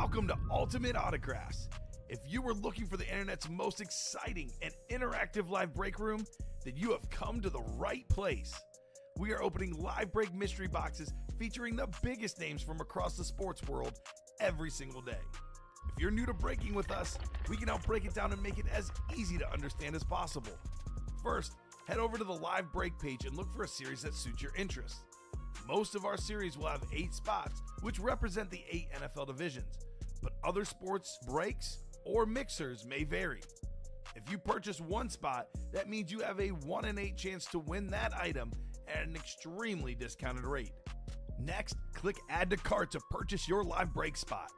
Welcome to Ultimate Autographs. If you were looking for the internet's most exciting and interactive live break room, then you have come to the right place. We are opening live break mystery boxes featuring the biggest names from across the sports world every single day. If you're new to breaking with us, we can help break it down and make it as easy to understand as possible. First, head over to the live break page and look for a series that suits your interests. Most of our series will have 8 spots, which represent the 8 NFL divisions, but other sports breaks or mixers may vary. If you purchase one spot, that means you have a 1 in 8 chance to win that item at an extremely discounted rate. Next, click Add to Cart to purchase your live break spot.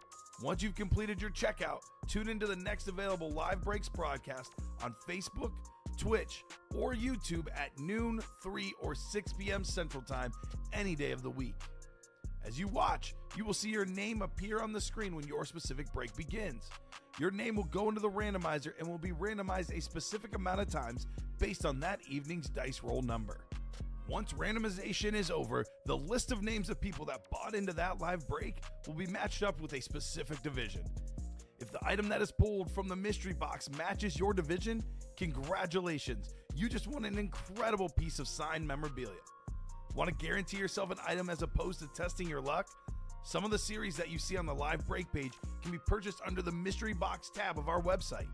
Once you've completed your checkout, tune into the next available live breaks broadcast on Facebook, Twitch, or YouTube at noon, 3, or 6 p.m. Central Time any day of the week. As you watch, you will see your name appear on the screen when your specific break begins. Your name will go into the randomizer and will be randomized a specific amount of times based on that evening's dice roll number. Once randomization is over, the list of names of people that bought into that live break will be matched up with a specific division. If the item that is pulled from the mystery box matches your division, congratulations, you just won an incredible piece of signed memorabilia. Want to guarantee yourself an item as opposed to testing your luck? Some of the series that you see on the live break page can be purchased under the mystery box tab of our website.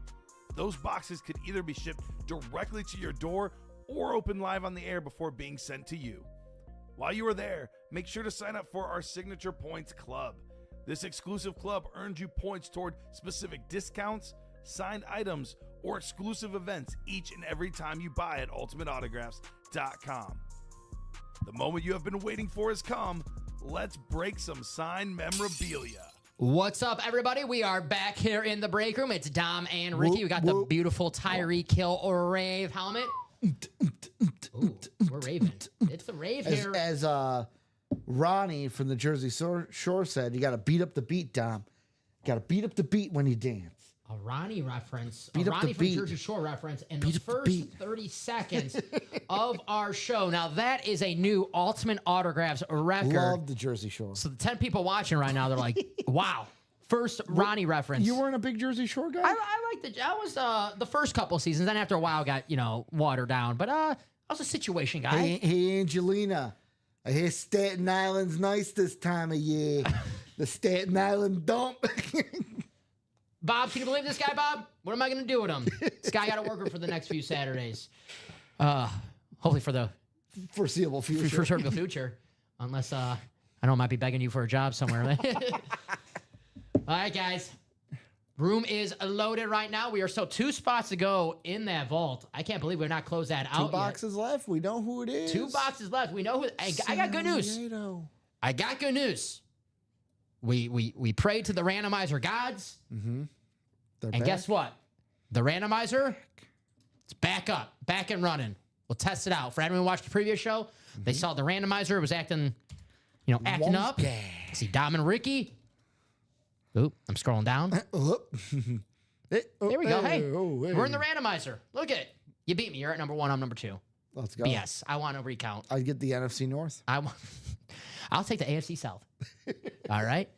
Those boxes could either be shipped directly to your door or open live on the air before being sent to you. While you are there, make sure to sign up for our Signature Points Club. This exclusive club earns you points toward specific discounts, signed items, or exclusive events each and every time you buy at ultimateautographs.com. The moment you have been waiting for has come. Let's break some signed memorabilia. What's up, everybody? We are back here in the break room. It's Dom and Ricky. We got the beautiful Tyreek Hill rave helmet. Ooh, we're raving. It's the rave here. As Ronnie from the Jersey Shore said, you got to beat up the beat, Dom. Got to beat up the beat when you dance. A Ronnie reference, Beat a up Ronnie the from beat. Jersey Shore reference in Beat the up the first beat. 30 seconds of our show. Now, that is a new Ultimate Autographs record. Love the Jersey Shore. So the 10 people watching right now, they're like, wow, first Ronnie reference. You weren't a big Jersey Shore guy? I like that was the first couple of seasons. Then after a while, got, watered down. But I was a situation guy. Hey, Angelina. I hear Staten Island's nice this time of year. The Staten Island dump. Bob, can you believe this guy, Bob? What am I going to do with him? This guy got to work for the next few Saturdays. Hopefully for the Foreseeable future. foreseeable future. Unless, I know I might be begging you for a job somewhere. All right, guys. Room is loaded right now. We are still 2 spots to go in that vault. I can't believe we're not closed that out 2 yet. boxes left. We know who it is. 2 boxes left. We know who. I got good news. I got good news. We prayed to the randomizer gods. Mm-hmm. And guess what? The randomizer, it's back up, back and running. We'll test it out. For anyone who watched the previous show, they saw the randomizer was acting up. See Dom and Ricky. Oop, I'm scrolling down. There we go. Hey, we're in the randomizer. Look at it. You beat me. You're at number 1. I'm number 2. Let's go. BS. I want to recount. I'd get the NFC North. I'll take the AFC South. All right.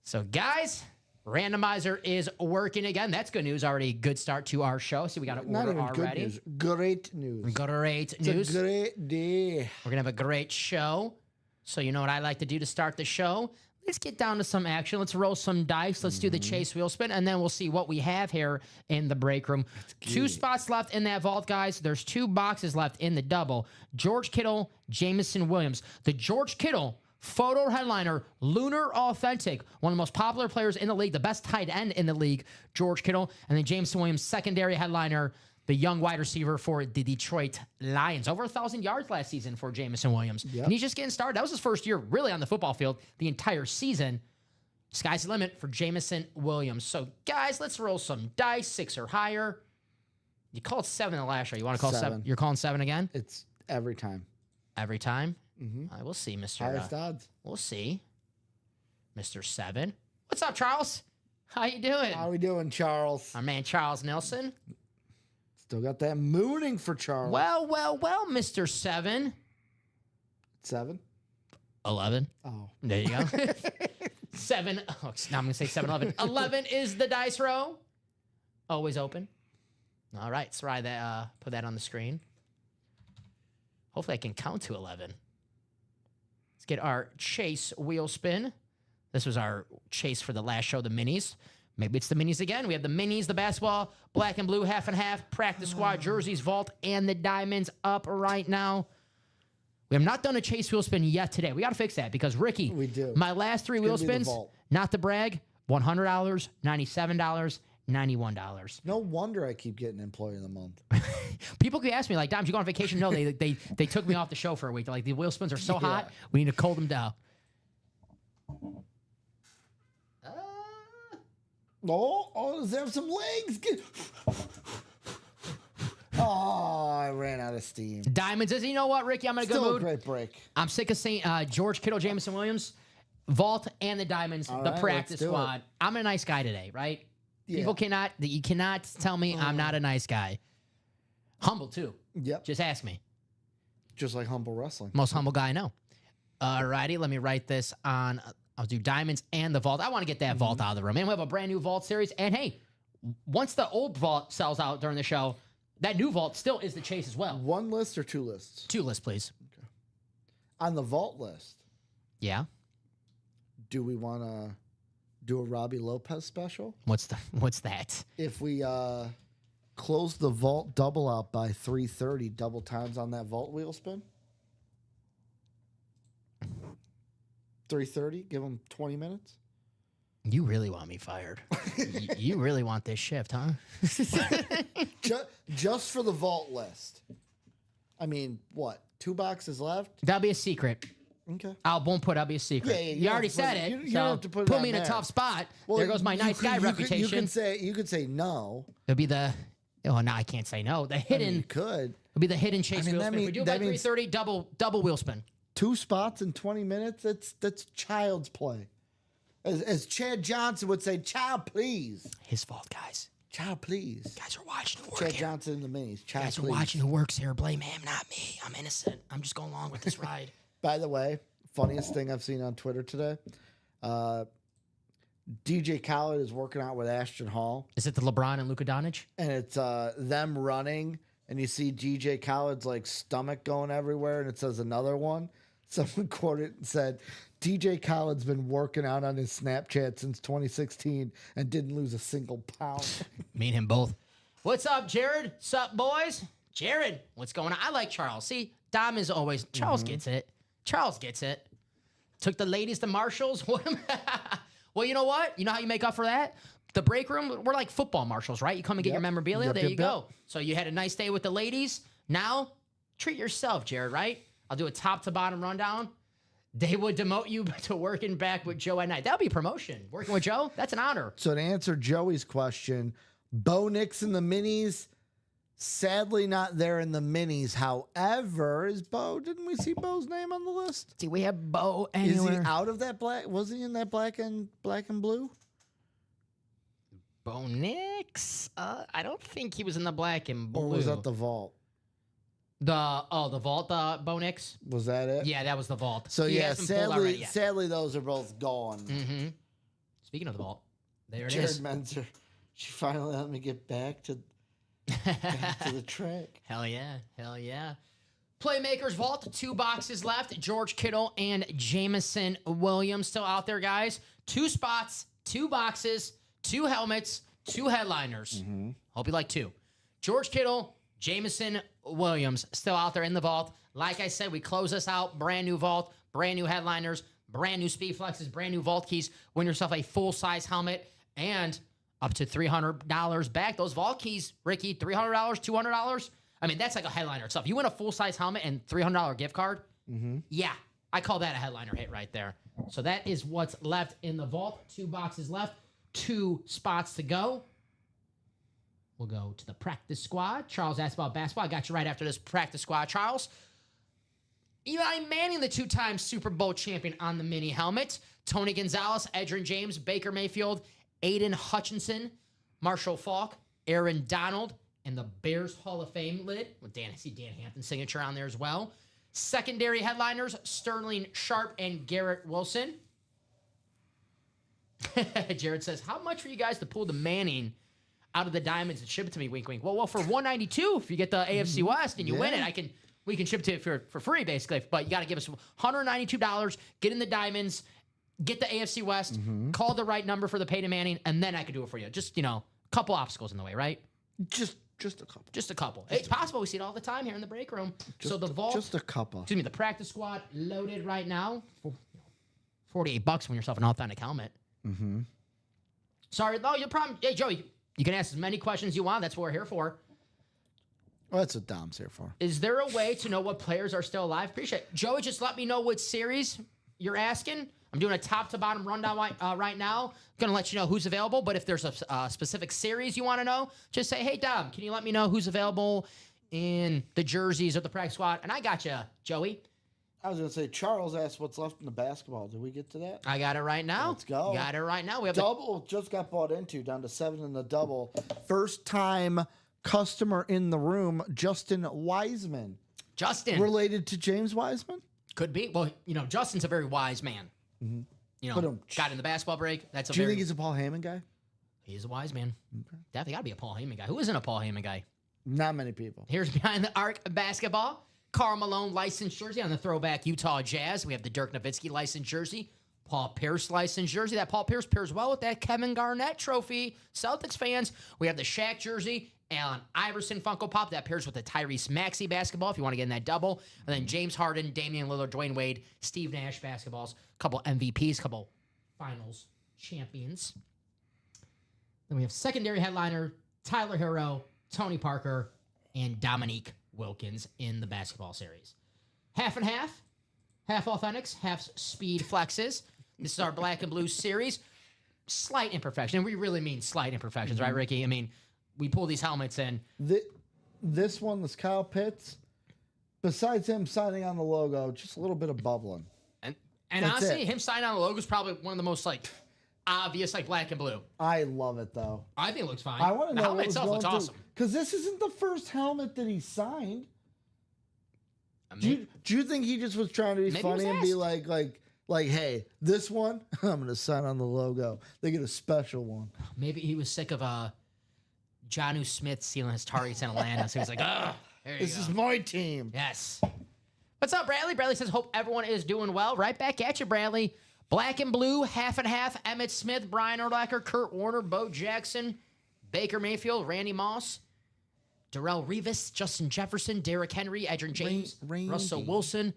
So, guys, randomizer is working again. That's good news. Already good start to our show. See, we got an Not order even already. good news. Great news. Great It's news. a great day. We're going to have a great show. So, you know what I like to do to start the show? Let's get down to some action. Let's roll some dice. Let's do the chase wheel spin, and then we'll see what we have here in the break room. 2 spots left in that vault, guys. There's 2 boxes left in the double. George Kittle, Jameson Williams. The George Kittle photo headliner, Lunar Authentic, one of the most popular players in the league, the best tight end in the league, George Kittle. And then Jameson Williams, secondary headliner, the young wide receiver for the Detroit Lions. Over 1,000 yards last season for Jameson Williams. Yep. And he's just getting started. That was his first year really on the football field the entire season. Sky's the limit for Jameson Williams. So, guys, let's roll some dice, 6 or higher. You called 7 in the last show. You want to call 7? You're calling 7 again? It's every time. Every time? Mm-hmm. I will see, Mr. Highest odds. We'll see. Mr. 7. What's up, Charles? How you doing? How we doing, Charles? Our man Charles Nelson. Still got that mooning for Charles. Well, Mr. 7. 7? 11. Oh. There you go. 7. Oh, now I'm going to say 7-11. 11 is the dice row. Always open. All right, let's try that. Put that on the screen. Hopefully I can count to 11. Let's get our chase wheel spin. This was our chase for the last show, the minis. Maybe it's the minis again. We have the minis, the basketball, black and blue, half and half, practice squad, jerseys, vault, and the diamonds up right now. We have not done a chase wheel spin yet today. We got to fix that because, Ricky, We do. my last 3 wheel spins, not to brag, $100, $97, $91. No wonder I keep getting employee of the month. People could ask me, like, Dom, did you go on vacation? No, they took me off the show for a week. They're like, the wheel spins are so hot, we need to cool them down. Does it have some legs? Oh, I ran out of steam. Diamonds is, you know what, Ricky? I'm in a good Still a mood. great break. I'm sick of seeing George Kittle, Jameson Williams, Vault, and the Diamonds, All the right, practice let's do squad. it. I'm a nice guy today, right? Yeah. You cannot tell me I'm not a nice guy. Humble, too. Yep. Just ask me. Just like Humble Wrestling. Most humble guy I know. All righty, let me write this on. I'll do Diamonds and the Vault. I want to get that Vault out of the room. And we have a brand new Vault series. And hey, once the old Vault sells out during the show, that new Vault still is the chase as well. 1 list or 2 lists? 2 lists, please. On the vault list, Yeah. do we want to do a Robbie Lopez special? What's that? If we close the vault double out by 3:30, double times on that vault wheel spin? 3:30, give them 20 minutes? You really want me fired. You really want this shift, huh? Just for the vault list. I mean, what? 2 boxes left? That'll be a secret. Okay. I'll be a secret. Yeah, you already said it. You so don't have to put it put on me in a there. tough spot. Well, there goes my nice guy reputation. You could say no. It'll be the. Oh, no, I can't say no. The hidden. You could. It'll be the hidden chase I mean, wheel that spin. If we mean- do it by that means- 3:30, double wheel spin. 2 spots in 20 minutes? That's child's play. As Chad Johnson would say, child, please. His fault, guys. Child, please. Guys are watching who work Chad here. Johnson in the minis. Child, Guys are please. watching who works here. Blame him, not me. I'm innocent. I'm just going along with this ride. By the way, funniest thing I've seen on Twitter today, DJ Khaled is working out with Ashton Hall, Is it the LeBron and Luka Doncic? and it's them running, and you see DJ Khaled's like stomach going everywhere, and it says another one. Someone quoted and said, DJ Khaled's been working out on his Snapchat since 2016 and didn't lose a single pound. Me and him both. What's up, Jared? Sup, boys? Jared, what's going on? I like Charles. See, Dom is always... Charles gets it. Charles gets it. Took the ladies to Marshalls. Well, you know what? You know how you make up for that? The break room, we're like football marshals, right? You come and get your Yep. memorabilia. Yep, There yep, you go. So you had a nice day with the ladies. Now, treat yourself, Jared, right? I'll do a top-to-bottom rundown. They would demote you to working back with Joe at night. That would be promotion. Working with Joe, that's an honor. So to answer Joey's question, Bo Nix in the minis, sadly not there in the minis. However, didn't we see Bo's name on the list? See, we have Bo Is anywhere. he out of that black? Was he in that black and blue? Bo Nix? I don't think he was in the black and blue. Or was that the vault? The vault, Bo Nix? Was that it? Yeah, that was the vault. So He yeah, hasn't pulled already sadly, yet. sadly those are both gone. Mm-hmm. Speaking of the vault, there it Jared is. Menzer, she finally let me get back to the track. Hell yeah. Hell yeah. Playmakers Vault, 2 boxes left. George Kittle and Jameson Williams still out there, guys. 2 spots, 2 boxes, 2 helmets, 2 headliners. Hope you like 2. George Kittle, Jameson Williams still out there in the vault. Like I said, we close this out. Brand new vault, brand new headliners, brand new speed flexes, brand new vault keys. Win yourself a full-size helmet and up to $300 back. Those vault keys, Ricky, $300, $200. I mean, that's like a headliner itself. You win a full-size helmet and $300 gift card. Yeah, I call that a headliner hit right there. So that is what's left in the vault. 2 boxes left, 2 spots to go. We'll go to the practice squad. Charles asked about basketball. I got you right after this practice squad, Charles. Eli Manning, the 2-time Super Bowl champion on the mini helmet. Tony Gonzalez, Edgerrin James, Baker Mayfield, Aiden Hutchinson, Marshall Faulk, Aaron Donald, and the Bears Hall of Fame lid. With I see Dan Hampton's signature on there as well. Secondary headliners, Sterling Sharp and Garrett Wilson. Jared says, how much for you guys to pull the Manning out of the Diamonds and ship it to me? Wink, wink. Well, for $192, if you get the AFC West and you win it, we can ship it to you for free, basically. But you got to give us $192, get in the Diamonds, get the AFC West, call the right number for the Peyton Manning, and then I can do it for you. Just, a couple obstacles in the way, right? Just a couple. Just a couple. It's possible. We see it all the time here in the break room. So the vault, just a couple. Excuse me, the practice squad loaded right now. $48 when yourself an authentic helmet. Mm-hmm. Sorry, though, your problem. Hey, Joey, you can ask as many questions you want. That's what we're here for. Well, that's what Dom's here for. Is there a way to know what players are still alive? Appreciate it. Joey, just let me know what series you're asking. I'm doing a top-to-bottom rundown right now. I'm going to let you know who's available, but if there's a specific series you want to know, just say, hey, Dom, can you let me know who's available in the jerseys of the practice squad? And I got you, Joey. I was going to say, Charles asked what's left in the basketball. Did we get to that? I got it right now. Let's go. Got it right now. We have double just got bought into, down to 7 in the double. First time customer in the room, Justin Wiseman. Justin. Related to James Wiseman? Could be. Well, Justin's a very wise man. Mm-hmm. Got in the basketball break. That's Do you think he's a Paul Heyman guy? He's a wise man. Okay. Definitely got to be a Paul Heyman guy. Who isn't a Paul Heyman guy? Not many people. Here's behind the arc basketball. Karl Malone licensed jersey on the throwback Utah Jazz. We have the Dirk Nowitzki licensed jersey. Paul Pierce licensed jersey. That Paul Pierce pairs well with that Kevin Garnett trophy. Celtics fans. We have the Shaq jersey. Allen Iverson Funko Pop. That pairs with the Tyrese Maxey basketball if you want to get in that double. And then James Harden, Damian Lillard, Dwayne Wade, Steve Nash basketballs. A couple MVPs, a couple finals champions. Then we have secondary headliner Tyler Hero, Tony Parker, and Dominique Wilkins in the basketball series. Half and half. Half authentics, half speed flexes. This is our black and blue series. Slight imperfection. And we really mean slight imperfections, right, Ricky? I mean, we pull these helmets in. This one was Kyle Pitts. Besides him signing on the logo, just a little bit of bubbling. And honestly, him signing on the logo is probably one of the most obvious black and blue. I love it though. I think it looks fine. I want to know the helmet itself looks awesome. Because this isn't the first helmet that he signed. Do you think he just was trying to be funny and be like, hey, this one, I'm going to sign on the logo. They get a special one. Maybe he was sick of Jonnu Smith stealing his targets in Atlanta. So he was like, this is my team. Yes. What's up, Bradley? Bradley says, hope everyone is doing well. Right back at you, Bradley. Black and blue, half and half. Emmitt Smith, Brian Urlacher, Kurt Warner, Bo Jackson, Baker Mayfield, Randy Moss, Darrelle Revis, Justin Jefferson, Derrick Henry, Edgerrin James, Russell Wilson.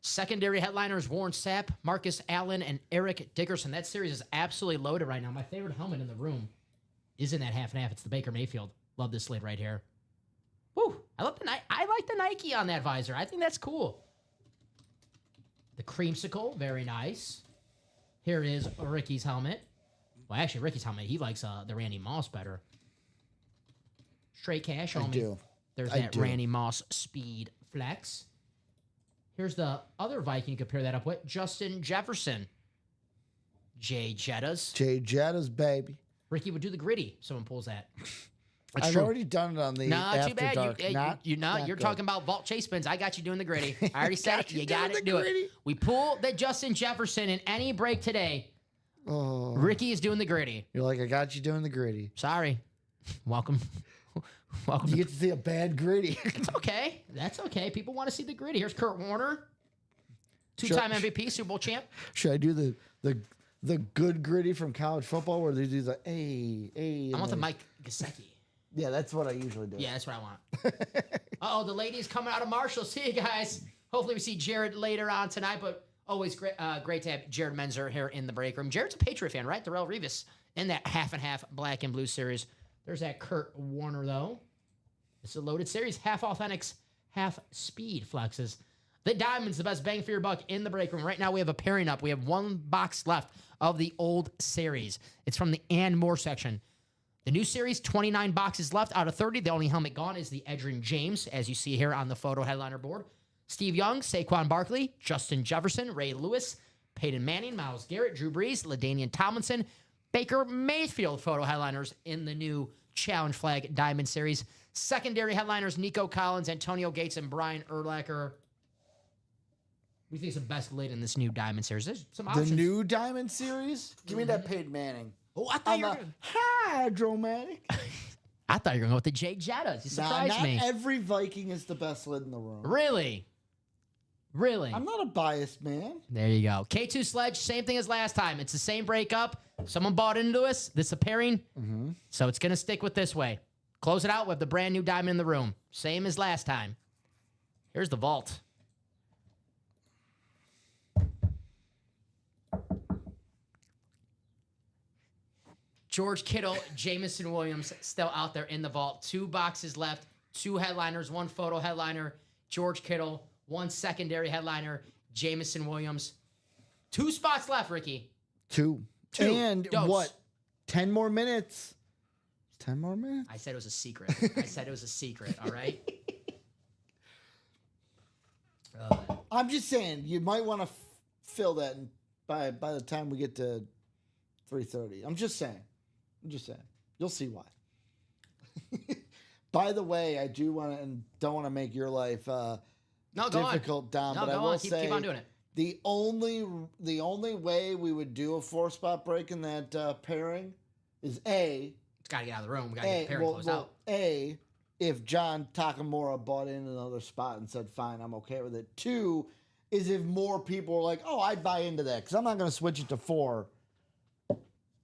Secondary headliners, Warren Sapp, Marcus Allen, and Eric Dickerson. That series is absolutely loaded right now. My favorite helmet in the room is in that half and half. It's the Baker Mayfield. Love this lid right here. Woo! I like the Nike on that visor. I think that's cool. The creamsicle, very nice. Here is Ricky's helmet. Well, actually, Ricky's helmet, he likes the Randy Moss better. Straight cash, homie. I do. There's that Randy Moss Speed Flex. Here's the other Viking you compare that up with. Justin Jefferson. Jay Jettas, baby. Ricky would do the gritty. Someone pulls that. I've already done it on the After too bad. Dark. You're talking about vault chase spins. I got you doing the gritty. I already said it. You got to do it. We pull the Justin Jefferson in any break today. Oh. Ricky is doing the gritty. You're like, I got you doing the gritty. Sorry. Welcome. Welcome. You get to see a bad gritty. It's okay. That's okay. People want to see the gritty. Here's Kurt Warner, two-time MVP, Super Bowl champ. Should I do the good gritty from college football where they do the I want the Mike Gesicki. Yeah, that's what I usually do. Yeah, that's what I want. The ladies coming out of Marshall. See you guys. Hopefully we see Jared later on tonight, but always great to have Jared Menzer here in the break room. Jared's a Patriot fan, right? Darrelle Revis in that half and half black and blue series. There's that Kurt Warner, though. It's a loaded series. Half authentics, half speed flexes. The Diamond's the best bang for your buck in the break room. Right now we have a pairing up. We have one box left of the old series. It's from the and more section. The new series, 29 boxes left out of 30. The only helmet gone is the Edgerrin James, as you see here on the photo headliner board. Steve Young, Saquon Barkley, Justin Jefferson, Ray Lewis, Peyton Manning, Myles Garrett, Drew Brees, LaDainian Tomlinson, Baker Mayfield photo headliners in the new Challenge Flag Diamond Series. Secondary headliners, Nico Collins, Antonio Gates, and Brian Urlacher. do you think is the best lid in this new Diamond series? There's some The options. new Diamond series? Give me that Peyton Manning. Oh, I thought On you were the gonna, Hydromatic. I thought you were going with the Jay Jettas. You Nah, surprised not me. every Viking is the best lid in the room. Really? Really? I'm not a biased man. There you go. K2 Sledge, same thing as last time. It's the same breakup. Someone bought into us. This a pairing. So it's going to stick with this way. Close it out with the brand new diamond in the room. Same as last time. Here's the vault. George Kittle, Jamison Williams still out there in the vault. 2 boxes left. 2 headliners, 1 photo headliner. George Kittle, 1 secondary headliner. Jamison Williams. 2 spots left, Ricky. 2. And Dose. what? 10 more minutes. 10 more minutes? I said it was a secret. I said it was a secret, all right? I'm just saying, you might want to fill that by the time we get to 3:30. I'm just saying. You'll see why. By the way, I do want to and don't want to make your life No, go on. difficult, Dom, No, but I go will on. say Keep on doing it. the only way we would do a 4-spot break in that pairing is It's got to get out of the room. We got to get the pairing closed out. If John Takamura bought in another spot and said, fine, I'm okay with it. 2 is if more people are like, oh, I'd buy into that because I'm not going to switch it to 4.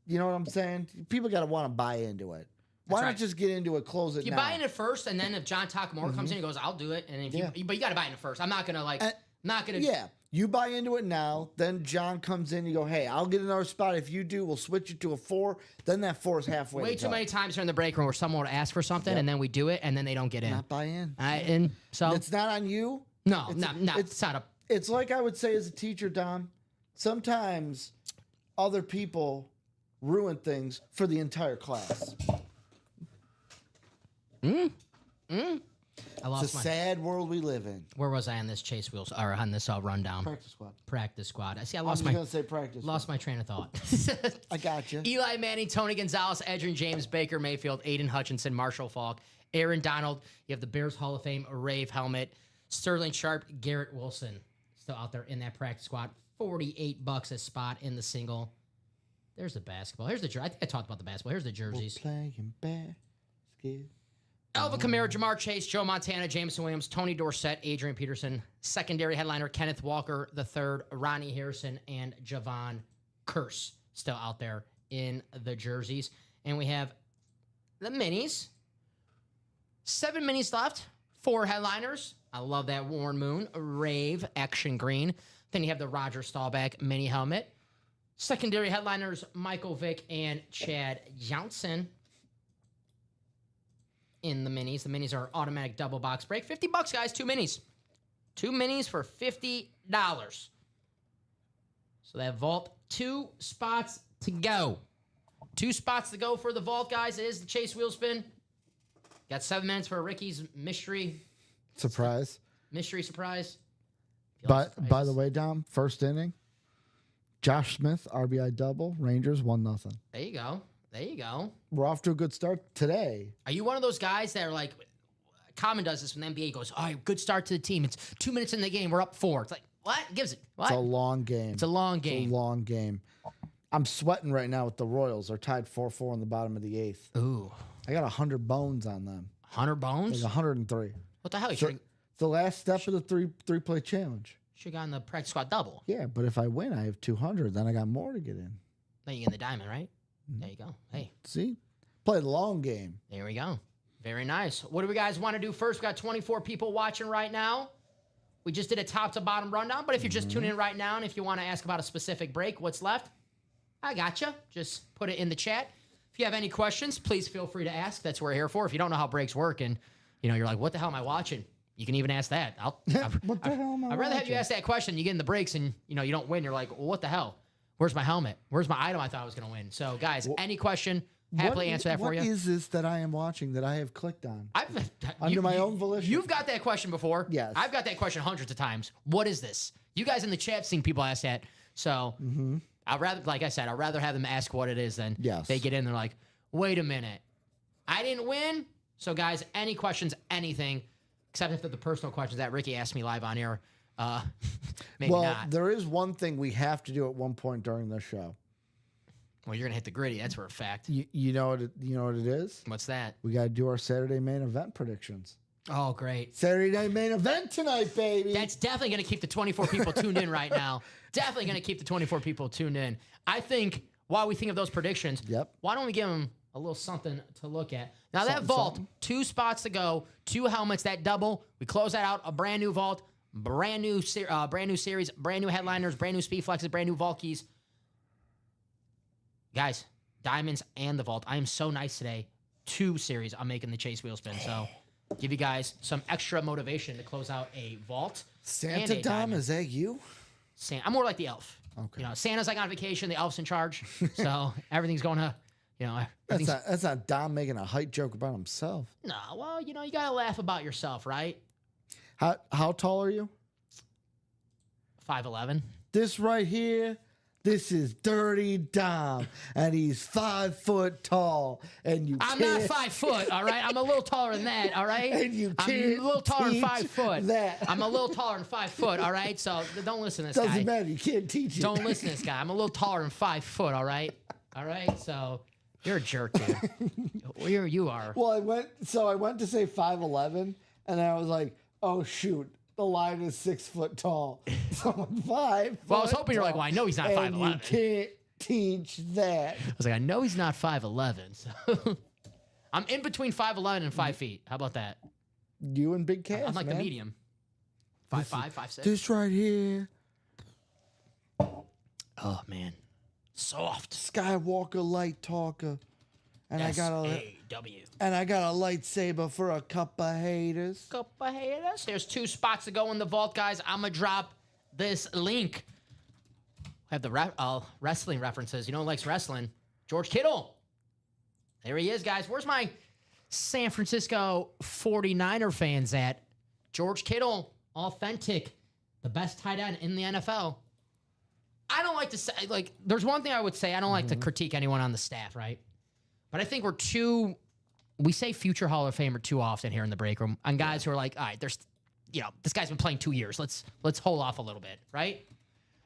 You know what I'm saying? People got to want to buy into it. Why That's not right. just get into it, close it You now? buy in it first, and then if John Takamura comes in, he goes, "I'll do it." And if but you got to buy in it first. I'm not gonna Yeah, you buy into it now. Then John comes in. You go, hey, I'll get another spot. If you do, we'll switch it to a 4. Then that 4 is halfway. Way to too go. many times during the break room where someone would ask for something, and then we do it, and then they don't get in. Not buy in. And so It's not on you. no, it's- it's not a. It's like I would say as a teacher, Dom. Sometimes other people ruin things for the entire class. I lost It's a my. sad world we live in. Where was I on this Chase Wheels or on this rundown? Practice squad. Practice squad. I see. I I'm lost just my gonna say practice. lost my train of thought. I got you. Eli Manning, Tony Gonzalez, Edgerrin James, Baker Mayfield, Aiden Hutchinson, Marshall Falk, Aaron Donald. You have the Bears Hall of Fame Rave helmet. Sterling Sharp, Garrett Wilson, still out there in that practice squad. $48 a spot in the single. There's the basketball. Here's the jersey. I think I talked about the basketball. Here's the jerseys. Playing basket. Alvin Kamara, Jamar Chase, Joe Montana, Jameson Williams, Tony Dorsett, Adrian Peterson. Secondary headliner, Kenneth Walker III, Ronnie Harrison, and Javon Curse still out there in the jerseys. And we have the minis. 7 minis left. 4 headliners. I love that Warren Moon, Rave, Action Green. Then you have the Roger Staubach mini helmet. Secondary headliners, Michael Vick and Chad Johnson. In the minis. The minis are automatic double box break. $50, guys. 2 minis. 2 minis for $50. So that vault, 2 spots to go. 2 spots to go for the vault, guys. It is the Chase Wheel Spin. Got 7 minutes for Ricky's mystery Surprise. surprise. But by the way, Dom, first inning, Josh Smith, RBI double, Rangers 1-0. There you go. There you go. We're off to a good start today. Are you one of those guys that are like, Common does this when the NBA goes, all right, good start to the team. It's 2 minutes in the game. We're up 4. It's like, what? Gives it. What? It's a long game. It's a long It's game. a long game. I'm sweating right now with the Royals. They're tied 4-4 in the bottom of the 8th. Ooh. I got 100 bones on them. 100 bones? Like 103. What the hell? You So, should it's the last step of the three-play challenge. have gotten the practice squad double. Yeah, but if I win, I have 200. Then I got more to get in. Then you get the diamond, right? There you go. Hey, See? Play the long game. there we go. Very nice. What do we guys want to do first? We got 24 people watching right now. We just did a top to bottom rundown, but if you're just tuning in right now and if you want to ask about a specific break, what's left, I gotcha. Just put it in the chat. If you have any questions, please feel free to ask. That's what we're here for. If you don't know how breaks work and you're like, what the hell am I watching? You can even ask that. What the hell am I I'd rather have you watching? ask that question. You get in the breaks and you don't win. You're like, well, what the hell? Where's my helmet? Where's my item I thought I was going to win? So, guys, any question, happily answer that for you. What is this that I am watching that I have clicked on? Under my own volition. You've got that question before. Yes. I've got that question hundreds of times. What is this? You guys in the chat seen people ask that. So I'd rather, like I said, I'd rather have them ask what it is than Yes. they get in. They're like, wait a minute, I didn't win. So guys, any questions, anything, except if they're the personal questions that Ricky asked me live on air. Maybe Well, not. there is one thing we have to do at one point during the show. Well, you're gonna hit the gritty. That's for a fact. You know what it is? What's that? We got to do our Saturday main event predictions. Oh, great. Saturday night main event tonight, baby. That's definitely going to keep the 24 people tuned in right now. Definitely going to keep the 24 people tuned in. I think while we think of those predictions, Yep. why don't we give them a little something to look at? Now, that Something, vault, something. 2 spots to go, 2 helmets, that double. We close that out, a brand new vault, brand new series, brand new headliners, brand new speed flexes, brand new vault keys. Guys, diamonds and the vault. I am so nice today. 2 series I'm making the Chase wheel spin. So give you guys some extra motivation to close out a vault. and Santa a Dom, diamond. is that you? I'm more like the elf. Okay. You know, Santa's like on vacation, the elf's in charge. So everything's going to, everything's. That's not Dom making a height joke about himself. No, well, you got to laugh about yourself, right? How tall are you? 5'11". This right here, this is Dirty Dom, and he's 5 foot tall, and you I'm can't, not 5 foot, all right? I'm a little taller than that, all right? And you I'm can't a little taller than teach 5 foot. that. I'm a little taller than 5 foot, all right? So don't listen to this Doesn't guy. matter. You can't teach it. Don't listen to this guy. I'm a little taller than 5 foot, all right? All right? So you're a jerk, dude. You are. Well, I went to say 5'11", and I was like, oh shoot, the line is 6 foot tall. So I'm 5. Well, I was hoping you're like, well, I know he's not and 5'11". you can't teach that. I was like, I know he's not 5'11". So I'm in between 5'11" and 5 feet. How about that? You and Big Cass, I'm like man. the medium. 5'5", 5'6". This right here, Oh man, soft. Skywalker light talker, and I got S-A-W. a lightsaber for a couple of haters. Couple of haters. There's 2 spots to go in the vault, guys. I'm gonna drop this link. Have the wrestling references. You know who likes wrestling? George Kittle. There he is, guys. Where's my San Francisco 49er fans at? George Kittle, authentic, the best tight end in the NFL. I don't like to say, like, there's one thing I would say. I don't like to critique anyone on the staff, right? But I think we say future Hall of Famer too often here in the break room on guys who are like, all right, there's, this guy's been playing 2 years. Let's hold off a little bit, right?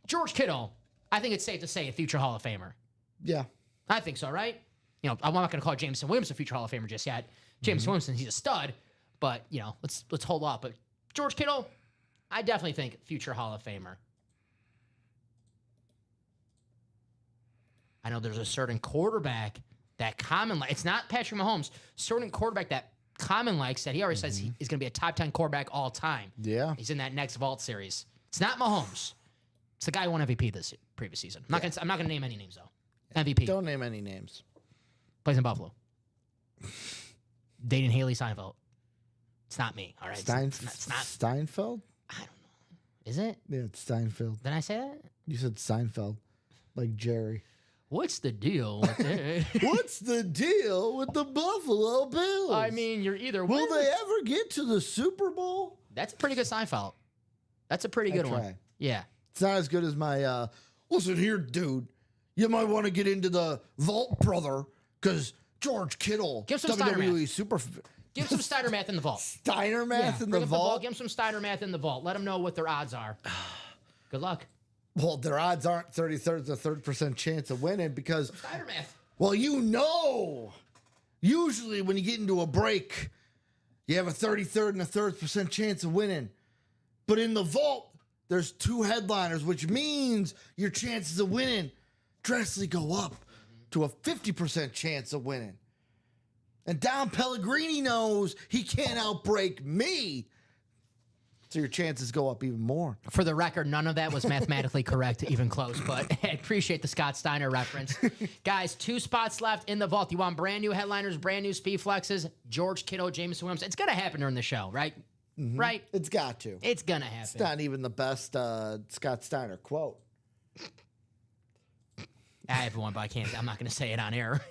George Kittle, I think it's safe to say a future Hall of Famer. Yeah. I think so, right? I'm not going to call Jameson Williams a future Hall of Famer just yet. Jameson Williams, he's a stud, but let's hold off. But George Kittle, I definitely think future Hall of Famer. I know there's a certain quarterback that Common likes. It's not Patrick Mahomes. Certain quarterback that Common likes that he already says he is going to be a top 10 quarterback all time. Yeah. He's in that next vault series. It's not Mahomes. It's the guy who won MVP this previous season. I'm not gonna name any names though. MVP Don't name any names. plays in Buffalo. Dating Haley Seinfeld. It's not me. All right. It's not. Steinfeld? I don't know. Is it? Yeah, it's Steinfeld. Did I say that? You said Seinfeld, like Jerry. What's the deal with it? What's the deal with the Buffalo Bills? I mean, you're either will winning. they ever get to the Super Bowl? That's a pretty good Seinfeld. That's a pretty good one. try. Yeah. It's not as good as my, listen here, dude. You might want to get into the Vault, brother, because George Kittle, Give some Steiner WWE math. Super Give him some Steiner math in the vault. Steiner math in Bring the up vault. Give him some Steiner math in the vault. Let them know what their odds are. Good luck. Well, their odds aren't 33% chance of winning because, Steiner math. well, usually when you get into a break, you have a 33rd and a 3rd% chance of winning. But in the vault, there's 2 headliners, which means your chances of winning drastically go up to a 50% chance of winning. And Dom Pellegrini knows he can't outbreak me. So your chances go up even more. For the record, none of that was mathematically correct, even close, but I appreciate the Scott Steiner reference. Guys, 2 spots left in the vault. You want brand new headliners, brand new speed flexes, George Kittle, Jameson Williams. It's going to happen during the show, right? Mm-hmm. Right? It's got to. It's going to happen. It's not even the best Scott Steiner quote. I have one, but I'm not going to say it on air.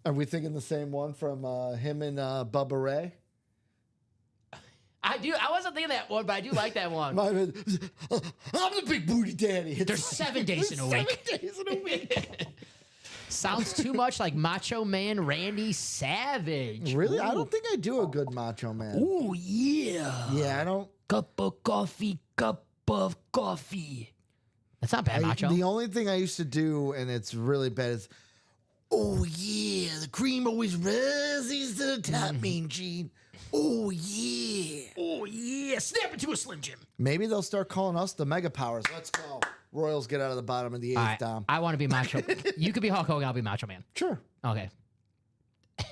Are we thinking the same one from him and Bubba Ray? I wasn't thinking that one, but I do like that one. I'm the big booty daddy. There's 7 days in a week. 7 days in a week. Sounds too much like Macho Man Randy Savage. Really? Ooh. I don't think I do a good Macho Man. Ooh, yeah. Yeah, I don't. Cup of coffee, cup of coffee. That's not bad, Macho. The only thing I used to do, and it's really bad, is, oh yeah, the cream always rises to the top, Mean Gene. Oh yeah. Oh, yeah. Snap into a Slim Jim. Maybe they'll start calling us the Mega Powers. Let's go. Royals get out of the bottom of the eighth, All right, Dom. I want to be Macho. You could be Hulk Hogan. I'll be Macho Man. Sure. Okay.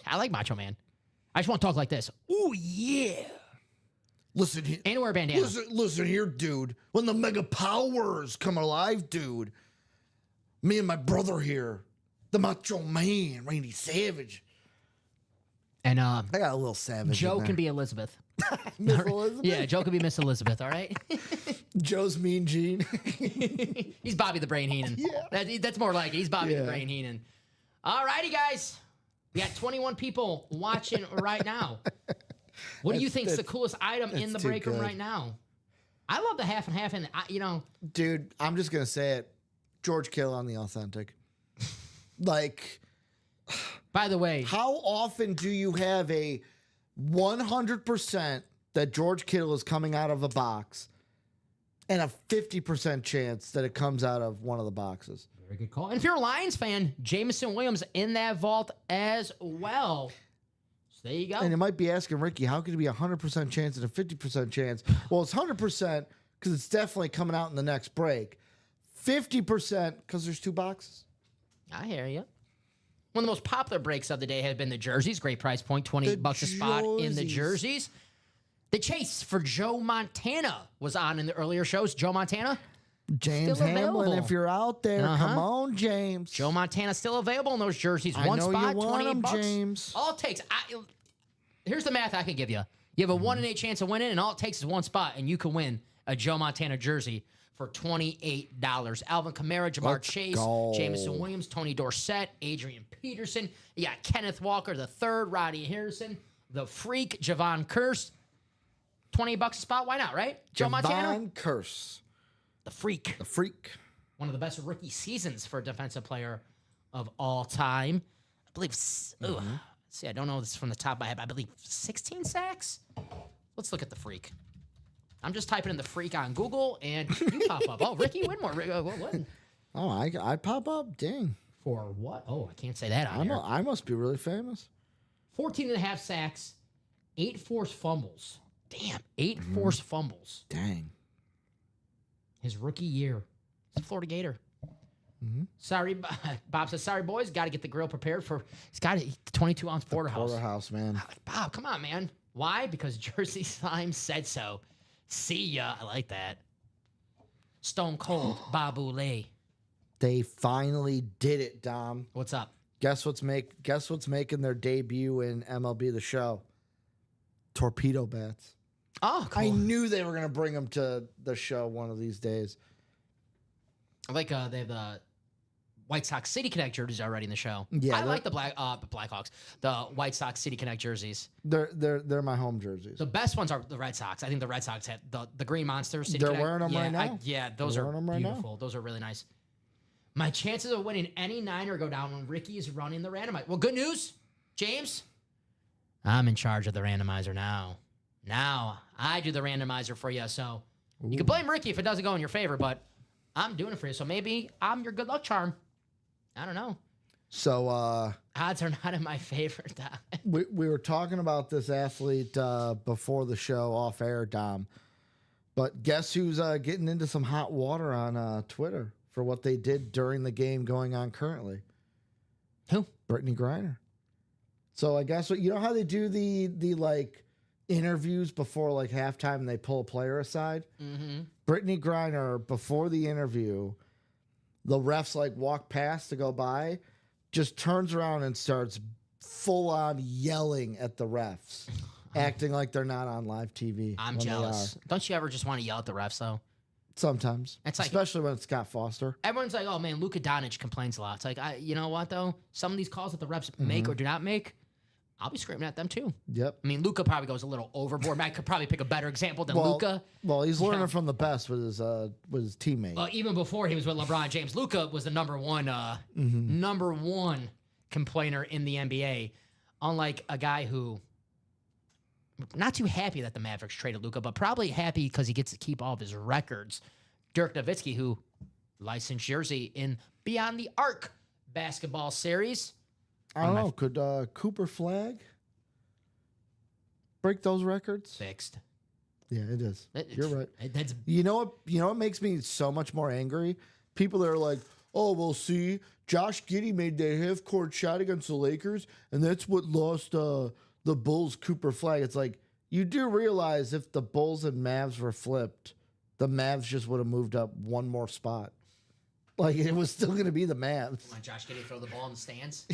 I like Macho Man. I just want to talk like this. Oh, yeah. Listen here. And wear a bandana. Listen here, dude. When the Mega Powers come alive, dude, me and my brother here, the Macho Man, Randy Savage. And I got a little savage. Joe in can there. be Elizabeth. Miss Elizabeth. Yeah, Joe could be Miss Elizabeth, all right? Joe's Mean Gene. He's Bobby the Brain Heenan. Yeah. That's more like it. He's Bobby the Yeah. Brain Heenan. All righty, guys. We got 21 people watching right now. What do you think's the coolest item in the too break room good. right now? I love the half and half, and Dude, I'm just gonna say it. George Kittle on the authentic. Like, by the way, how often do you have a 100% that George Kittle is coming out of a box and a 50% chance that it comes out of one of the boxes? very good call. And if you're a Lions fan, Jameson Williams in that vault as well. So there you go. And you might be asking, Ricky, how could it be a 100% chance and a 50% chance? Well, it's 100% because it's definitely coming out in the next break. 50% because there's two boxes. I hear you. One of the most popular breaks of the day have been the jerseys. Great price point, $28 a spot in the jerseys. The chase for Joe Montana was on in the earlier shows. Joe Montana, James Still Hamlin, available. if you're out there, come on, James. Joe Montana still available in those jerseys. I One know spot, you want 28 him, bucks. James. All it takes, here's the math I can give you. You have a 1 in 8 chance of winning, and all it takes is one spot, and you can win a Joe Montana jersey for $28. Alvin Kamara, Jamar Let's Chase, go. Jameson Williams, Tony Dorsett, Adrian Peterson. You got Kenneth Walker the third, Roddy Harrison, the Freak, Javon Curse. $28 a spot. Why not, right? Joe Montana, Javon Curse, the Freak. the freak. One of the best rookie seasons for a defensive player of all time. I believe, see, I don't know this from the top of my head, but I believe 16 sacks? Let's look at the Freak. I'm just typing in the Freak on Google, and you pop up. Oh, Ricky Whitmore. What? Oh, I pop up. Dang. For what? Oh, I can't say that on here. I must be really famous. 14 and a half sacks, 8 forced fumbles. Damn, 8 forced fumbles. Dang. His rookie year. He's a Florida Gator. Sorry, Bob says, sorry, boys. Got to get the grill prepared for. He's got a 22-ounce porterhouse. Porterhouse, man. Bob, come on, man. Why? Because Jersey Slime said so. See ya. I like that. Stone Cold, Babu Lee. They finally did it, Dom. What's up? Guess what's making their debut in MLB The Show? Torpedo bats. Oh, cool. I knew they were gonna bring them to the show one of these days. Like they have the White Sox City Connect jerseys already in the show. Yeah, I they're- like the Blackhawks, the White Sox City Connect jerseys. They're my home jerseys. The best ones are the Red Sox. I think the Red Sox have the Green Monster City They're Connect. wearing 'em yeah, right now? yeah, those They're are wearing 'em right now? beautiful. Those are really nice. My chances of winning any Niner go down when Ricky is running the randomizer. Well, good news, James. I'm in charge of the randomizer now. Now I do the randomizer for you. So you can blame Ricky if it doesn't go in your favor, but I'm doing it for you. So maybe I'm your good luck charm. I don't know. So Odds are not in my favor. we were talking about this athlete before the show off air, Dom. But guess who's getting into some hot water on Twitter for what they did during the game going on currently? Who? Brittany Griner. So I guess what you know how they do the like interviews before like halftime and they pull a player aside? Mm-hmm. Brittany Griner, before the interview, the refs like walk past to go by, just turns around and starts full on yelling at the refs, acting like they're not on live TV. I'm when they jealous. are. Don't you ever just want to yell at the refs, though? Sometimes. It's like- especially when it's Scott Foster. Everyone's like, oh, man, Luka Doncic complains a lot. It's like, you know what, though? Some of these calls that the refs make or do not make, I'll be screaming at them, too. Yep. I mean, Luka probably goes a little overboard. I could probably pick a better example than Luka. Well, he's learning from the best with his teammate. Even before he was with LeBron James, Luka was the number one complainer in the NBA. Unlike a guy who not too happy that the Mavericks traded Luka, but probably happy because he gets to keep all of his records. Dirk Nowitzki, who licensed jersey in Beyond the Arc basketball series. I don't know. Could Cooper Flag break those records? Fixed. Yeah, it is. You're right. That's You know what? You know what makes me so much more angry? People that are like, "Oh, well, see, Josh Giddey made that half-court shot against the Lakers, and that's what lost the Bulls Cooper Flag." It's like, you do realize if the Bulls and Mavs were flipped, the Mavs just would have moved up one more spot. Like, it was still going to be the Mavs. Come on, Josh Giddey, throw the ball in the stands.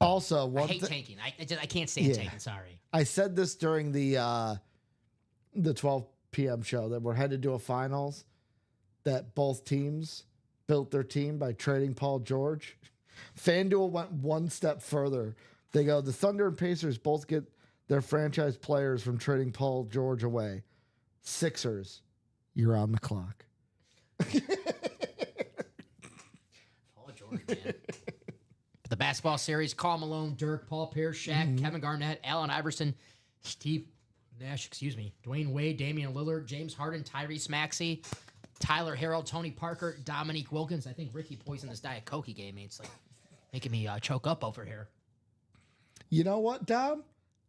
Also, I hate tanking. I can't stand tanking. Sorry. I said this during the 12 p.m. show that we're headed to a finals, that both teams built their team by trading Paul George. FanDuel went one step further. They go, the Thunder and Pacers both get their franchise players from trading Paul George away. Sixers, you're on the clock. Paul George, man. The basketball series, Karl Malone, Dirk, Paul Pierce, Shaq, Kevin Garnett, Allen Iverson, Steve Nash, Dwayne Wade, Damian Lillard, James Harden, Tyrese Maxey, Tyler Herro, Tony Parker, Dominique Wilkins. I think Ricky poisoned this Diet Coke he gave me. It's like making me choke up over here. You know what, Dom?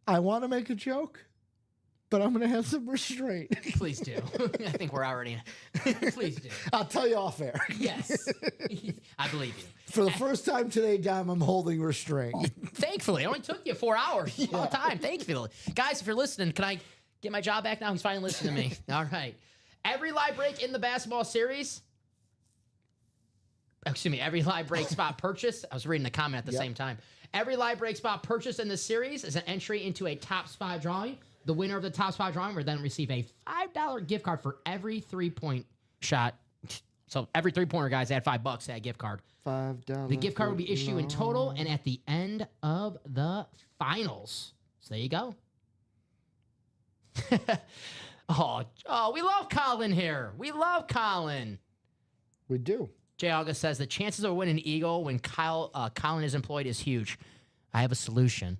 I want to make a joke, but I'm going to have some restraint. Please do. I think we're already. Please do. I'll tell you off air. Yes. I believe you. For the first time today, Dom, I'm holding restraint. Thankfully, it only took you 4 hours. All time. Thankfully. Guys, if you're listening, can I get my job back now? He's finally listening to me. All right. Every live break in the basketball series. Every live break spot purchase. I was reading the comment at the same time. Every live break spot purchase in this series is an entry into a top spot drawing. The winner of the top spot drawing will then receive a $5 gift card for every 3-point shot. So every 3-pointer, guys, add $5 to that gift card. $5. The gift card will be issued in total and at the end of the finals. So there you go. Oh, we love Colin here. We love Colin. We do. Jay August says the chances of winning Eagle when Colin is employed is huge. I have a solution.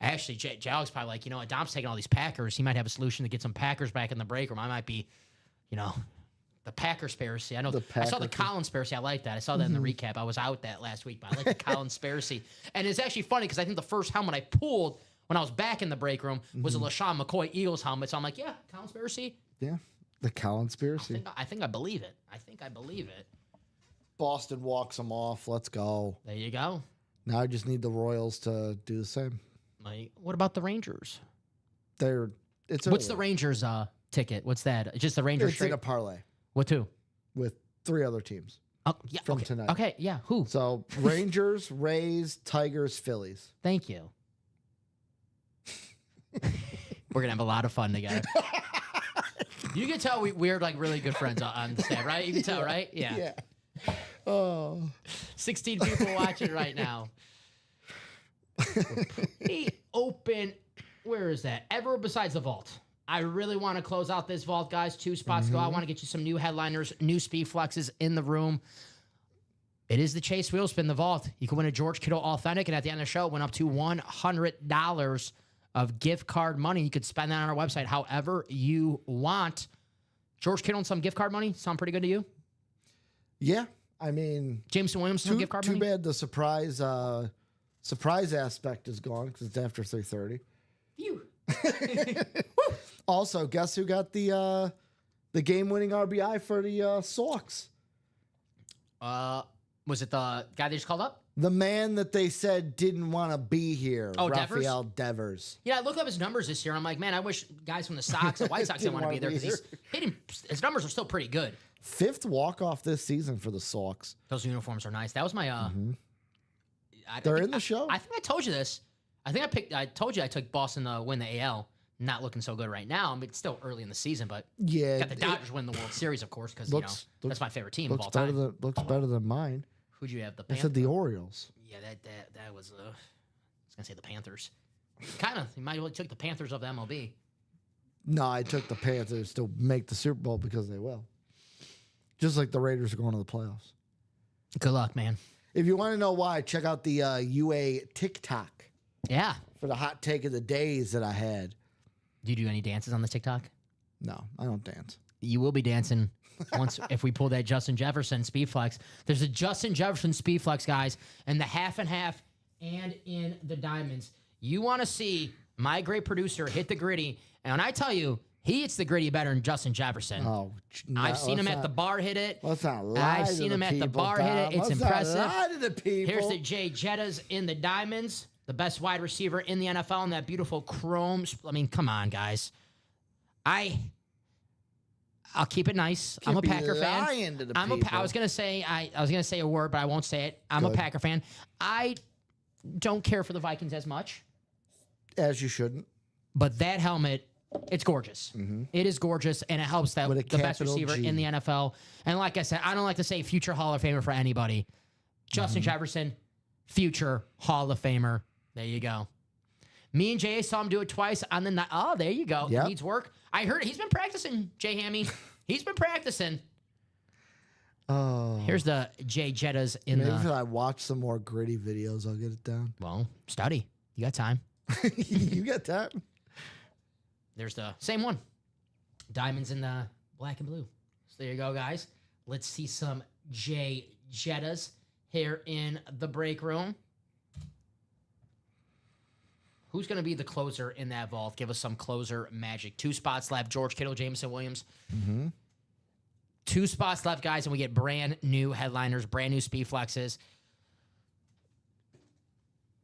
Actually, Jay August probably like, Dom's taking all these Packers. He might have a solution to get some Packers back in the break room. I might be, the Packer-spiracy. I saw the Colin-spiracy. I like that. I saw that in the recap. I was out that last week, but I like the Colin-spiracy. And it's actually funny because I think the first helmet I pulled when I was back in the break room was a LaShawn McCoy Eagles helmet. So I'm like, yeah, Colin-spiracy. Yeah, the Colin-spiracy. I think I believe it. Boston walks them off. Let's go. There you go. Now I just need the Royals to do the same. What about the Rangers? What's the Rangers ticket? What's that? Just the Rangers It's in a parlay With who? with 3 other teams Oh, yeah. from tonight. Okay, yeah. Who? So Rangers, Rays, Tigers, Phillies. Thank you. We're gonna have a lot of fun together. You can tell we're like really good friends on the staff, right? You can tell, right? Yeah. Oh. 16 people watching right now. Pretty open. Where is that? Ever besides the vault. I really want to close out this vault, guys. 2 spots to go. I want to get you some new headliners, new speed flexes in the room. It is the Chase Wheelspin, the vault. You can win a George Kittle Authentic, and at the end of the show, it went up to $100 of gift card money. You could spend that on our website however you want. George Kittle and some gift card money sound pretty good to you? Yeah, I mean, Jameson Williams, some gift card money? Too bad the surprise aspect is gone because it's after 3:30. Phew. Also, guess who got the game-winning RBI for the Sox? Was it the guy they just called up? The man that they said didn't want to be here, Oh, Rafael Devers. Yeah, I looked up his numbers this year. I'm like, man, I wish guys from the Sox and White Sox didn't want to be there because his numbers are still pretty good. 5th walk-off this season for the Sox. Those uniforms are nice. That was my. They're in the show. I think I told you this. I told you I took Boston to win the AL. Not looking so good right now. I mean, it's still early in the season, but yeah, got the Dodgers win the World Series, of course, because that's my favorite team of all better time. Looks better than mine. Who'd you have? The I Panthers. said the Orioles. Yeah, that was. I was gonna say the Panthers. Kind of. You might have took the Panthers of the MLB. No, I took the Panthers to make the Super Bowl because they will. Just like the Raiders are going to the playoffs. Good luck, man. If you want to know why, check out the UA TikTok. Yeah. for the hot take of the days that I had. Do you do any dances on the TikTok? No, I don't dance. You will be dancing once if we pull that Justin Jefferson speed flex. There's a Justin Jefferson speed flex, guys, in the half and half and in the diamonds. You want to see my great producer hit the gritty, and when I tell you, he hits the gritty better than Justin Jefferson. Oh, I've seen him at the bar hit it. Let's not lie. I've seen him at the bar hit it. It's impressive. Lie to the people. Here's the Jay Jettas in the diamonds, the best wide receiver in the NFL in that beautiful chrome. I mean, come on, guys. I'll keep it nice. I'm a Packer fan. To the I was gonna say a word, but I won't say it. I'm a Packer fan. I don't care for the Vikings as much, as you shouldn't. but that helmet, it's gorgeous. It is gorgeous, and it helps that With a the best capital receiver G. in the NFL. And like I said, I don't like to say future Hall of Famer for anybody. Justin Jefferson, future Hall of Famer. There you go. Me and Jay saw him do it twice on the night. Oh, there you go. Yep. Needs work. I heard he's been practicing, Jay Hammy. He's been practicing. Oh, Here's the Jay Jettas in maybe the. if I watch some more gritty videos, I'll get it down. Well, study. You got time. You got that? There's the same one. Diamonds in the black and blue. So there you go, guys. Let's see some Jay Jettas here in the break room. Who's going to be the closer in that vault? Give us some closer magic. 2 spots left. George Kittle, Jameson Williams. 2 spots left, guys, and we get brand new headliners, brand new speed flexes.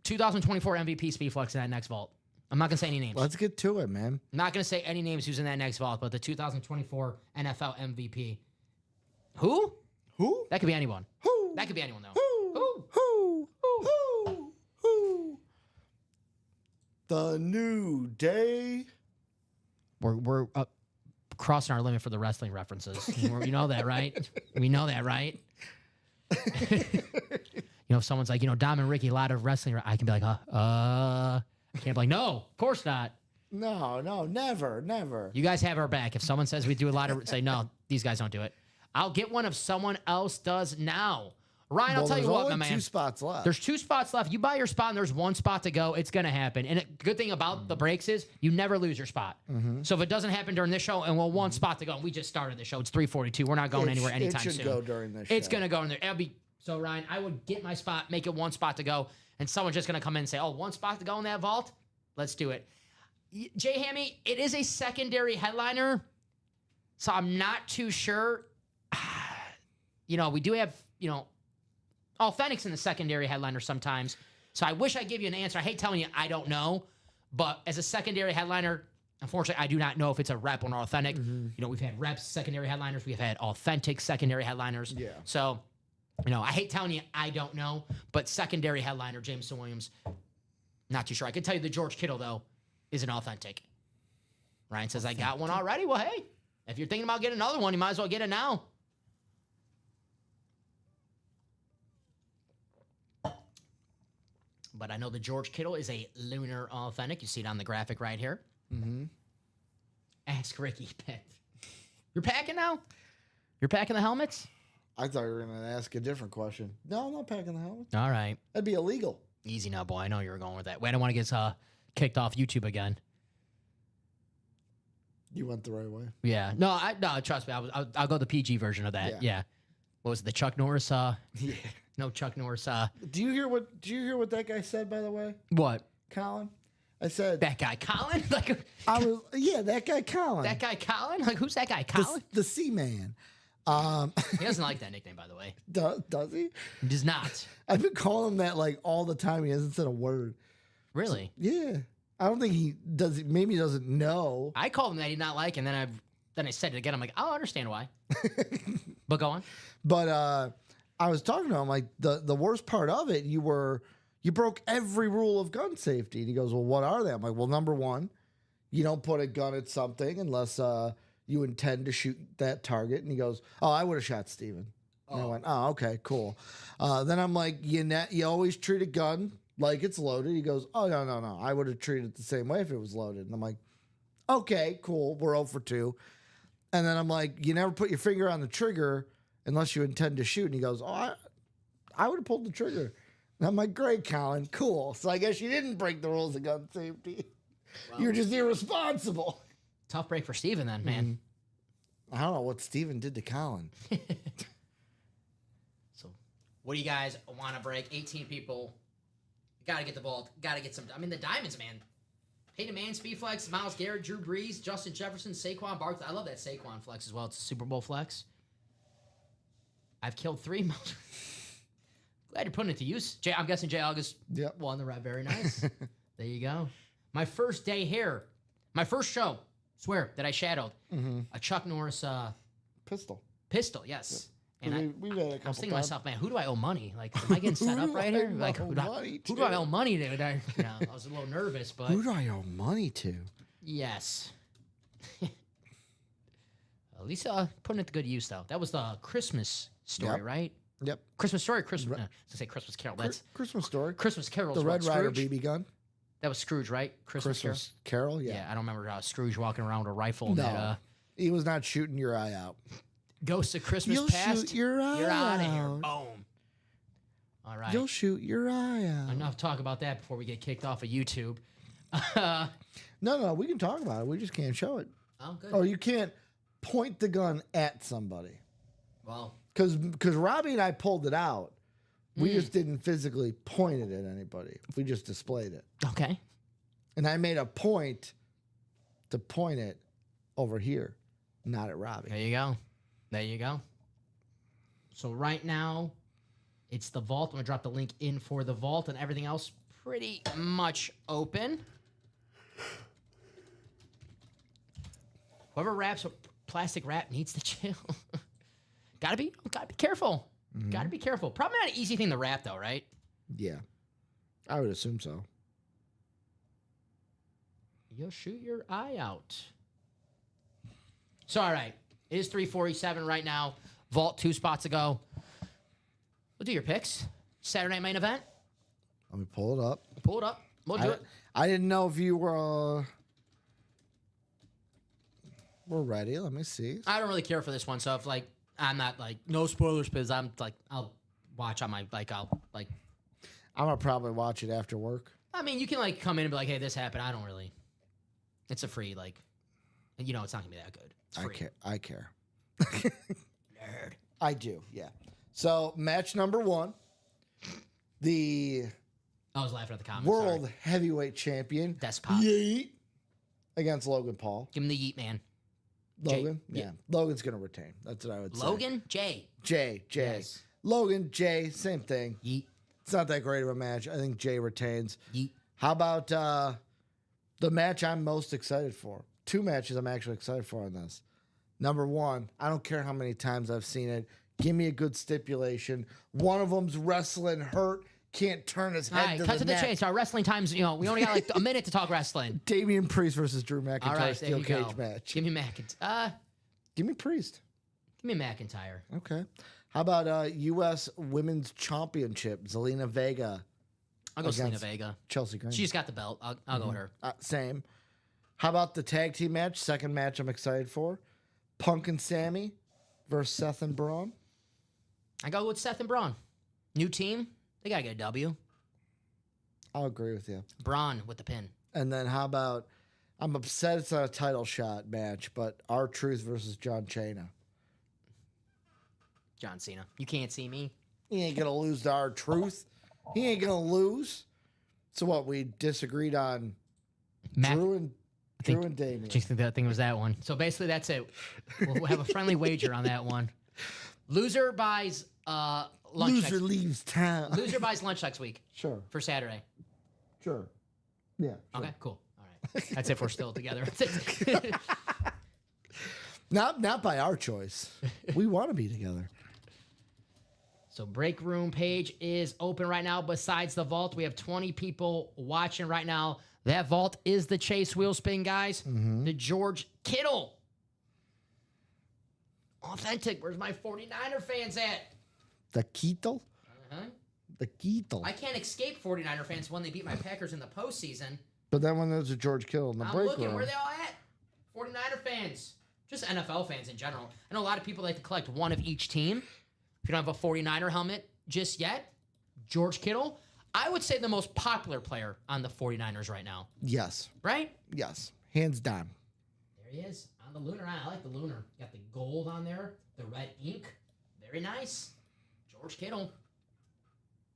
2024 MVP speed flex in that next vault. I'm not going to say any names. Let's get to it, man. I'm not going to say any names who's in that next vault, but the 2024 NFL MVP. Who? Who? That could be anyone. Who? That could be anyone, though. Who? Who? Who? Who? Who? The New Day. We're crossing our limit for the wrestling references. You know that, right? We know that, right? If someone's like, Dom and Ricky, a lot of wrestling, I can be like, I can't be like, no, of course not. No, never, never. You guys have our back. If someone says we do a lot of, say, no, these guys don't do it. I'll get one if someone else does now. Ryan, I'll tell you what, my man. 2 spots left. There's 2 spots left. You buy your spot and there's 1 spot to go. It's going to happen. And a good thing about the breaks is you never lose your spot. So if it doesn't happen during this show and 1 spot to go, and we just started the show. It's 3:42. We're not going anywhere anytime soon. It should go during this It's show. going to go in there. So, Ryan, I would get my spot, make it 1 spot to go, and someone's just going to come in and say, 1 spot to go in that vault? Let's do it. Jay Hammy, it is a secondary headliner, so I'm not too sure. We do have, Authentics in the secondary headliner sometimes. So I wish I'd give you an answer. I hate telling you I don't know, but as a secondary headliner, unfortunately, I do not know if it's a rep or an authentic. We've had reps, secondary headliners. We've had authentic secondary headliners. Yeah. So, I hate telling you I don't know, but secondary headliner, Jameson Williams, not too sure. I can tell you the George Kittle, though, is an authentic. Ryan says, I got one already. Well, hey, if you're thinking about getting another one, you might as well get it now. But I know the George Kittle is a lunar authentic. You see it on the graphic right here. Ask Ricky. You're packing now? You're packing the helmets? I thought you were going to ask a different question. No, I'm not packing the helmet. All right. That'd be illegal. Easy now, boy. I know you were going with that. Wait, I don't want to get kicked off YouTube again. You went the right way. Yeah. No, trust me. I'll go the PG version of that. Yeah. What was it, the Chuck Norris? Yeah. No, Chuck Norris. Do you hear what that guy said, by the way? What? Colin? I said That guy Colin? that guy Colin. That guy Colin? Like, who's that guy Colin? The C-Man. He doesn't like that nickname, by the way. Does he? He does not. I've been calling him that like all the time. He hasn't said a word. Really? Yeah. I don't think he does. Maybe he doesn't know. I called him that he did not like, and then I said it again. I'm like, I'll understand why. But go on. But I was talking to him like the worst part of it. You broke every rule of gun safety. And he goes, well, what are they? I'm like, well, number 1, you don't put a gun at something unless you intend to shoot that target. And he goes, oh, I would have shot Steven. And I went, oh, okay, cool. Then I'm like, you always treat a gun like it's loaded. He goes, oh, no. I would have treated it the same way if it was loaded. And I'm like, okay, cool. We're 0 for 2. And then I'm like, you never put your finger on the trigger unless you intend to shoot. And he goes, oh, I would have pulled the trigger. And I'm like, great, Colin, cool. So I guess you didn't break the rules of gun safety. You're just irresponsible. Tough break for Steven then, man. I don't know what Steven did to Colin. So, what do you guys want to break? 18 people. Got to get the vault. Got to get some. I mean, the diamonds, man. Peyton Manning, Speed Flex, Myles Garrett, Drew Brees, Justin Jefferson, Saquon Barkley. I love that Saquon flex as well. It's a Super Bowl flex. I've killed 3. Glad you're putting it to use. I'm guessing J. August won the red. Very nice. There you go. My first day here. My first show. Swear that I shadowed. A Chuck Norris Pistol. Yes. And we've had a couple I was thinking to times. myself, man, who do I owe money? Like, am I getting set up right here? Like, who do I owe money to? I was a little nervous, but Who do I owe money to? yes. At least putting it to good use, though. That was the Christmas story, right? Yep. Christmas story, Christmas. I was gonna say Christmas Carol. That's Christmas story. Christmas Carol. The Red Ryder Scrooge? BB gun. That was Scrooge, right? Christmas Carol. Yeah, I don't remember Scrooge walking around with a rifle. And No, that, he was not shooting your eye out. Ghost of Christmas You'll Past. shoot your eye You're out of here. out. Boom. All right. You'll shoot your eye out. Enough talk about that before we get kicked off of YouTube. No, we can talk about it. We just can't show it. Oh, good. Or you can't point the gun at somebody. Well, Because Robbie and I pulled it out. We just didn't physically point it at anybody. We just displayed it. okay. And I made a point to point it over here, not at Robbie. There you go. There you go. So right now, it's the vault. I'm going to drop the link in for the vault, and everything else pretty much open. Whoever wraps a plastic wrap needs to chill. Gotta be careful. Gotta be careful. Probably not an easy thing to wrap, though, right? Yeah. I would assume so. You'll shoot your eye out. So, all right. It is 3:47 right now. Vault 2 spots ago. We'll do your picks. Saturday main event. Let me pull it up. Pull it up. We'll do it. I didn't know if you were ready. Let me see. I don't really care for this one, so if like I'm not like no spoilers because I'm like I'll watch on my I'm gonna probably watch it after work. I mean you can like come in and be like, hey, this happened. I don't really. It's a free like, it's not gonna be that good. It's free. I care. Nerd. I do. Yeah. So match number 1, the I was laughing at the comments. world Sorry. heavyweight champion Despot. Yeet against Logan Paul. Give him the yeet, man. Logan, Jay. yeah. Logan's gonna retain. That's what I would say. Logan, Jay. Jay. Yes. Logan, Jay, same thing. Yeet. It's not that great of a match. I think Jay retains. Yeet. How about the match I'm most excited for? 2 matches I'm actually excited for on this. Number 1, I don't care how many times I've seen it. Give me a good stipulation. One of them's wrestling hurt, can't turn his All head right, to cut the to the neck. chase. Our wrestling times, we only got like a minute to talk wrestling. Damian Priest versus Drew McIntyre All right, there steel you cage go. match. Give me McIntyre. Give me Priest. Give me McIntyre. Okay. How about U.S. Women's Championship? Zelina Vega, I'll go Selena Against- Vega. Chelsea Green. She just got the belt. I'll go with her. Same. How about the tag team match? Second match I'm excited for. Punk and Sammy versus Seth and Braun. I go with Seth and Braun. New team. They got to get a W. I'll agree with you. Braun with the pin. And then how about, I'm upset it's not a title shot match, but R-Truth versus John Cena. John Cena. You can't see me. He ain't going to lose to R-Truth. He ain't going to lose. So what, we disagreed on Drew and Damian. Do you think that thing was that one? So basically, that's it. We'll have a friendly wager on that one. Loser buys lunch. Loser leaves town. Loser buys lunch next week Sure. for Saturday. Sure. Yeah. Sure. Okay, cool. All right. That's if we're still together. Not by our choice. We want to be together. So break room page is open right now. Besides the vault, we have 20 people watching right now. That vault is the Chase Wheel Spin, guys. The George Kittle. Authentic. Where's my 49er fans at? The Keetle? Uh-huh. The Keetle. I can't escape 49er fans when they beat my Packers in the postseason. But then when there's a George Kittle in the I'm break looking. room. Where they all at? 49er fans. Just NFL fans in general. I know a lot of people like to collect one of each team. If you don't have a 49er helmet just yet, George Kittle, I would say the most popular player on the 49ers right now, Yes. right? Yes. Hands down. There he is on the lunar. I like the lunar. Got the gold on there, the red ink. Very nice. George Kittle.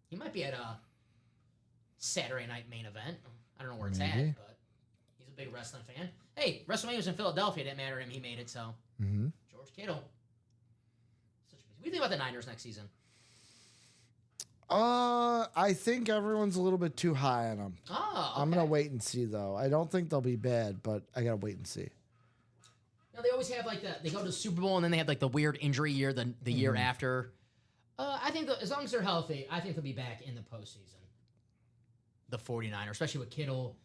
He might be at a Saturday night main event. I don't know where it's Maybe. at, but he's a big wrestling fan. Hey, WrestleMania was in Philadelphia. It didn't matter to him. He made it, so. Mm-hmm. George Kittle. What do you think about the Niners next season? I think everyone's a little bit too high on them. Oh, okay. I'm gonna wait and see though. I don't think they'll be bad, but I gotta wait and see. You know, they always have like they go to the Super Bowl and then they have like the weird injury year the year after. I think as long as they're healthy, I think they'll be back in the postseason. The 49ers, especially with Kittle,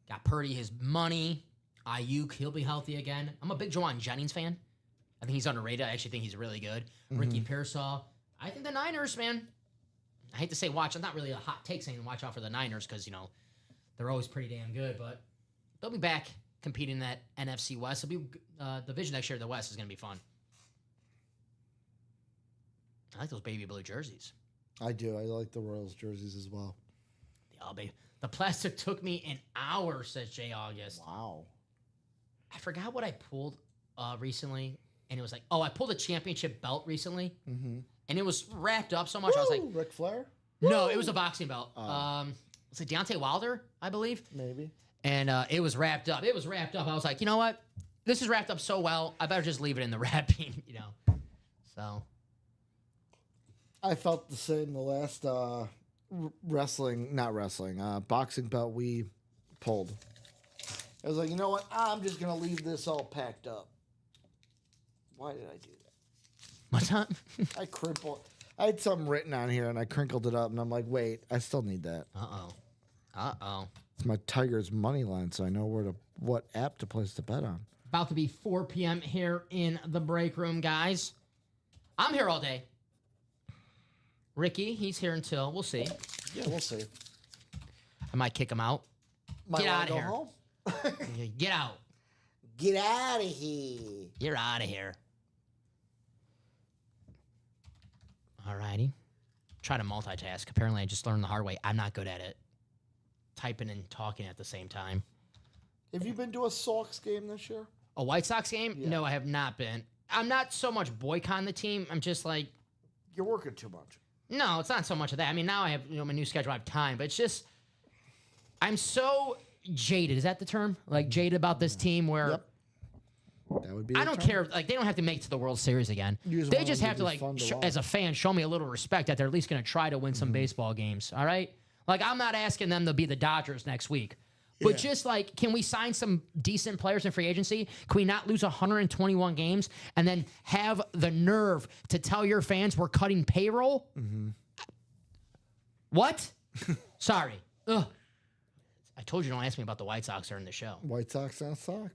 got Purdy his money. Ayuk, he'll be healthy again. I'm a big Jawan Jennings fan. I think he's underrated. I actually think he's really good. Ricky Pearsall. I think the Niners, man. I hate to say watch. I'm not really a hot take saying watch out for the Niners because, you know, they're always pretty damn good. But they'll be back competing in that NFC West. It'll be division next year. The West is going to be fun. I like those baby blue jerseys. I do. I like the Royals jerseys as well. The plastic took me an hour, says Jay August. Wow. I forgot what I pulled recently. And it was like, oh, I pulled a championship belt recently. Mm-hmm. And it was wrapped up so much. I was like, Ric Flair? no, it was a boxing belt. Oh. It's like Deontay Wilder, I believe. Maybe. And it was wrapped up. It was wrapped up. I was like, you know what? This is wrapped up so well. I better just leave it in the wrapping, you know. So. I felt the same the last boxing belt we pulled. I was like, you know what? I'm just going to leave this all packed up. Why did I do that? What's up? I had something written on here and I crinkled it up and I'm like, wait, I still need that. Uh-oh. It's my Tigers money line, so I know what app to place the bet on. About to be 4 p.m. here in the break room, guys. I'm here all day. Ricky, he's here until, we'll see. Yeah, we'll see. I might kick him out. Get out of here. Home? Get out. Get out of here. You're out of here. All righty. Try to multitask. Apparently, I just learned the hard way. I'm not good at it. Typing and talking at the same time. Have you been to a Sox game this year? A White Sox game? Yeah. No, I have not been. I'm not so much boycotting the team. I'm just like, You're working too much. no, it's not so much of that. I mean, now I have my new schedule. I have time, but it's just I'm so jaded. Is that the term? Like jaded about this team where Yep. That would be. I the don't term. care. Like they don't have to make it to the World Series again. You just They want just them have to to be fun to watch. as a fan, show me a little respect that they're at least going to try to win some baseball games. All right. Like I'm not asking them to be the Dodgers next week. But Yeah. just like, can we sign some decent players in free agency? Can we not lose 121 games and then have the nerve to tell your fans we're cutting payroll? Mm-hmm. What? Sorry. Ugh. I told you don't ask me about the White Sox during the show. White Sox don't suck.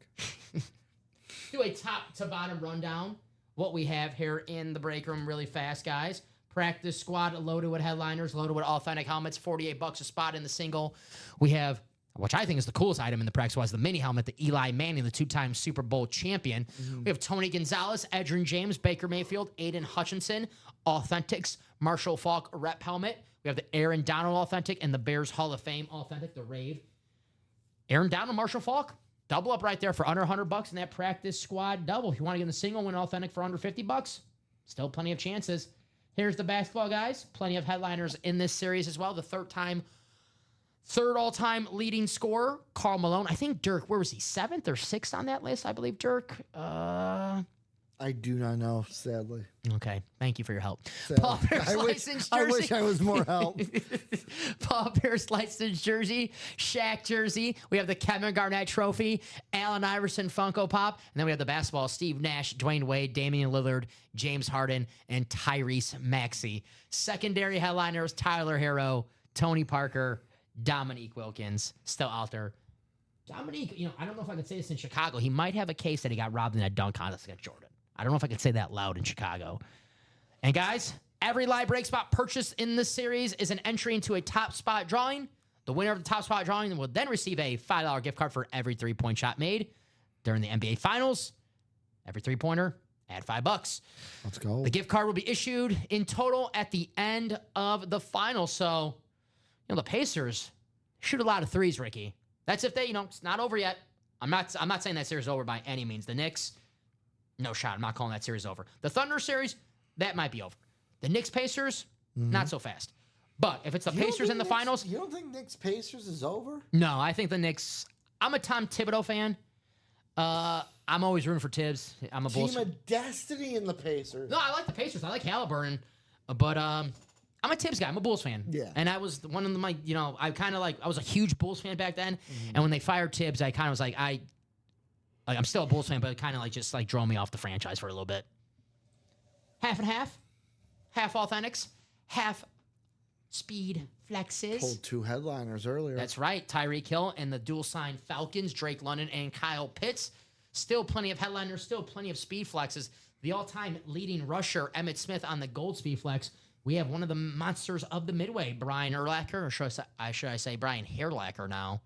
Do a top to bottom rundown. What we have here in the break room really fast, guys. Practice squad loaded with headliners, loaded with authentic helmets, $48 a spot in the single. We have, which I think is the coolest item in the practice squad, is the mini helmet, the Eli Manning, the two-time Super Bowl champion. We have Tony Gonzalez, Edgerrin James, Baker Mayfield, Aiden Hutchinson, Authentics, Marshall Falk rep helmet. We have the Aaron Donald Authentic and the Bears Hall of Fame Authentic, the Rave. Aaron Donald, Marshall Falk, double up right there for under $100 in that practice squad double. If you want to get in the single, win authentic for under $50, still plenty of chances. Here's the basketball guys. Plenty of headliners in this series as well. The third all-time leading scorer, Karl Malone. I think Dirk, where was he? 7th or 6th on that list, I believe, Dirk. I do not know, sadly. Okay. Thank you for your help. Sadly. Paul Pierce licensed I jersey. wish I was more help. Paul Pierce licensed jersey, Shaq jersey. We have the Kevin Garnett trophy, Allen Iverson Funko Pop, and then we have the basketball, Steve Nash, Dwayne Wade, Damian Lillard, James Harden, and Tyrese Maxey. Secondary headliners, Tyler Hero, Tony Parker, Dominique Wilkins, still out there. Dominique, I don't know if I can say this in Chicago. He might have a case that he got robbed in that dunk contest against Jordan. I don't know if I can say that loud in Chicago. And guys, every live break spot purchased in this series is an entry into a top spot drawing. The winner of the top spot drawing will then receive a $5 gift card for every three-point shot made during the NBA Finals, every three-pointer, Add $5. Let's go. The gift card will be issued in total at the end of the final. So, the Pacers shoot a lot of threes, Ricky. That's if they, it's not over yet. I'm not saying that series is over by any means. The Knicks, no shot. I'm not calling that series over. The Thunder series, that might be over. The Knicks Pacers, not so fast. But if it's the Pacers in the finals, you don't think Knicks Pacers is over? no, I think the Knicks. I'm a Tom Thibodeau fan. I'm always rooting for Tibbs. I'm a Bulls. Team of Destiny in the Pacers. No, I like the Pacers. I like Halliburton, but I'm a Tibbs guy. I'm a Bulls fan. Yeah. And I was one of my, I kind of I was a huge Bulls fan back then. And when they fired Tibbs, I kind of was like, I'm still a Bulls fan, but it kind of just drove me off the franchise for a little bit. Half and half. Half Authentics. Half Speed Flexes. Pulled 2 headliners earlier. That's right. Tyreek Hill and the dual-signed Falcons, Drake London and Kyle Pitts. Still plenty of headliners, still plenty of speed flexes. The all-time leading rusher, Emmitt Smith, on the gold speed flex. We have one of the monsters of the Midway, Brian Urlacher, or should I say Brian Hairlacher now.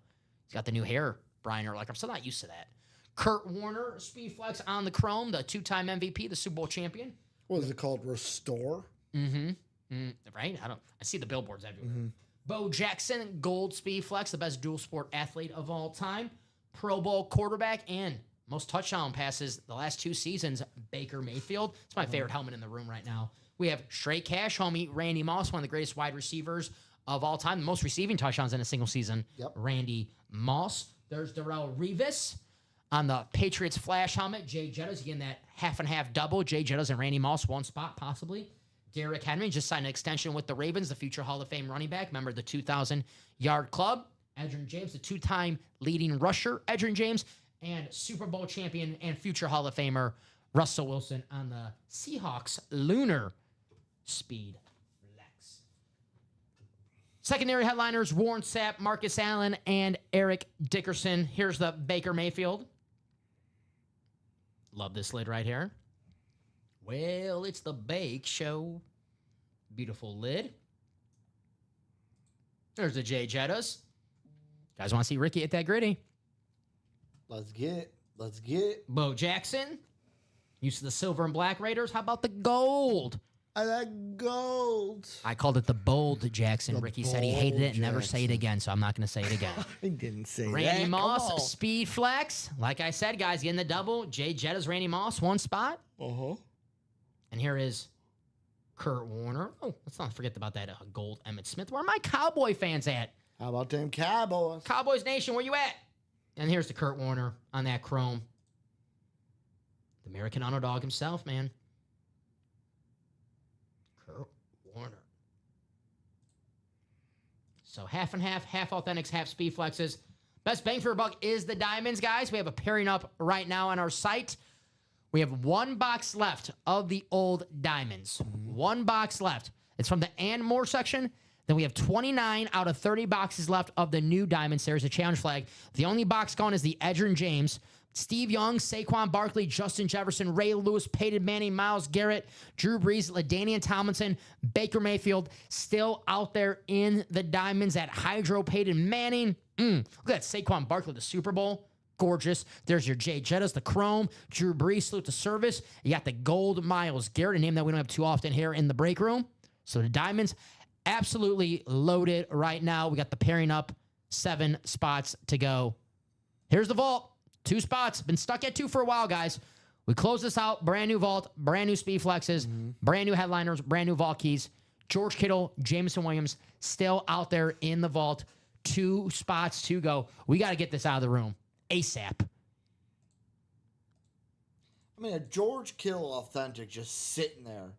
He's got the new hair, Brian Urlacher. I'm still not used to that. Kurt Warner, speed flex on the chrome, the 2-time MVP, the Super Bowl champion. What is it called? Restore? Right? I see the billboards everywhere. Bo Jackson, gold speed flex, the best dual sport athlete of all time. Pro Bowl quarterback and most touchdown passes the last 2 seasons, Baker Mayfield. It's my favorite helmet in the room right now. We have straight cash, homie, Randy Moss, one of the greatest wide receivers of all time. The most receiving touchdowns in a single season, Randy Moss. There's Darrell Revis on the Patriots flash helmet. Jay Jettas getting that half and half double. Jay Jettas and Randy Moss, one spot possibly. Derrick Henry just signed an extension with the Ravens, the future Hall of Fame running back. Remember the 2,000-yard club. Edgerrin James, the 2-time leading rusher, Edgerrin James, and Super Bowl champion and future Hall of Famer Russell Wilson on the Seahawks Lunar Speed Flex. Secondary headliners, Warren Sapp, Marcus Allen, and Eric Dickerson. Here's the Baker Mayfield. Love this lid right here. Well, it's the Bake Show. Beautiful lid. There's the Jay Jettas. Guys want to see Ricky at that gritty? Let's get it. Bo Jackson. Used to the silver and black Raiders. How about the gold? I like gold. I called it the bold Jackson. Ricky said he hated it and never say it again, so I'm not going to say it again. I didn't say Randy that. Moss, speed flex. Like I said, guys, getting the double. Jay Jettas, Randy Moss, one spot. Uh-huh. And here is Kurt Warner. Oh, let's not forget about that gold Emmitt Smith. Where are my Cowboy fans at? How about them Cowboys? Cowboys Nation, where you at? And here's the Kurt Warner on that chrome. The American underdog himself, man. Kurt Warner. So half and half Authentics, half speed flexes. Best bang for a buck is the diamonds, guys. We have a pairing up right now on our site. We have 1 box left of the old diamonds. 1 box left. It's from the and more section. Then we have 29 out of 30 boxes left of the new diamond series, the challenge flag. The only box gone is the Edgerrin James, Steve Young, Saquon Barkley, Justin Jefferson, Ray Lewis, Peyton Manning, Myles Garrett, Drew Brees, LaDainian Tomlinson, Baker Mayfield, still out there in the diamonds at Hydro Peyton Manning. Look at that Saquon Barkley, the Super Bowl. Gorgeous. There's your Jay Jettas, the chrome. Drew Brees, salute to service. You got the gold Myles Garrett, a name that we don't have too often here in the break room. So the diamonds, absolutely loaded right now. We got the pairing up, 7 spots to go. Here's the vault, 2 spots. Been stuck at 2 for a while, guys. We close this out. Brand new vault, brand new speed flexes, brand new headliners, brand new vault keys. George Kittle, Jameson Williams, still out there in the vault. 2 spots to go. We got to get this out of the room ASAP. I mean, a George Kittle authentic just sitting there,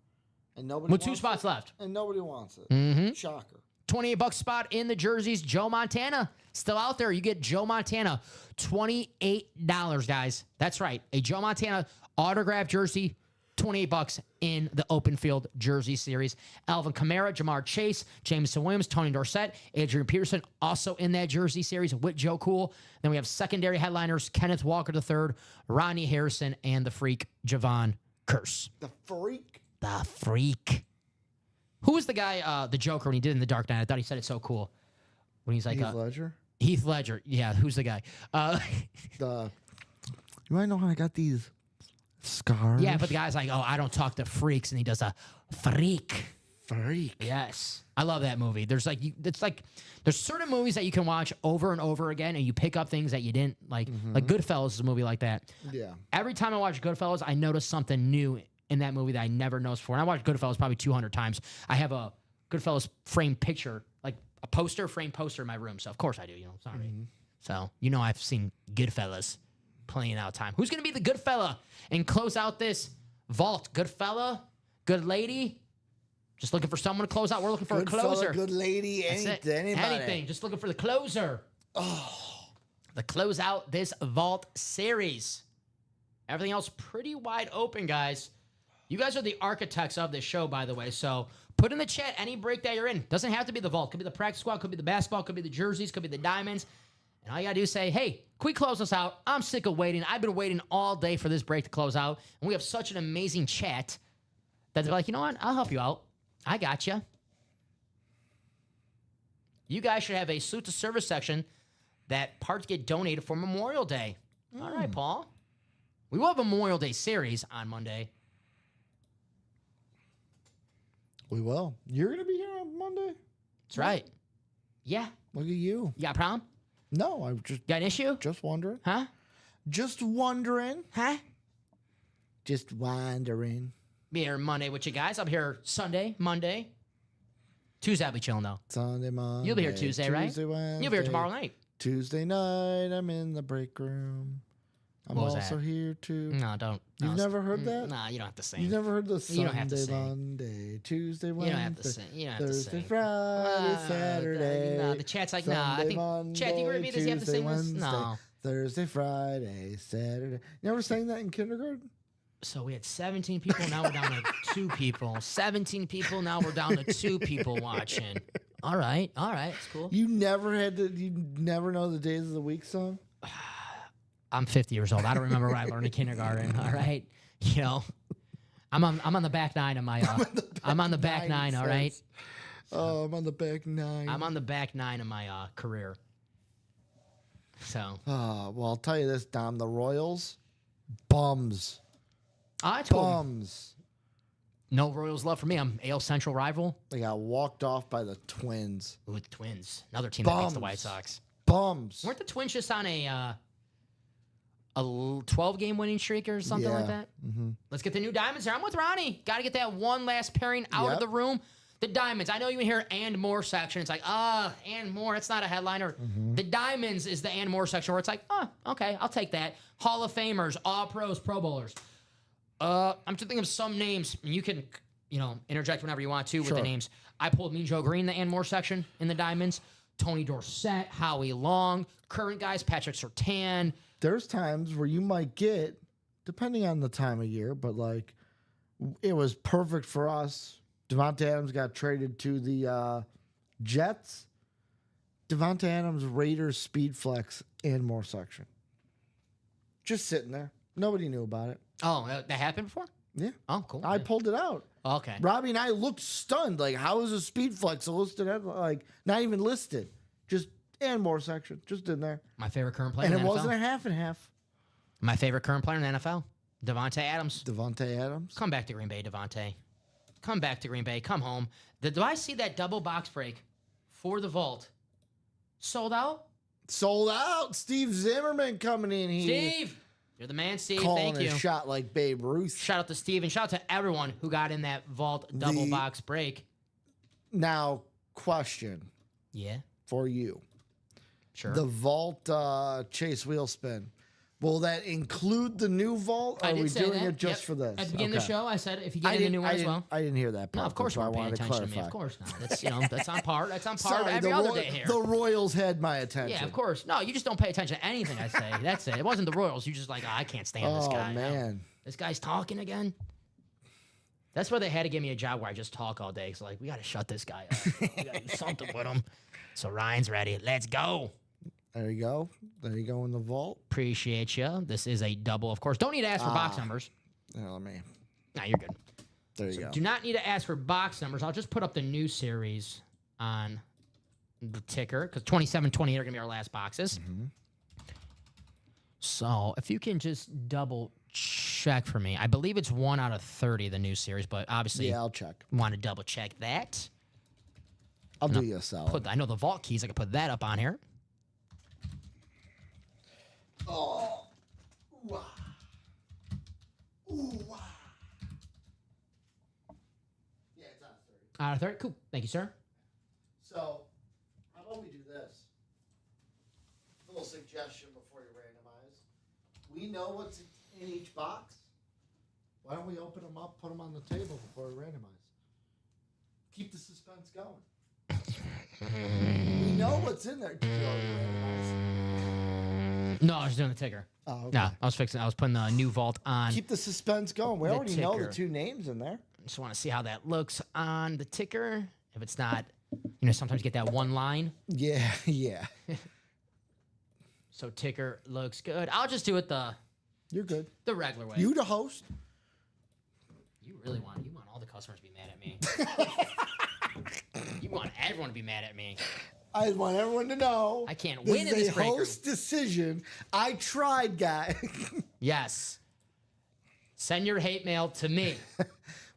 and nobody With wants 2 spots it, left. and nobody wants it. Shocker. $28 spot in the jerseys. Joe Montana still out there. You get Joe Montana, $28, guys. That's right. A Joe Montana autographed jersey, $28 in the open field jersey series. Alvin Kamara, Jamar Chase, Jameson Williams, Tony Dorsett, Adrian Peterson, also in that jersey series with Joe Cool. Then we have secondary headliners, Kenneth Walker III, Ronnie Harrison, and the freak, Javon Curse. The freak. The freak. Who was the guy, the Joker, when he did in The Dark Knight? I thought he said it so cool. When he's like... Heath Ledger? Heath Ledger. Yeah, who's the guy? You might know how I got these Scars. Yeah, but the guy's like, oh, I don't talk to freaks, and he does a freak. Freak. Yes, I love that movie. There's like, there's certain movies that you can watch over and over again, and you pick up things that you didn't like. Like Goodfellas is a movie like that. Yeah. Every time I watch Goodfellas, I notice something new in that movie that I never noticed before. And I watched Goodfellas probably 200 times. I have a Goodfellas framed picture, like a framed poster in my room. So of course I do. Sorry. So I've seen Goodfellas playing out time. Who's gonna be the good fella and close out this vault? Good fella, good lady. Just looking for someone to close out. We're looking for Good a closer. fella, good lady, That's it. anybody. Anything. Just looking for the closer. Oh, the close out this vault series. Everything else pretty wide open, guys. You guys are the architects of this show, by the way. So put in the chat any break that you're in. Doesn't have to be the vault. Could be the practice squad. Could be the basketball. Could be the jerseys. Could be the diamonds. And all you got to do is say, hey, can we close us out? I'm sick of waiting. I've been waiting all day for this break to close out. And we have such an amazing chat that they're like, you know what? I'll help you out. I got you. You guys should have a suit to service section that parts get donated for Memorial Day. All right, Paul. We will have a Memorial Day series on Monday. We will. You're going to be here on Monday? That's right. Yeah. Look at you. You got a problem? No, I'm Got an issue? just wondering. Huh? Just wondering. Huh? Just wondering. Be here Monday with you guys. I'll be here Sunday, Monday. Tuesday, I'll be chilling, though. Sunday, Monday. You'll be here Tuesday, right? Wednesday, You'll be here tomorrow night. Tuesday night, I'm in the break room. I'm What was also that? here too. No, don't. You've never heard that? Nah, you don't have to sing. You've never heard the You don't have to Sunday, sing. Monday, Tuesday, You Wednesday, don't have to sing. You don't have to Thursday, sing. Friday, Saturday. No, the chat's like, nah. I Sunday, think, Monday, chat, do you agree with me? Does he have to Tuesday, sing this? Wednesday, No. Thursday, Friday, Saturday. You never sang that in kindergarten? So we had 17 people. Now we're down to 2 people. 17 people. Now we're down to 2 people watching. All right. It's cool. You never know the days of the week song? I'm 50 years old. I don't remember what I learned in kindergarten. All right. I'm on the back 9 of my. I'm on the back 9. All right. Oh, I'm on the back 9. I'm on the back 9 of my career. So. Well, I'll tell you this, Dom. The Royals, bums. I told you. Bums. No Royals love for me. I'm AL Central rival. They got walked off by the Twins. Ooh, the Twins. Another team that beats the Bums. White Sox. Bums. Weren't the Twins just on a 12-game winning streak or something like that? Mm-hmm. Let's get the new Diamonds here. I'm with Ronnie. Got to get that one last pairing out of Yep. the room. The Diamonds. I know you hear and more section. It's like, and more. It's not a headliner. The Diamonds is the and more section where it's like, okay, I'll take that. Hall of Famers, All Pros, Pro Bowlers. I'm just thinking of some names. You can, interject whenever you want to with the Sure. names. I pulled Mean Joe Green, the and more section in the Diamonds. Tony Dorsett, Howie Long, current guys, Patrick Surtain. There's times where you might get, depending on the time of year, but like it was perfect for us. Devontae Adams got traded to the Jets. Devontae Adams, Raiders, Speed Flex, and more section. Just sitting there. Nobody knew about it. Oh, that happened before? Yeah. Oh, cool. I pulled it out. Okay. Robbie and I looked stunned. Like, how is a Speed Flex listed at, like, not even listed? Just, and more section. Just in there. My favorite current player And in it the wasn't NFL. a half and half. My favorite current player in the NFL, Devontae Adams. Devontae Adams. Come back to Green Bay, Devontae. Come back to Green Bay. Come home. Do I see that double box break for the vault? Sold out? Sold out. Steve Zimmerman coming in here. Steve! You're the man, Steve. Calling Thank you. a shot like Babe Ruth. Shout out to Steve and shout out to everyone who got in that vault double box break. Now, question Yeah, for you. sure. The vault chase wheel spin. Will that include the new vault? Or I are did we say doing that. it just Yep. for this? At the beginning of the Okay. show, I said if you get in the new one as well. I didn't hear that part. No, of course that's why we're I paying wanted to attention to me. clarify. Of course not. That's that's on par. That's on par Sorry, every the other day here. The Royals had my attention. Yeah, of course. No, you just don't pay attention to anything I say. That's it. It wasn't the Royals. You just like, I can't stand this Oh, guy. No. man. This guy's talking again. That's why they had to give me a job where I just talk all day. So like, we got to shut this guy up. We got to do something with him. So Ryan's ready. Let's go. There you go. There you go in the vault. Appreciate you. This is a double, of course. Don't need to ask for box numbers. Yeah, let me. Nah, you're good. There you go. Do not need to ask for box numbers. I'll just put up the new series on the ticker because 27, 28 are going to be our last boxes. So if you can just double check. check for me. I believe it's 1 out of 30, the new series, but obviously Yeah, I'll check. want to double check that. I'll do you a solid. I know the vault keys. I can put that up on here. Oh. Wow. Ooh, wow. Yeah, it's on 30. Out of 30. Cool. Thank you, sir. So, how about we do this? A little suggestion before you randomize. We know what's in each box. Why don't we open them up, put them on the table before we randomize? Keep the suspense going. We know what's in there. Did you already randomize? No, I was doing the ticker. Oh, okay. No, I was putting the new vault on. Keep the suspense going. We The already know the ticker. 2 names in there. Just want to see how that looks on the ticker. If it's not, sometimes you get that one line. Yeah, yeah. So ticker looks good. I'll just do it the You're good. regular way. You the host. You want all the customers to be mad at me. You want everyone to be mad at me. I want everyone to know. I can't this win is in this a break room. host decision. I tried, guy. Yes. Send your hate mail to me.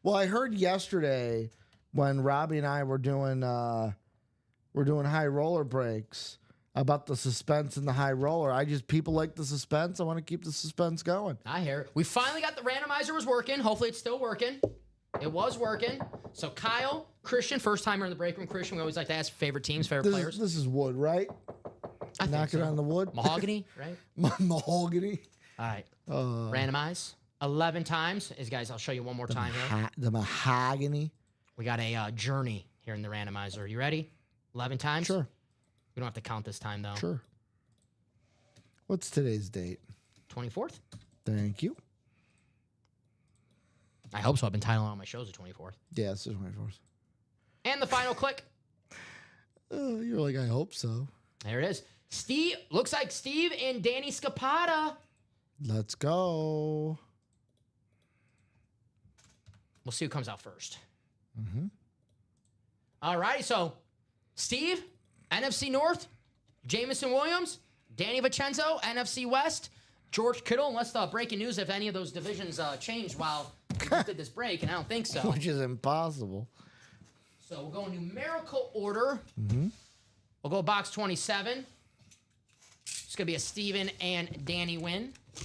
Well, I heard yesterday when Robbie and I were doing high roller breaks about the suspense in the high roller. People like the suspense. I want to keep the suspense going. I hear it. We finally got the randomizer was working. Hopefully it's still working. It was working. So Kyle, Christian, first timer in the break room. Christian, we always like to ask favorite teams, favorite players. This is wood, right? I think Knock it so. on the wood. Mahogany, right? Mahogany. All right. Randomize 11 times. Guys, I'll show you one more time here. The mahogany. We got a journey here in the randomizer. You ready? 11 times? Sure. We don't have to count this time, though. Sure. What's today's date? 24th? Thank you. I hope so. I've been titling all my shows the 24th. Yeah, it's the 24th. And the final click. You're like, I hope so. There it is. Steve, looks like Steve and Danny Scapata. Let's go. We'll see who comes out first. All righty, so Steve, NFC North, Jameson Williams, Danny Vincenzo, NFC West, George Kittle, unless the breaking news if any of those divisions changed while we just did this break, and I don't think so. Which is impossible. So we'll go in numerical order. We'll go box 27. It's going to be a Steven and Danny win. I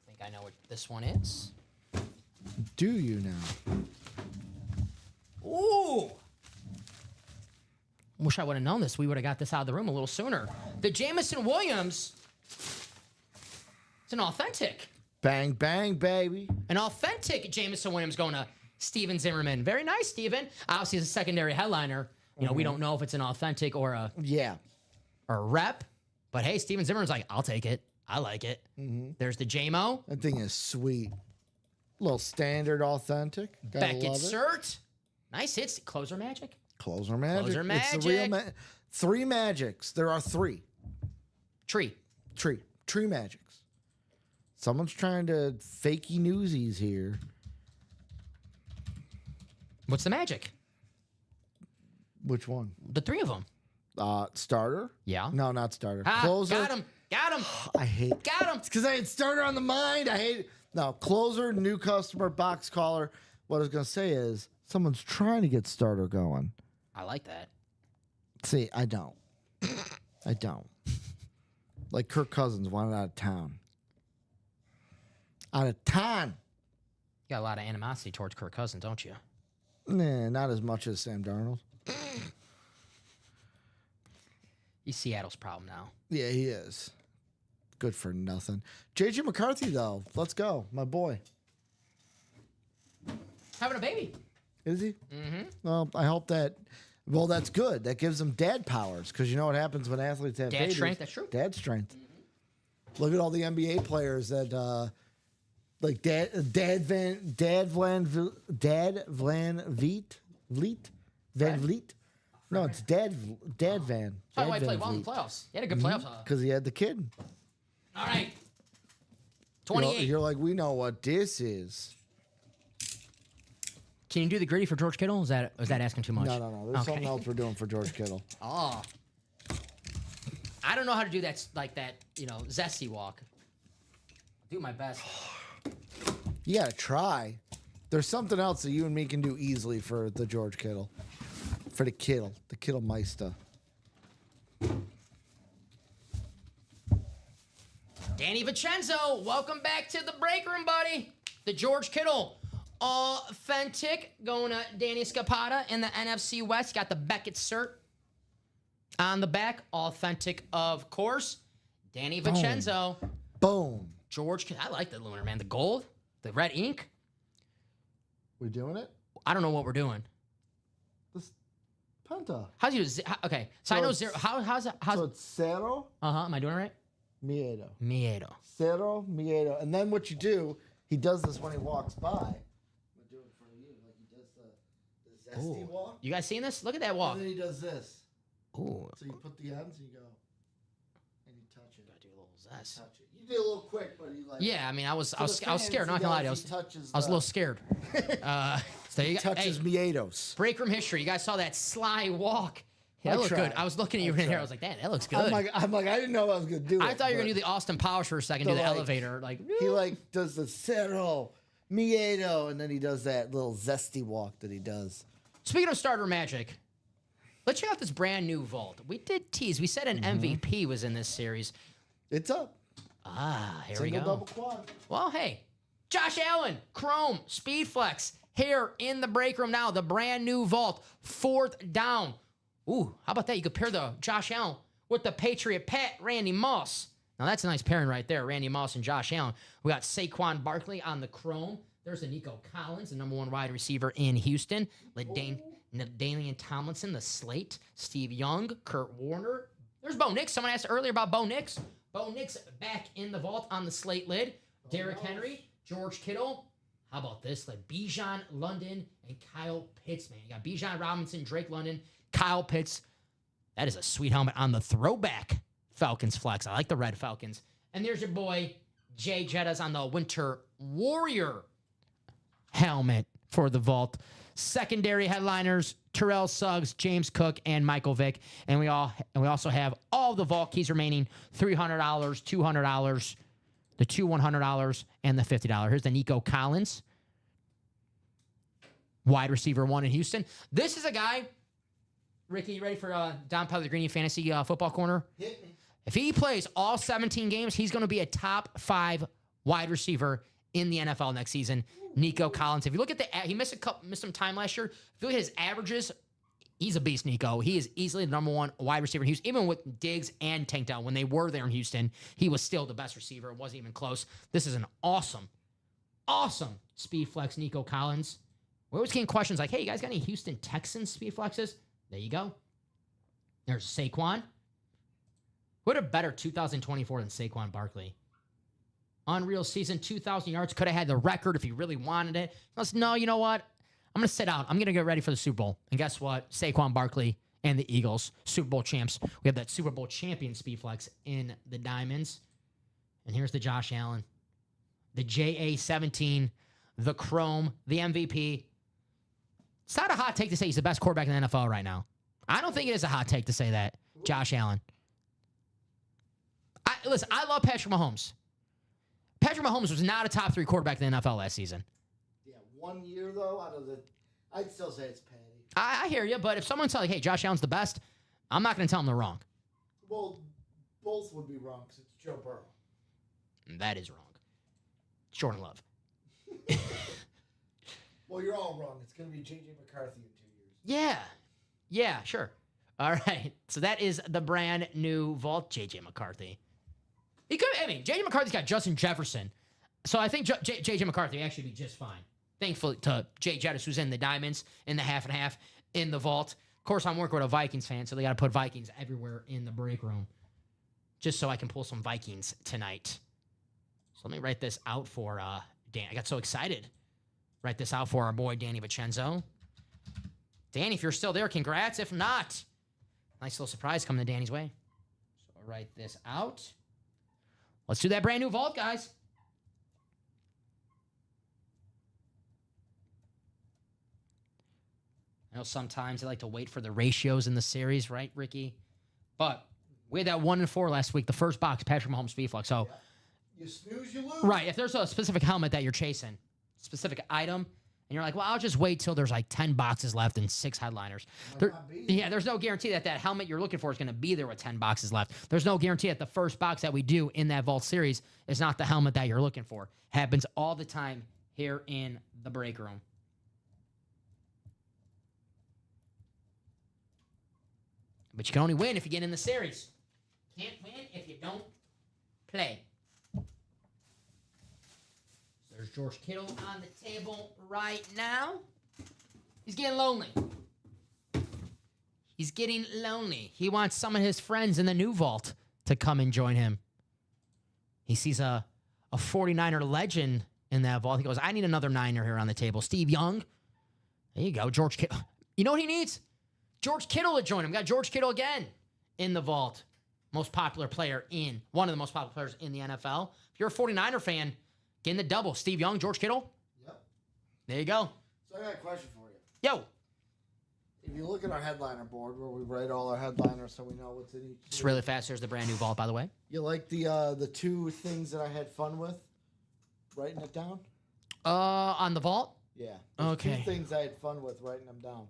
think I know what this one is. Do you now? Ooh! Wish I would have known this. We would have got this out of the room a little sooner. The Jameson Williams. It's an authentic. Bang, bang, baby. An authentic Jameson Williams going to Steven Zimmerman. Very nice, Steven. Obviously, as a secondary headliner, we don't know if it's an authentic or a rep. But hey, Steven Zimmerman's like, I'll take it. I like it. There's the JMO. That thing is sweet. Little standard authentic. Gotta Beckett love it. Cert. Nice hits. Closer Magic. Closer magic. Closer It's the real magic. 3 magics. There are 3. Tree. Tree magics. Someone's trying to fakey newsies here. What's the magic? Which one? The 3 of them. Starter? Yeah. No, not starter. Ah, Closer. got him. Got him. I hate. Got him. Because I had starter on the mind. I hate it. No, closer, new customer, box caller. What I was going to say is someone's trying to get starter going. I like that. See, I don't. I don't. Like Kirk Cousins wanted out of town. Out of town. You got a lot of animosity towards Kirk Cousins, don't you? Nah, not as much as Sam Darnold. He's Seattle's problem now. Yeah, he is. Good for nothing. JJ McCarthy, though. Let's go. My boy. Having a baby. Is he? Mm-hmm. Well, I hope that. Well, that's good. That gives him dad powers because you know what happens when athletes have Dad babies. strength, that's true. Dad strength. Look at all the NBA players that, like Dad Van Vliet. No, it's Dad Van. That's why he played well in the playoffs. He had a good playoffs. Because he had the kid. All right. 28. You're like, we know what this is. Can you do the gritty for George Kittle? Was that asking too much? No. There's something else we're doing for George Kittle. Oh. I don't know how to do that, like that, zesty walk. I'll do my best. You gotta try. There's something else that you and me can do easily for the George Kittle. For the Kittle Meister. Danny Vincenzo, welcome back to the break room, buddy. The George Kittle authentic going to Danny Scapata in the NFC West. Got the Beckett cert on the back. Authentic, of course. Danny Vincenzo. Boom. George Kittle. I like the lunar, man. The gold, the red ink. We doing it? I don't know what we're doing. This Penta. How's you? Okay, so I know zero. How's So it's Cerro Am I doing it right? Miedo. Miedo. Cerro Miedo. And then what you do, he does this when he walks by. I'm gonna do it in front of you. Like he does the zesty walk. You guys seen this? Look at that walk. And then he does this. Ooh. So you put the ends and you go, and you touch it. Gotta do a little zest. Touch it. You did a little quick, but he like. Yeah, I mean, I was For the scared. fans, Not he gonna lie to you. does- he touches I was a the- little scared. So you got, touches Miedos. break room history. You guys saw that sly walk. Yeah, that I looked good. tried. I was looking at you in here. I was like, "Damn, that looks good." I'm like, I didn't know I was gonna do it. I thought you were but gonna do the Austin Powers for a second, do the like, elevator, like. He like does the Cerro Miedo, and then he does that little zesty walk that he does. Speaking of starter magic, let's check out this brand new vault. We did tease. We said an MVP was in this series. It's up. Here we Single go. double quad. Well, hey, Josh Allen, Chrome, Speed Flex, here in the break room now. The brand new vault, 4th down. Ooh, how about that? You could pair the Josh Allen with the Patriot Pat, Randy Moss. Now that's a nice pairing right there, Randy Moss and Josh Allen. We got Saquon Barkley on the Chrome. There's a Nico Collins, the #1 wide receiver in Houston. Damian Tomlinson, the slate. Steve Young, Kurt Warner. There's Bo Nix. Someone asked earlier about Bo Nix. Bo Nix back in the vault on the slate lid. Derrick Henry, George Kittle. How about this? Like Bijan London and Kyle Pitts, man. You got Bijan Robinson, Drake London, Kyle Pitts. That is a sweet helmet on the throwback Falcons flex. I like the red Falcons. And there's your boy, Jay Jettas on the Winter Warrior helmet for the vault. Secondary headliners, Terrell Suggs, James Cook, and Michael Vick. And we also have all the vault keys remaining: $300, $200, the two $100, and the $50. Here's the Nico Collins, wide receiver 1 in Houston. This is a guy, Ricky, you ready for Don Pellegrini Fantasy Football Corner? Hit me. If he plays all 17 games, he's going to be a top 5 wide receiver in the NFL next season. Nico Collins. If you look at he missed some time last year. If you look at his averages, he's a beast, Nico. He is easily the #1 wide receiver in Houston. Even with Diggs and Tank Dell, when they were there in Houston, he was still the best receiver. It wasn't even close. This is an awesome speed flex, Nico Collins. We always getting questions like, hey, you guys got any Houston Texans speed flexes? There you go. There's Saquon. What a better 2024 than Saquon Barkley. Unreal season, 2,000 yards. Could have had the record if he really wanted it. No, you know what? I'm going to sit out. I'm going to get ready for the Super Bowl. And guess what? Saquon Barkley and the Eagles, Super Bowl champs. We have that Super Bowl champion speed flex in the diamonds. And here's the Josh Allen. The JA-17, the Chrome, the MVP. It's not a hot take to say he's the best quarterback in the NFL right now. I don't think it is a hot take to say that. Josh Allen. Listen, I love Patrick Mahomes. Patrick Mahomes was not a top 3 quarterback in the NFL last season. Yeah, 1 year though out of the, I'd still say it's Patty. I hear you, but if someone's like, hey, Josh Allen's the best, I'm not going to tell them they're wrong. Well, both would be wrong because it's Joe Burrow. That is wrong. Jordan Love. Well, you're all wrong. It's going to be J.J. McCarthy in 2 years. Yeah, sure. All right. So that is the brand new vault, J.J. McCarthy. J.J. McCarthy's got Justin Jefferson. So I think J.J. McCarthy actually be just fine. Thankfully to Jay Jettis, who's in the diamonds, in the half and half, in the vault. Of course, I'm working with a Vikings fan, so they got to put Vikings everywhere in the break room. Just so I can pull some Vikings tonight. So let me write this out for Dan. I got so excited. Write this out for our boy, Danny Vincenzo. Danny, if you're still there, congrats. If not, nice little surprise coming to Danny's way. So I'll write this out. Let's do that brand new vault, guys. I know sometimes they like to wait for the ratios in the series, right, Ricky? But we had that 1-4 last week, the first box, Patrick Mahomes Speedflex. So, You snooze, you lose. right, if there's a specific helmet that you're chasing, specific item, and you're like, well, I'll just wait till there's like 10 boxes left and 6 headliners. There's no guarantee that that helmet you're looking for is going to be there with 10 boxes left. There's no guarantee that the first box that we do in that Vault series is not the helmet that you're looking for. Happens all the time here in the break room. But you can only win if you get in the series. Can't win if you don't play. There's George Kittle on the table right now. He's getting lonely. He's getting lonely. He wants some of his friends in the new vault to come and join him. He sees a 49er legend in that vault. He goes, I need another Niner here on the table. Steve Young. There you go, George Kittle. You know what he needs? George Kittle to join him. Got George Kittle again in the vault. Most popular player in, one of the most popular players in the NFL. If you're a 49er fan, get in the double. Steve Young, George Kittle. Yep. There you go. So I got a question for you. Yo. If you look at our headliner board where we write all our headliners so we know what's in each. Just really fast. There's the brand new vault, by the way. You like the 2 things that I had fun with? Writing it down? On the vault? Yeah. There's Okay. 2 things I had fun with writing them down.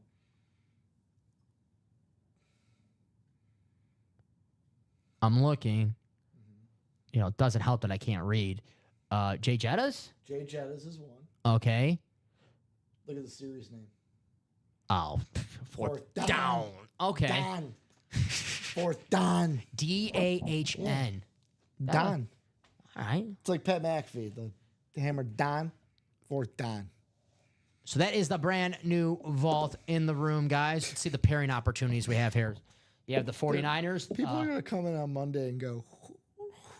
I'm looking. You know, it doesn't help that I can't read. Jay Jettas? Jay Jettas is one. Okay. Look at the series name. Oh, fourth down. Okay. Don. 4th Don. DAHN. Don. All right. It's like Pat McAfee, the hammer Don. 4th Don. So that is the brand new vault in the room, guys. Let's see the pairing opportunities we have here. You have the 49ers. People are going to come in on Monday and go,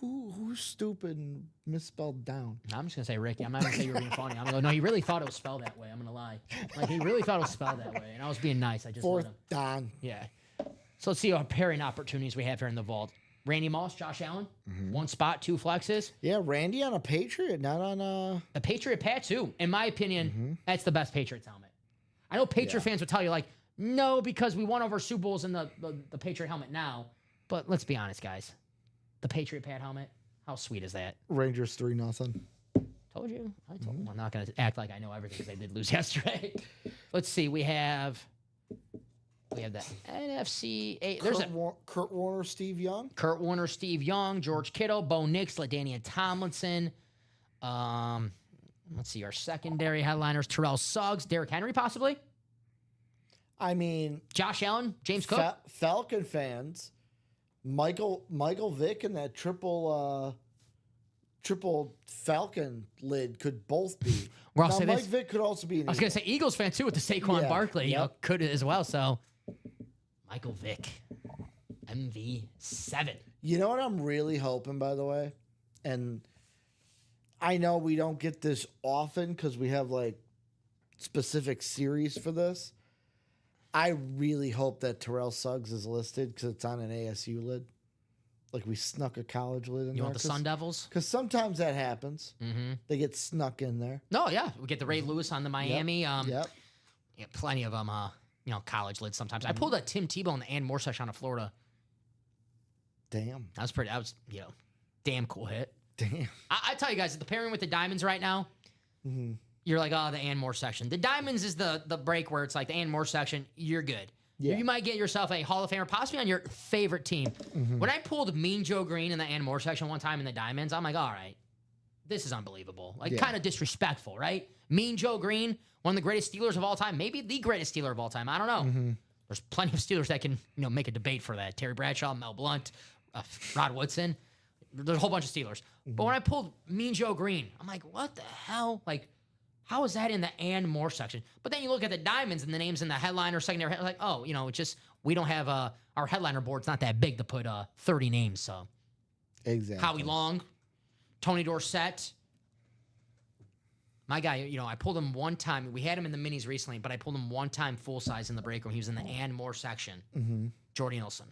who's stupid and misspelled down? I'm just going to say Ricky. I'm not going to say you were being funny. I'm going to go, no, he really thought it was spelled that way. I'm going to lie. Like, he really thought it was spelled that way. And I was being nice. I just let 4th him. Don. Yeah. So let's see what pairing opportunities we have here in the vault. Randy Moss, Josh Allen. 1 spot, 2 flexes. Yeah, Randy on a Patriot, not on a... A Patriot Pat, too. In my opinion, that's the best Patriots helmet. I know Patriot fans would tell you, like, no, because we won over Super Bowls in the Patriot helmet now. But let's be honest, guys. The Patriot Pat helmet, how sweet is that? Rangers 3-0. Told you. I told you. I'm not going to act like I know everything because they did lose yesterday. Let's see. We have the NFC. There's Kurt Warner, Steve Young. Kurt Warner, Steve Young, George Kittle, Bo Nix, LaDainian Tomlinson. Let's see. Our secondary headliners, Terrell Suggs, Derrick Henry, possibly. I mean, Josh Allen, James Cook. Falcon fans, Michael Vick and that triple Falcon lid could both be. Well, now, I'll say Mike this. Vick could also be an I was going to say Eagles fan too with the Saquon Barkley. You know, could as well. So Michael Vick, MV7. You know what I'm really hoping, by the way? And I know we don't get this often because we have like specific series for this. I really hope that Terrell Suggs is listed because it's on an ASU lid. Like we snuck a college lid in there. You want the Sun Devils? Because sometimes that happens. Mm-hmm. They get snuck in there. No, yeah. We get the Ray Lewis on the Miami. Yep. Yeah, plenty of them, college lids sometimes. I pulled a Tim Tebow in the Ann Moore section of Florida. Damn. That was, damn cool hit. Damn. I tell you guys, the pairing with the Diamonds right now, you're like, oh, the Ann Moore section. The Diamonds is the break where it's like the Ann Moore section, you're good. Yeah. You might get yourself a Hall of Famer, possibly on your favorite team. When I pulled Mean Joe Green in the Ann Moore section one time in the Diamonds, I'm like, all right, this is unbelievable. Like, kind of disrespectful, right? Mean Joe Green, one of the greatest Steelers of all time, maybe the greatest Steeler of all time. I don't know. There's plenty of Steelers that can, make a debate for that. Terry Bradshaw, Mel Blount, Rod Woodson. There's a whole bunch of Steelers. But when I pulled Mean Joe Green, I'm like, what the hell? Like, how is that in the Ann Moore section? But then you look at the Diamonds and the names in the headliner, secondary, like, oh, it's just, we don't have, our headliner board's not that big to put 30 names, so. Exactly. Howie Long, Tony Dorsett. My guy, I pulled him one time. We had him in the minis recently, but I pulled him one time full size in the break room. He was in the Ann Moore section. Jordy Nelson.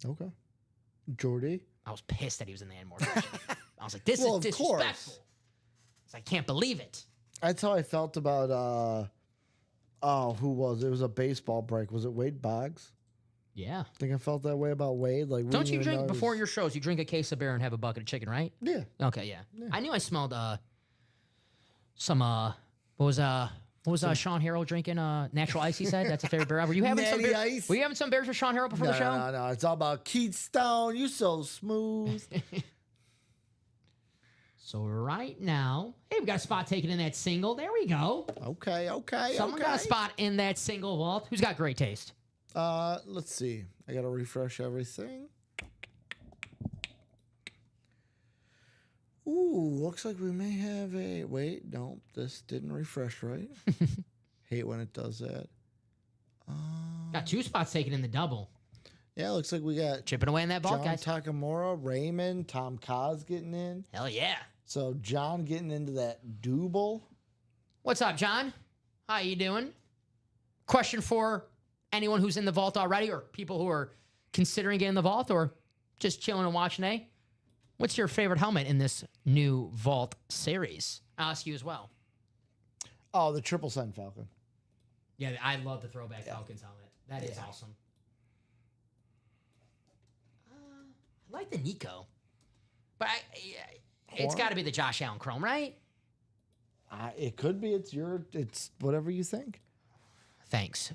Okay. Jordy? I was pissed that he was in the Ann Moore section. I was like, this is Of disrespectful. course. I can't believe it. That's how I felt about Oh, who was it? It was a baseball break. Was it Wade Boggs? Yeah. I think I felt that way about Wade. Like, we Don't didn't you even drink know he before was- your shows? You drink a case of beer and have a bucket of chicken, right? Yeah. Okay, yeah. I knew I smelled some what was Sean Harrell drinking? Natural Ice. He said that's a favorite beer. Were you having some Natty beer? Ice? Were you having some beers with Sean Harrell before No, the show? no. It's all about Keystone. You so smooth. So right now, hey, we got a spot taken in that single. There we go. Okay. Someone got a spot in that single vault. Who's got great taste? Let's see. I gotta refresh everything. Ooh, looks like we may have a. Wait, no, this didn't refresh right. Hate when it does that. Got 2 spots taken in the double. Yeah, looks like we got Chipping away in that vault, John guys. Takamura, Raymond, Tom Kaz getting in. Hell yeah. So John getting into that double. What's up, John? How you doing? Question for anyone who's in the vault already or people who are considering getting in the vault or just chilling and watching, eh? What's your favorite helmet in this new vault series? I'll ask you as well. Oh, the Triple Sun Falcon. Yeah, I love the throwback Falcons helmet. That is awesome. I like the Nico. But it's got to be the Josh Allen Chrome, right? It could be. It's whatever you think. Thanks.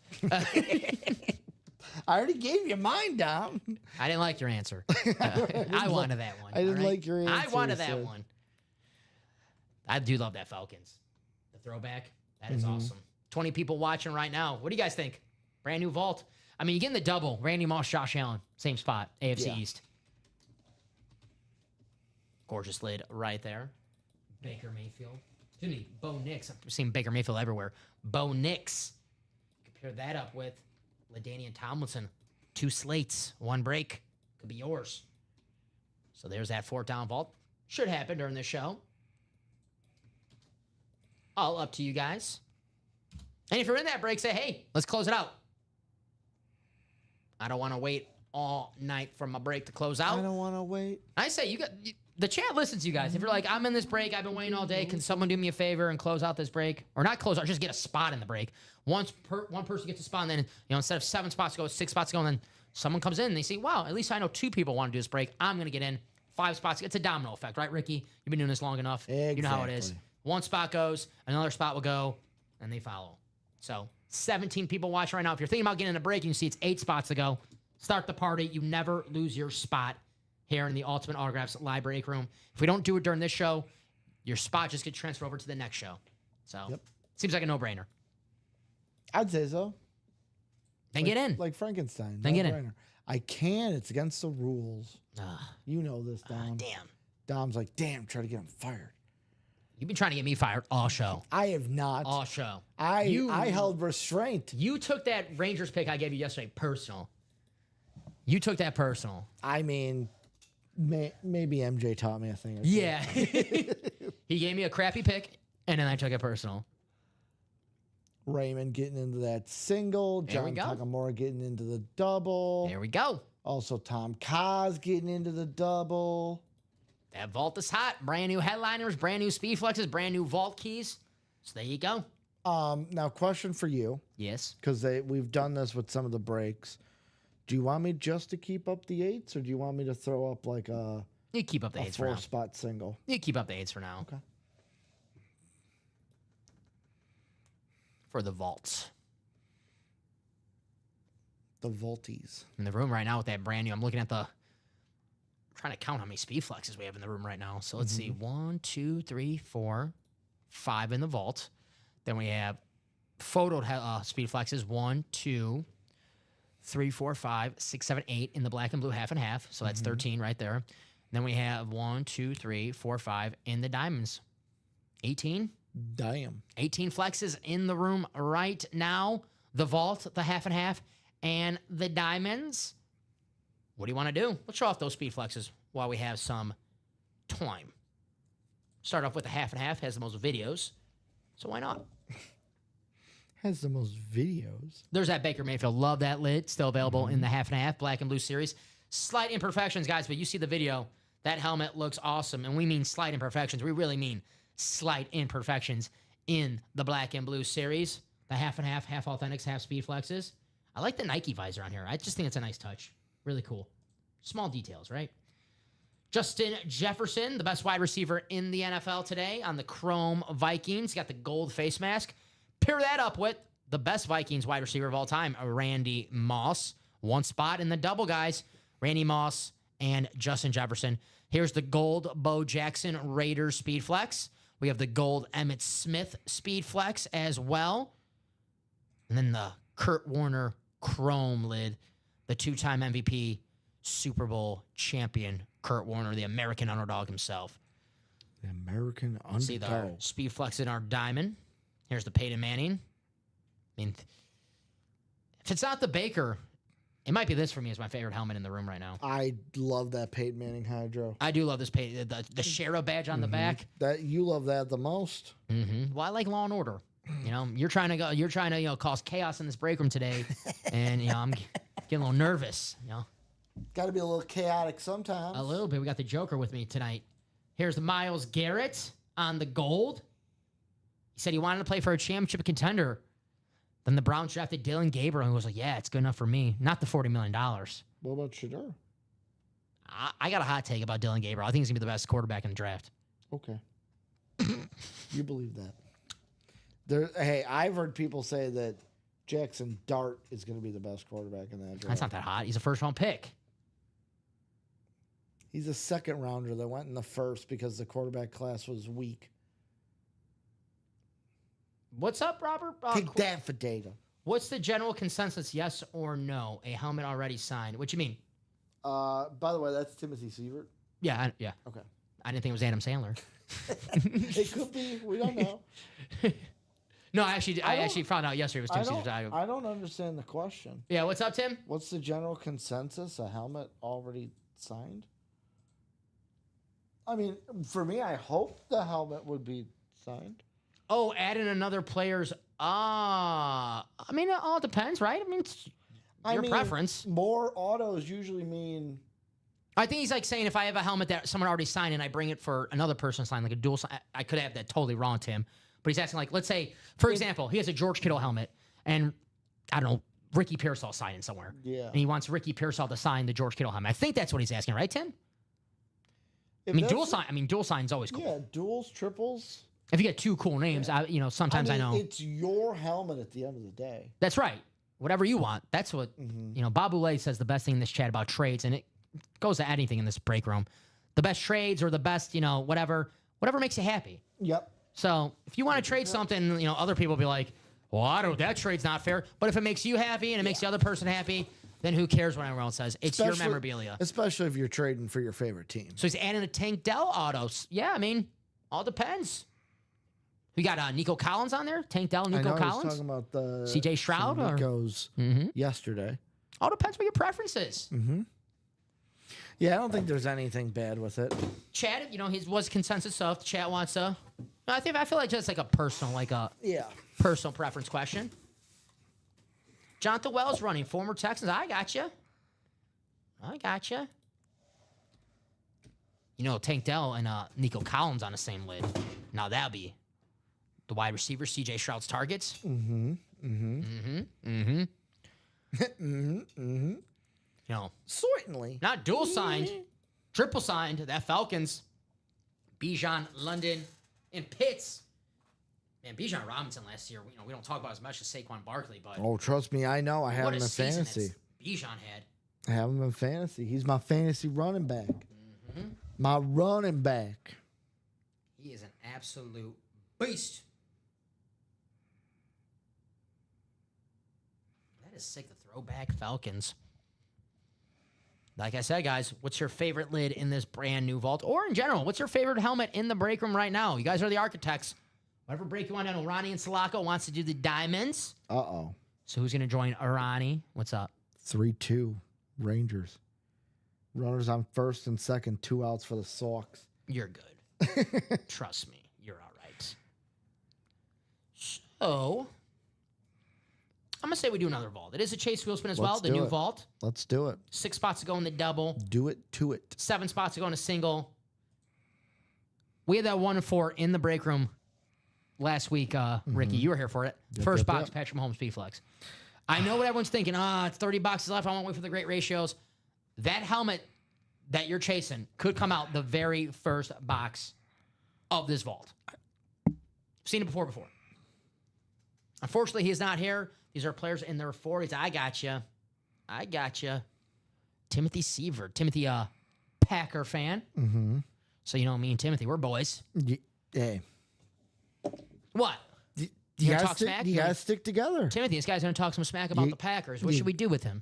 I already gave you mine, Dom. I didn't like your answer. I wanted that one. I didn't all right? like your I answer, wanted that so- one. I do love that Falcons. The throwback. That is awesome. 20 people watching right now. What do you guys think? Brand new vault. I mean, you get in the double. Randy Moss, Josh Allen. Same spot. AFC Yeah. East. Gorgeous lid right there. Baker Mayfield. Excuse me, Bo Nix. I'm seeing Baker Mayfield everywhere. Bo Nix. Compare that up with LaDainian Tomlinson. 2 slates, 1 break. Could be yours. So there's that 4th down vault. Should happen during the show. All up to you guys. And if you're in that break, say, hey, let's close it out. I don't want to wait all night for my break to close out. I don't want to wait. I say the chat listens to you guys. If you're like, I'm in this break, I've been waiting all day. Can someone do me a favor and close out this break, or not close out, just get a spot in the break? One person gets a spot, and then instead of 7 spots to go, 6 spots to go, and then someone comes in and they see, wow, at least I know 2 people want to do this break. I'm gonna get in 5 spots. It's a domino effect, right, Ricky? You've been doing this long enough. You know how it is. Exactly. 1 spot goes, another spot will go, and they follow. So 17 people watching right now. If you're thinking about getting in a break, and you see it's 8 spots to go. Start the party. You never lose your spot here in the Ultimate Autographs live break room. If we don't do it during this show, your spot just gets transferred over to the next show. So seems like a no-brainer. I'd say so. Then get in. Like Frankenstein. Then get in. No-brainer. I can. It's against the rules. Ah, You know this, Dom. damn. Dom's like, damn, try to get him fired. You've been trying to get me fired all show. I have not. All show. I held restraint. You took that Rangers pick I gave you yesterday personal. You took that personal. I mean, maybe MJ taught me a thing or two. Yeah. He gave me a crappy pick, and then I took it personal. Raymond getting into that single. There we John go. Takamura getting into the double. There we go. Also, Tom Kaz getting into the double. That vault is hot. Brand new headliners, brand new speed flexes, brand new vault keys. So there you go. Now, question for you, Yes. because we've done this with some of the breaks. Do you want me just to keep up the 8s, or do you want me to throw up like a You keep up the 8s for now. 4-spot single? You keep up the 8s for now. Okay. For the vaults. The Volties. In the room right now with that brand new, I'm looking at I'm trying to count how many speed flexes we have in the room right now. So let's see. 1, 2, 3, 4, 5 in the vault. Then we have photoed speed flexes. 1, 2, 3, 4, 5, 6, 7, 8 in the black and blue half and half. So that's 13 right there. Then we have 1, 2, 3, 4, 5 in the diamonds. 18. Damn. 18 flexes in the room right now. The vault, the half and half, and the diamonds. What do you want to do? Let's show off those speed flexes while we have some time. Start off with the half and half. Has the most videos. So why not? Has the most videos. There's that Baker Mayfield. Love that lid. Still available in the half and half black and blue series. Slight imperfections, guys, but you see the video. That helmet looks awesome. And we mean slight imperfections. We really mean slight imperfections in the black and blue series. The half and half authentics, half speed flexes. I like the Nike visor on here. I just think it's a nice touch. Really cool. Small details, right? Justin Jefferson, the best wide receiver in the NFL today on the Chrome Vikings. Got the gold face mask. Pair that up with the best Vikings wide receiver of all time, Randy Moss. One spot in the double, guys. Randy Moss and Justin Jefferson. Here's the gold Bo Jackson Raiders speed flex. We have the gold Emmitt Smith speed flex as well. And then the Kurt Warner Chrome lid, the two-time MVP, Super Bowl champion, Kurt Warner, the American underdog himself. The American See the underdog. speed flex in our diamond. Here's the Peyton Manning. I mean, if it's not the Baker, it might be this for me as my favorite helmet in the room right now. I love that Peyton Manning Hydro. I do love this Peyton, the Sheriff badge on the back. That you love that the most. Well, I like Law and Order. You know, you're trying to cause chaos in this break room today, and I'm getting a little nervous. Got to be a little chaotic sometimes. A little bit. We got the Joker with me tonight. Here's Myles Garrett on the gold. He said he wanted to play for a championship contender. Then the Browns drafted Dylan Gabriel, and he was like, yeah, it's good enough for me. Not the $40 million. What about Shador? I got a hot take about Dylan Gabriel. I think he's going to be the best quarterback in the draft. Okay. You believe that. Hey, I've heard people say that Jackson Dart is going to be the best quarterback in that draft. That's not that hot. He's a first-round pick. He's a second rounder that went in the first because the quarterback class was weak. What's up, Robert? Take that for data. What's the general consensus, yes or no? A helmet already signed. What you mean? By the way, that's Timothy Sievert. Yeah. Okay. I didn't think it was Adam Sandler. It could be. We don't know. No, I actually found out yesterday it was Tim Caesar's. I don't understand the question. Yeah, what's up, Tim? What's the general consensus? A helmet already signed? I mean, for me, I hope the helmet would be signed. Oh, add in another player's. I mean, it all depends, right? I mean, it's your preference. More autos usually mean. I think he's like saying if I have a helmet that someone already signed and I bring it for another person to sign, like a dual sign, I could have that totally wrong, Tim. But he's asking, like, let's say, for example, he has a George Kittle helmet, and I don't know, Ricky Pearsall signing somewhere. Yeah. And he wants Ricky Pearsall to sign the George Kittle helmet. I think that's what he's asking, right, Tim? Dual sign's always cool. Yeah, duals, triples. If you get two cool names, sometimes I know. It's your helmet at the end of the day. That's right. Whatever you want. That's what, Bob Boulay says the best thing in this chat about trades, and it goes to anything in this break room. The best trades or the best, whatever makes you happy. Yep. So if you want to trade something, other people will be like, well, that trade's not fair. But if it makes you happy and it makes the other person happy, then who cares what everyone else says? It's your memorabilia. Especially if you're trading for your favorite team. So he's adding a Tank Dell autos. Yeah, I mean, all depends. We got Nico Collins on there. Tank Dell, Nico Collins. I was talking about the CJ Stroud or Nico's yesterday. All depends what your preference is. Yeah, I don't think there's anything bad with it. Chat, his was consensus of chat wants to. I feel like just like a personal, personal preference question. Jonathan Wells running, former Texans. I got you. Tank Dell and Nico Collins on the same lid. Now that'll be the wide receiver, CJ Stroud's targets. Certainly. Not dual signed, triple signed. That Falcons, Bijan, London, and Pitts. Man, Bijan Robinson last year, we don't talk about as much as Saquon Barkley, but Oh, trust me, I know. I have what him a in season fantasy. Bijan had. I have him in fantasy. He's my fantasy running back. My running back. He is an absolute beast. That is sick. The throwback Falcons. Like I said, guys, what's your favorite lid in this brand new vault? Or in general, what's your favorite helmet in the break room right now? You guys are the architects. Whatever break you want, I know Ronnie and Salako wants to do the diamonds. Uh-oh. So who's going to join Ronnie? What's up? 3-2 Rangers. Runners on first and second, 2 outs for the Sox. You're good. Trust me. You're all right. So, I'm going to say we do another vault. It is a Chase wheel spin as well, the new vault. Let's do it. 6 spots to go in the double. Do it to it. 7 spots to go in a single. We had that 1 and 4 in the break room last week, Ricky. You were here for it. First yep, box, yep. Patrick Mahomes Speedflex. I know what everyone's thinking. It's 30 boxes left. I won't wait for the great ratios. That helmet that you're chasing could come out the very first box of this vault. Seen it before. Unfortunately, he's not here. These are players in their 40s. I got you. Timothy Sievert. Timothy, Packer fan. Mm-hmm. So, you know, me and Timothy, we're boys. Hey. What? You gonna gotta talk stick, smack? you gotta stick together. Timothy, this guy's going to talk some smack about the Packers. What should we do with him?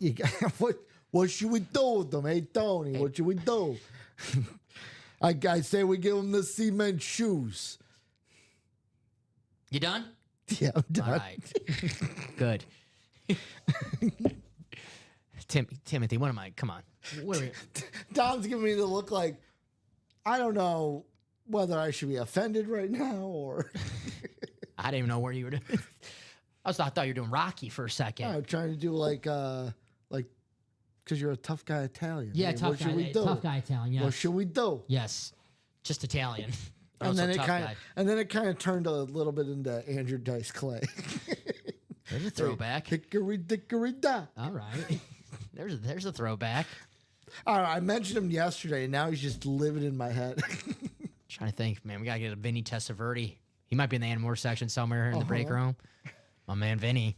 What should we do with them? Hey, Tony, what should we do? I say we give him the cement shoes. You done? Yeah, I'm done. All right. Good. Timothy, what am I? Come on. What are we? Dom's giving me the look like, I don't know whether I should be offended right now or... I didn't even know where you were doing. I thought you were doing Rocky for a second. I'm trying to do like, because you're a tough guy Italian. Yeah, Hey, tough what should guy. we do? Tough guy Italian. Yes. What should we do? Yes. Just Italian. But And also then, tough guy. and then it kind of turned a little bit into Andrew Dice Clay. There's a throwback. Hickory dickory dock. All right. There's a throwback. All right, I mentioned him yesterday, and now he's just living in my head. Trying to think, man. We gotta get a Vinny Testaverde. He might be in the Animal section somewhere in the break room. My man Vinny.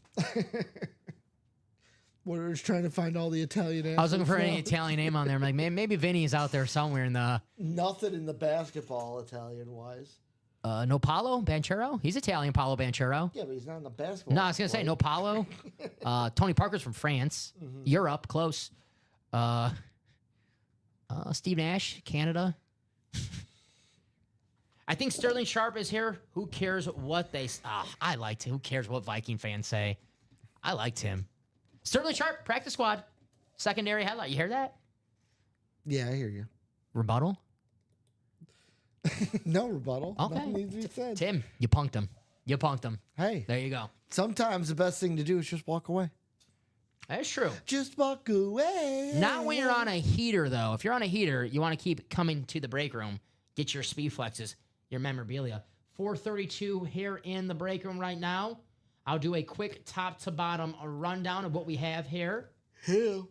We're just trying to find all the Italian. I was looking for athletes any now. Italian name on there. I'm like, man, maybe Vinny's out there somewhere in the Nothing in the basketball Italian wise. no Paolo Banchero. He's Italian, Paolo Banchero. Yeah, but he's not in the basketball. No, I was gonna say no Paolo. Tony Parker's from France, Europe, close. Steve Nash, Canada. I think Sterling Sharp is here. Who cares what they? I liked him. Who cares what Viking fans say? I liked him. Sterling Sharp, practice squad, secondary headlight. You hear that? Yeah, I hear you. Rebuttal. No rebuttal. Okay. Nothing needs to be said. Tim, you punked him. You punked him. Hey, There you go. sometimes the best thing to do is just walk away. That's true. Just walk away. Not when you're on a heater, though. If you're on a heater, you want to keep coming to the break room, get your speed flexes, your memorabilia. 432 here in the break room right now. I'll do a quick top to bottom rundown of what we have here. Hell.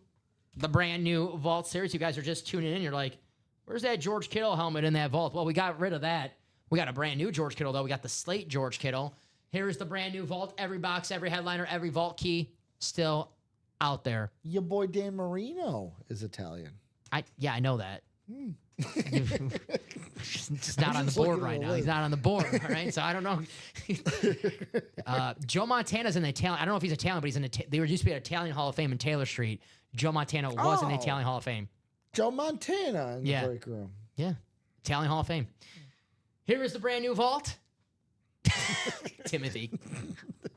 The brand new Vault Series. You guys are just tuning in. You're like, where's that George Kittle helmet in that Vault? Well, we got rid of that. We got a brand new George Kittle, though. We got the slate George Kittle. Here's the brand new Vault. Every box, every headliner, every Vault key still out there. Your boy Dan Marino is Italian. I know that. He's not on the just board looking at right the now. He's list. not on the board, all right? So I don't know. Joe Montana's in the Italian. I don't know if he's Italian, but he's in the. There used to be an Italian Hall of Fame in Taylor Street. Joe Montana was in the Oh. Italian Hall of Fame. Joe Montana in Yeah. the break room. Yeah, Italian Hall of Fame. Here is the brand new vault. Timothy.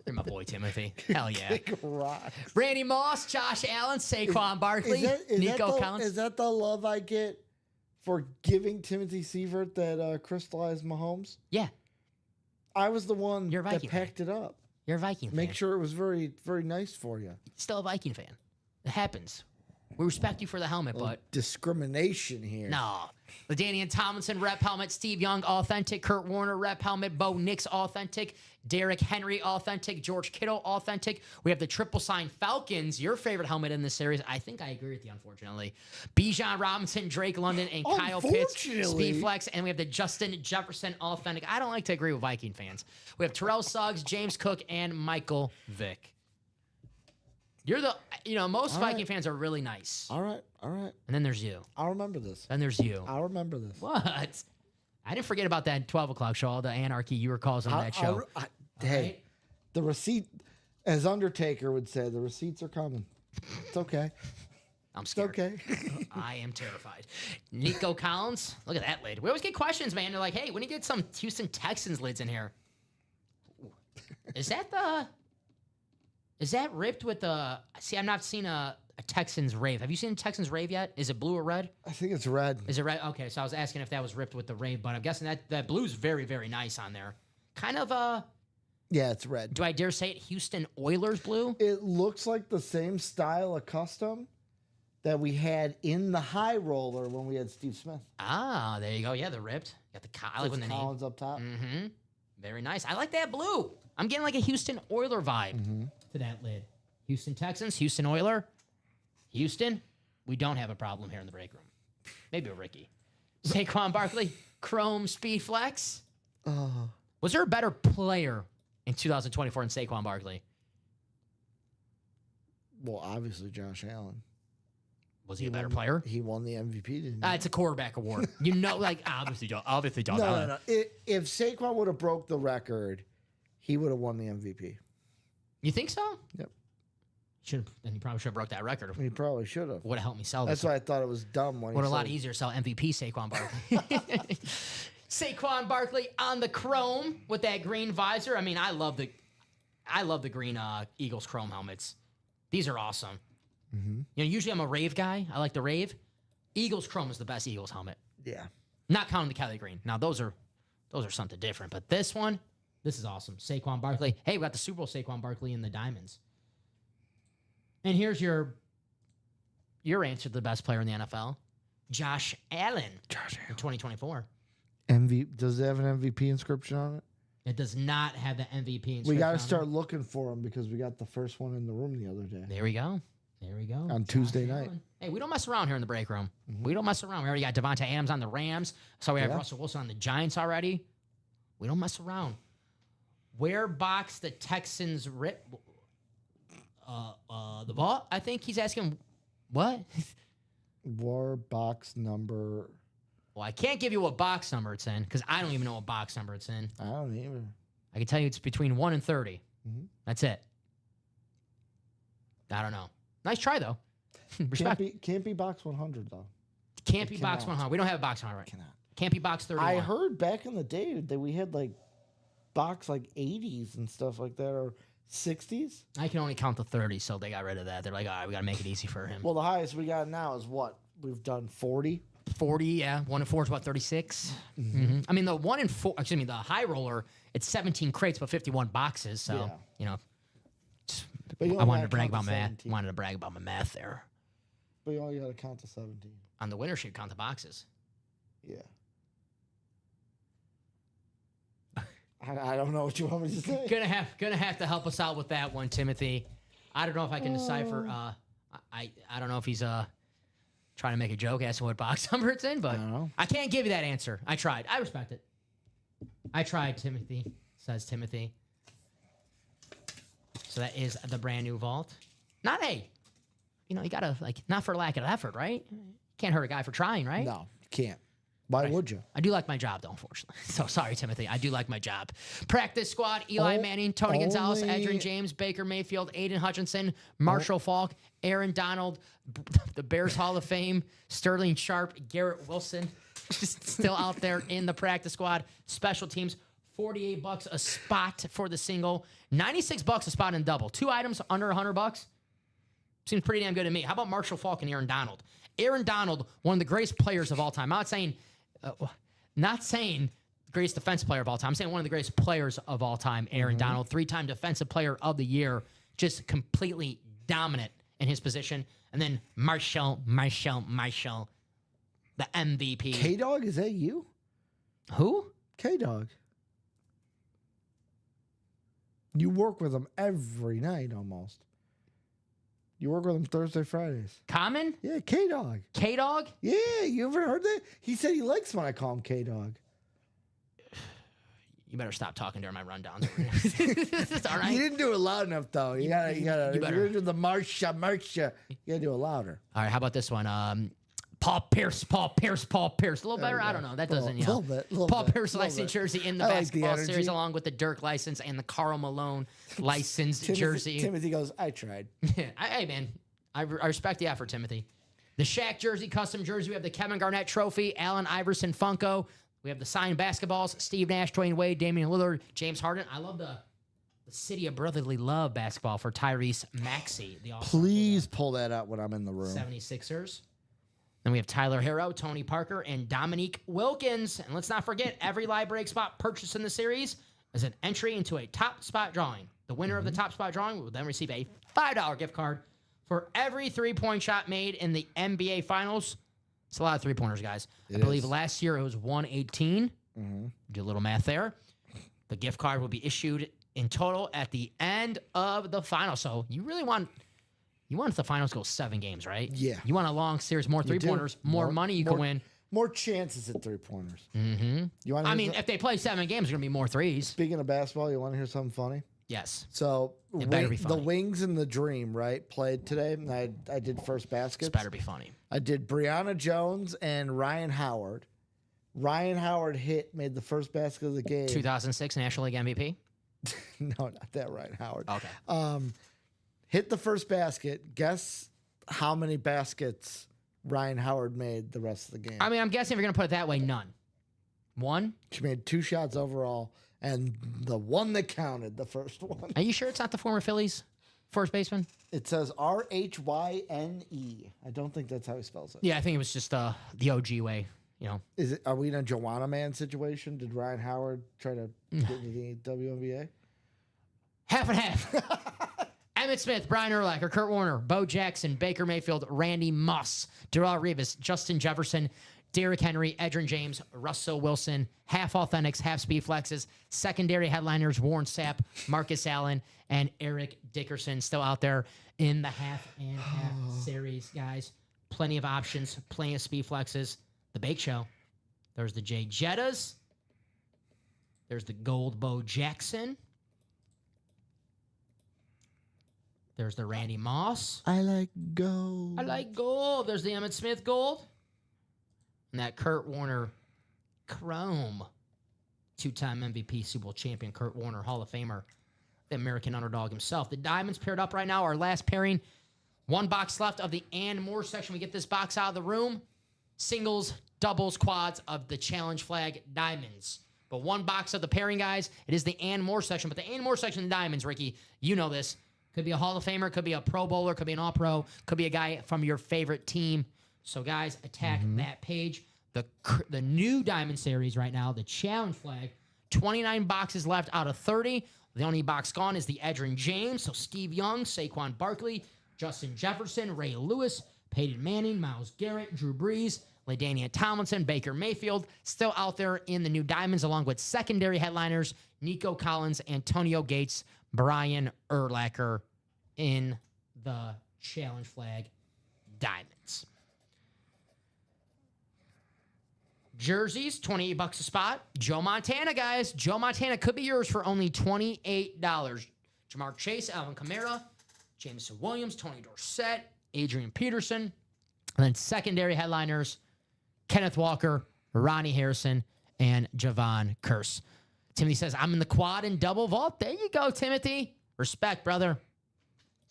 You're my boy, Timothy. Hell yeah. Big rock. Randy Moss, Josh Allen, Saquon Barkley, Nico Collins. Is that the love I get for giving Timothy Sievert that crystallized Mahomes? Yeah, I was the one You're a that Viking fan. packed it up. you're a Viking fan. Make sure it was very, very nice for you. Still a Viking fan. It happens. We respect you for the helmet, but Discrimination here. no. The Danian Tomlinson rep helmet, Steve Young authentic, Kurt Warner rep helmet, Bo Nix authentic, Derrick Henry authentic, George Kittle authentic. We have the triple sign Falcons, your favorite helmet in this series. I think I agree with you, unfortunately. Bijan Robinson, Drake London, and Kyle Pitts, Unfortunately. Speed Flex, and we have the Justin Jefferson authentic. I don't like to agree with Viking fans. We have Terrell Suggs, James Cook, and Michael Vick. You're the, most All Viking right. fans are really nice. All right. All right. And then there's you. I'll remember this. Then there's you. I'll remember this. What? I didn't forget about that 12 o'clock show, all the anarchy you were causing on that show. Hey, right? the receipt, as Undertaker would say, the receipts are coming. It's okay. I'm It's scared. okay. I am terrified. Nico Collins. Look at that lid. We always get questions, man. They're like, hey, when you get some Houston Texans lids in here, ooh, is that ripped with the... See, I've not seen a Texans rave. Have you seen a Texans rave yet? Is it blue or red? I think it's red. Is it red? Okay, so I was asking if that was ripped with the rave, but I'm guessing that blue's very, very nice on there. Kind of, Yeah, it's red. do I dare say it, Houston Oilers blue? It looks like the same style of custom that we had in the high roller when we had Steve Smith. Ah, there you go. Yeah, they're ripped. Got the I like when the name. Collins up top. Mm-hmm. Very nice. I like that blue. I'm getting like a Houston Oiler vibe to that lid. Houston Texans, Houston Oiler. Houston, we don't have a problem here in the break room. Maybe a Ricky. Saquon Barkley, Chrome Speed Flex. Was there a better player in 2024 than Saquon Barkley? Well, obviously Josh Allen. Was he a better player? He won the MVP, didn't he? It's a quarterback award. You know, like obviously Josh Allen. No. If Saquon would have broke the record, he would have won the MVP. You think so? Yep. Then he probably should have broke that record. He probably should have. Would have helped me sell That's this. why I thought it was dumb when Would he a lot said- easier to sell MVP Saquon Barkley. Saquon Barkley on the chrome with that green visor. I mean, I love the green Eagles chrome helmets. These are awesome. You know, usually I'm a Rave guy. I like the Rave. Eagles chrome is the best Eagles helmet. Yeah. Not counting the Kelly green. Now those are something different. But this is awesome. Saquon Barkley. Hey, we got the Super Bowl Saquon Barkley in the diamonds. And here's your answer to the best player in the NFL, Josh Allen. In 2024. Does it have an MVP inscription on it? It does not have the MVP inscription. We got on to it. start looking for him because we got the first one in the room the other day. There we go. On Tuesday night. Allen. Hey, we don't mess around here in the break room. We don't mess around. We already got Devontae Adams on the Rams. So we have Russell Wilson on the Giants already. We don't mess around. Where box the Texans rip? The vault? I think he's asking what? War box number. Well, I can't give you what box number it's in because I don't even know what box number it's in. I don't either. I can tell you it's between 1 and 30. That's it. I don't know. Nice try, though. Respect. Can't be box 100, though. Can't be box 100. We don't have a box 100. Cannot. Can't be box 31. I heard back in the day that we had like box like 80s and stuff like that, or 60s. I can only count to 30, so they got rid of that. They're like, all right, we got to make it easy for him. Well, the highest we got now is what? We've done 40. 40, yeah. 1 and 4 is what, 36? I mean, the 1 and 4, excuse me, the high roller, it's 17 crates, but 51 boxes. So, Yeah. you know, But you I only wanted gotta to brag count about my math. 17. Wanted to brag about my math there. But you only got to count to 17. On the winner sheet, count the boxes. Yeah. I don't know what you want me to say. Gonna have to help us out with that one, Timothy. I don't know if I can decipher. I don't know if he's trying to make a joke as to what box number it's in, but I don't know. I can't give you that answer. I tried. I respect it. I tried, Timothy, says Timothy. So that is the brand new vault. Not you gotta not for lack of effort, right? Can't hurt a guy for trying, right? No, you can't. Why would you? I do like my job, though, unfortunately. So sorry, Timothy. I do like my job. Practice squad: Eli Manning, Tony Gonzalez, Edgerrin James, Baker Mayfield, Aiden Hutchinson, Marshall Faulk, Aaron Donald, the Bears Hall of Fame, Sterling Sharp, Garrett Wilson, still out there in the practice squad. Special teams: $48 a spot for the single, $96 a spot in double. 2 items under $100. Seems pretty damn good to me. How about Marshall Faulk and Aaron Donald? Aaron Donald, one of the greatest players of all time. Not saying greatest defensive player of all time. I'm saying one of the greatest players of all time, Aaron Donald, 3-time defensive player of the year, just completely dominant in his position. And then Marshall, the MVP. K-Dog, is that you? Who? K-Dog. You work with him every night almost. You work with him Thursday, Fridays. Common? Yeah, K-Dog. K-Dog? Yeah, you ever heard that? He said he likes when I call him K-Dog. You better stop talking during my rundowns. All right. You didn't do it loud enough, though. You gotta, you if better. you're doing the Marsha. You gotta do it louder. All right, how about this one? Paul Pierce. A little better? I don't know. That doesn't, Little bit. Paul Pierce licensed jersey in the I like the basketball energy. series, along with the Dirk license and the Karl Malone licensed jersey. Timothy goes, I tried. Hey, man, I respect the effort, Timothy. The Shaq jersey, custom jersey. We have the Kevin Garnett trophy, Allen Iverson Funko. We have the signed basketballs, Steve Nash, Dwayne Wade, Damian Lillard, James Harden. I love the City of Brotherly Love basketball for Tyrese Maxey. The All-Star Please pull that out when I'm in the room. 76ers. Then we have Tyler Herro, Tony Parker, and Dominique Wilkins. And let's not forget, every live break spot purchased in the series is an entry into a top spot drawing. The winner of the top spot drawing will then receive a $5 gift card for every three-point shot made in the NBA Finals. It's a lot of three-pointers, guys. I believe last year it was 118. Do a little math there. The gift card will be issued in total at the end of the final. So you really want the finals to go 7 games, right? Yeah. You want a long series, more do. 3-pointers, more money you can win. More chances at 3-pointers. Mm-hmm. You want? I mean, if they play 7 games, there's going to be more threes. Speaking of basketball, you want to hear something funny? Yes. So It better be the funny. Wings and the Dream, right, played today. And I did first baskets. This better be funny. I did Brianna Jones and Ryan Howard. Ryan Howard made the first basket of the game. 2006 National League MVP? No, not that Ryan Howard. Okay. Hit the first basket. Guess how many baskets Ryan Howard made the rest of the game. I mean, I'm guessing if you're going to put it that way, none. 1? She made 2 shots overall, and the one that counted, the first one. Are you sure it's not the former Phillies first baseman? It says Rhyne. I don't think that's how he spells it. Yeah, I think it was just the OG way, you know. Are we in a Joanna Man situation? Did Ryan Howard try to get into the WNBA? Half and half. Emmett Smith, Brian Urlacher, Kurt Warner, Bo Jackson, Baker Mayfield, Randy Moss, Darrell Revis, Justin Jefferson, Derrick Henry, Edgerrin James, Russell Wilson, half authentics, half speed flexes, secondary headliners, Warren Sapp, Marcus Allen, and Eric Dickerson still out there in the half and half series, guys. Plenty of options, plenty of speed flexes. The Bake Show. There's the Jay Jettas. There's the Gold Bo Jackson. There's the Randy Moss. I like gold. I like gold. There's the Emmett Smith gold. And that Kurt Warner Chrome. 2-time MVP, Super Bowl champion, Kurt Warner, Hall of Famer, the American underdog himself. The diamonds paired up right now. Our last pairing. 1 box left of the and more section. We get this box out of the room. Singles, doubles, quads of the challenge flag diamonds. But 1 box of the pairing, guys. It is the and more section. But the and more section of the diamonds, Ricky, you know this. Could be a Hall of Famer, could be a Pro Bowler, could be an All-Pro, could be a guy from your favorite team. So, guys, attack that page. The new Diamond Series right now, the Challenge Flag, 29 boxes left out of 30. The only box gone is the Edgerrin James. So, Steve Young, Saquon Barkley, Justin Jefferson, Ray Lewis, Peyton Manning, Myles Garrett, Drew Brees, LaDainian Tomlinson, Baker Mayfield, still out there in the new Diamonds, along with secondary headliners, Nico Collins, Antonio Gates, Brian Urlacher in the Challenge Flag Diamonds. Jerseys, $28 a spot. Joe Montana, guys. Joe Montana could be yours for only $28. Jamar Chase, Alvin Kamara, Jameson Williams, Tony Dorsett, Adrian Peterson. And then secondary headliners, Kenneth Walker, Ronnie Harrison, and Javon Curse. Timothy says, I'm in the quad and double vault. There you go, Timothy. Respect, brother.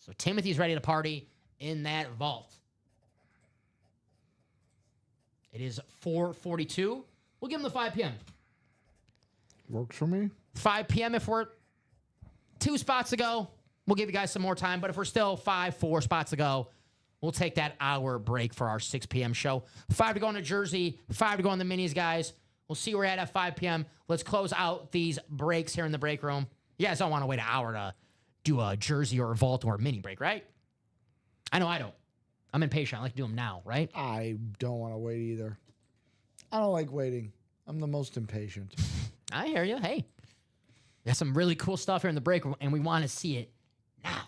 So Timothy's ready to party in that vault. It is 4:42. We'll give him the 5 p.m. Works for me. 5 p.m. if we're 2 spots to go. We'll give you guys some more time. But if we're still 4 spots to go, we'll take that hour break for our 6 p.m. show. 5 to go on the jersey, 5 to go on the minis, guys. We'll see where we're at 5 p.m. Let's close out these breaks here in the break room. You guys don't want to wait an hour to do a jersey or a vault or a mini break, right? I know I don't. I'm impatient. I like to do them now, right? I don't want to wait either. I don't like waiting. I'm the most impatient. I hear you. Hey, we got some really cool stuff here in the break room, and we want to see it now.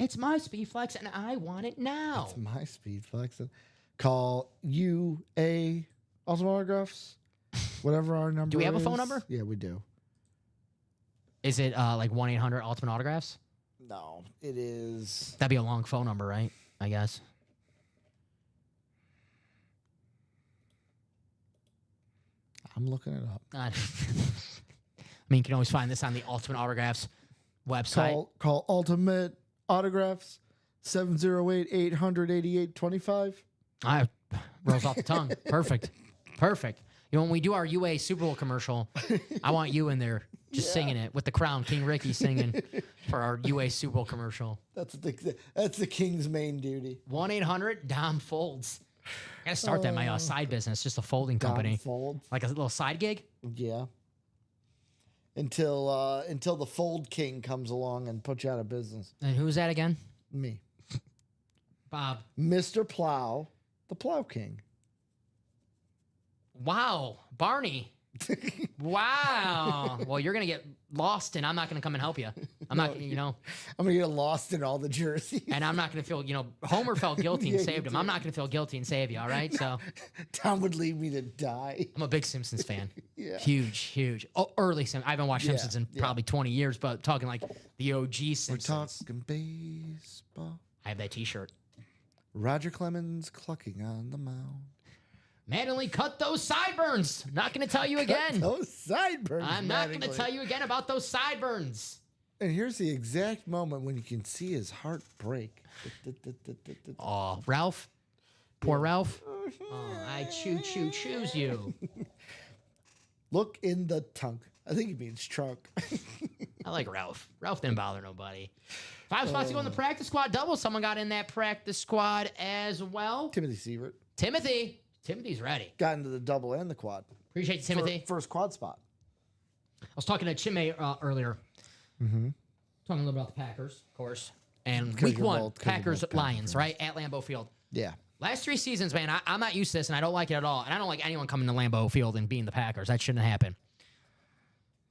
It's my Speed Flex, and I want it now. It's my Speed Flex. Call UA Ultimate Autographs. Whatever our number is. Do we have a phone number? Yeah, we do. Is it like 1-800 Ultimate Autographs? No, it is. That'd be a long phone number, right? I guess. I'm looking it up. I mean, you can always find this on the Ultimate Autographs website. Call Ultimate Autographs 708-800-8825. I rolls off the tongue. Perfect. Perfect. You know, when we do our UA Super Bowl commercial, I want you in there just singing it with the crown, King Ricky singing for our UA Super Bowl commercial. That's the King's main duty. 1-800 Folds. I gotta start that my side business, just a folding company, Folds. like a little side gig. Yeah. Until the Fold King comes along and puts you out of business. And who's that again? Me. Bob. Mr. Plow, the Plow King. Wow, Barney. Wow. Well, you're gonna get lost, and I'm not gonna come and help you. I'm not, I'm gonna get lost in all the jerseys. and I'm not gonna feel, Homer felt guilty and Yeah, saved you him. I'm not gonna feel guilty and save you. All right. So Tom would leave me to die. I'm a big Simpsons fan. Yeah. Huge. Oh, early Simpsons. I haven't watched Yeah, Simpsons in yeah. probably 20 years, but talking like the OG We're Simpsons. talking baseball. I have that T-shirt. Roger Clemens clucking on the mound. Mattingly, cut those sideburns. Not gonna tell you again. Those sideburns. I'm not gonna Mattingly. tell you again about those sideburns. And here's the exact moment when you can see his heart break. Oh, Ralph. Poor Ralph. Oh, I choose you. Look in the tongue. I think he means trunk. I like Ralph. Ralph didn't bother nobody. 5 spots to go in the practice squad double. Someone got in that practice squad as well. Timothy Sievert Timothy's ready. got into the double and the quad. Appreciate you, Timothy. First quad spot. I was talking to Chime earlier. Talking a little about the Packers, of course. And Because week you're 1, both- 'cause you're Packers both Lions, Packer right? At Lambeau Field. Yeah. Last 3 seasons, man, I'm not used to this, and I don't like it at all. And I don't like anyone coming to Lambeau Field and being the Packers. That shouldn't happen.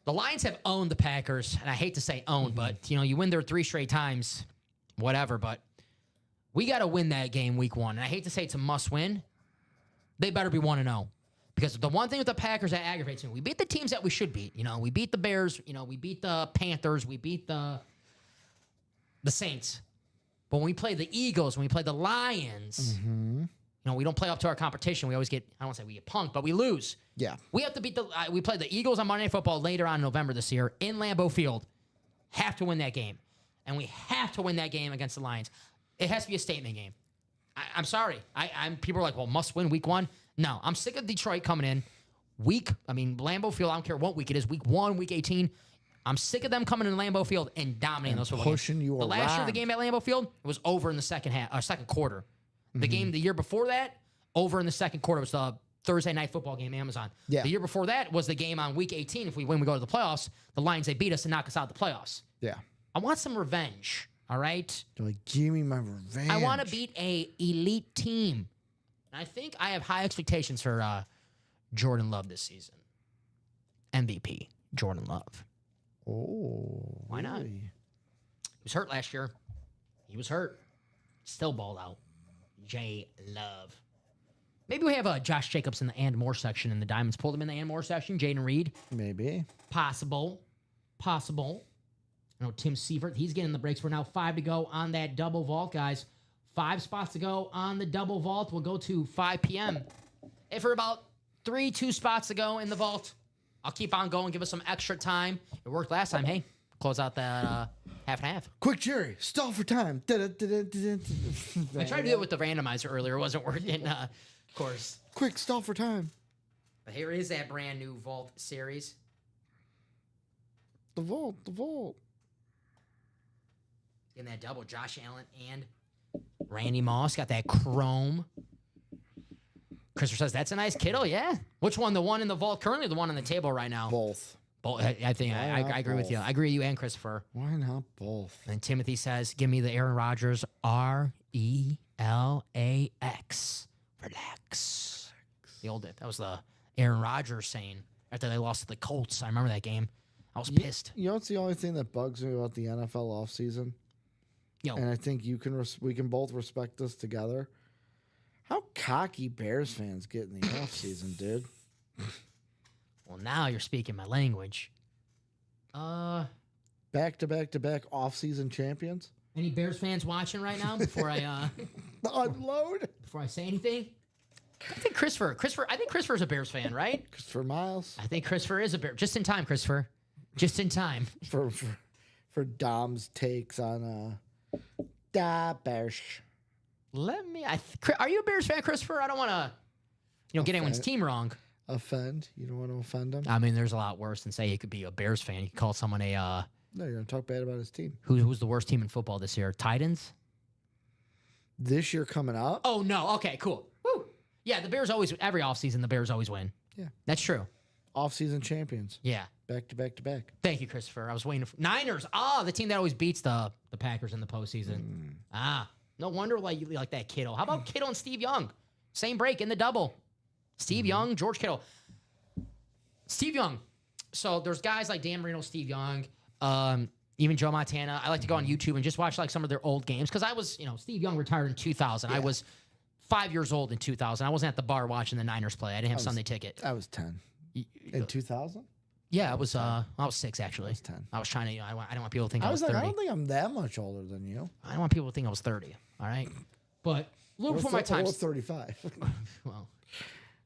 The Lions have owned the Packers, and I hate to say owned, but, you win there 3 straight times, whatever. But we got to win that game week 1. And I hate to say it's a must-win. They better be 1-0. Because the one thing with the Packers that aggravates me, we beat the teams that we should beat. We beat the Bears. We beat the Panthers. We beat the Saints. But when we play the Eagles, when we play the Lions, we don't play up to our competition. We always get, I don't want to say we get punked, but we lose. Yeah. We have to beat we play the Eagles on Monday Night Football later on in November this year in Lambeau Field. Have to win that game. And we have to win that game against the Lions. It has to be a statement game. I'm sorry. People are like, well, must win week 1. No, I'm sick of Detroit coming in. Lambeau Field, I don't care what week it is, week 1, week 18. I'm sick of them coming in Lambeau Field and dominating those football pushing games. you The last year, around. the game at Lambeau Field, it was over in the second quarter. The game the year before that, over in the second quarter. It was the Thursday Night Football game, Amazon. Yeah. The year before that was the game on week 18. If we win, we go to the playoffs. The Lions, they beat us and knock us out of the playoffs. Yeah. I want some revenge, all right? They're like, give me my revenge. I want to beat a elite team. And I think I have high expectations for Jordan Love this season. MVP, Jordan Love. Oh. Why not? really? He was hurt last year. He was hurt. Still balled out. J Love. Maybe we have Josh Jacobs in the and more section and the Diamonds pulled him in the and more section. Jaden Reed. Maybe. Possible. I know Tim Seifert. He's getting the breaks. We're now 5 to go on that double vault, guys. 5 spots to go on the double vault. We'll go to 5 p.m. And for about 2 spots to go in the vault. I'll keep on going. Give us some extra time. It worked last time. Hey, close out that half and half. Quick, Jerry. Stall for time. I tried to do it with the randomizer earlier. It wasn't working, of course. Quick, stall for time. But here is that brand new Vault series. The vault. In that double, Josh Allen and Randy Moss got that chrome. Christopher says, that's a nice Kittle, yeah. Which one? The one in the vault currently or the one on the table right now? Both. I think I not agree with you. both? I agree with you and Christopher. Why not both? And Timothy says, give me the Aaron Rodgers RELAX. Relax. The old, that was the Aaron Rodgers saying after they lost to the Colts. I remember that game. I was pissed. You know what's the only thing that bugs me about the NFL offseason? Yo, And I think we can both respect this together. How cocky Bears fans get in the offseason, dude. well, now you're speaking my language. Back to back offseason champions. Any Bears fans watching right now before I Unload. before I say anything? I think Christopher. I think Christopher's a Bears fan, right? Christopher Miles. I think Christopher is a Bear. Just in time, Christopher. Just in time. For Dom's takes on the Bears. Let me. Are you a Bears fan, Christopher? I don't want to, get anyone's team wrong. Offend? You don't want to offend him? I mean, there's a lot worse than say he could be a Bears fan. You could call someone a. No, you're gonna talk bad about his team. Who's the worst team in football this year? Titans. This year coming up. Oh no. Okay. Cool. Woo. Yeah, the Bears always every offseason the Bears always win. Yeah. That's true. Offseason champions. Yeah. Back to back to back. Thank you, Christopher. I was waiting for Niners. The team that always beats the Packers in the postseason. No wonder why you like that Kittle. How about Kittle and Steve Young? Same break in the double. Steve Young, George Kittle. Steve Young. So there's guys like Dan Marino, Steve Young, even Joe Montana. I like to go on YouTube and just watch like some of their old games because I was, Steve Young retired in 2000. I was 5 years old in 2000. I wasn't at the bar watching the Niners play. I didn't have Sunday ticket. I was 10 in 2000. Yeah, I was 6 actually. I was 10. I was trying to. I don't want people to think I was like, 30. I don't think I'm that much older than you. I don't want people to think I was 30. All right, but a little before my time. Or 35. Well,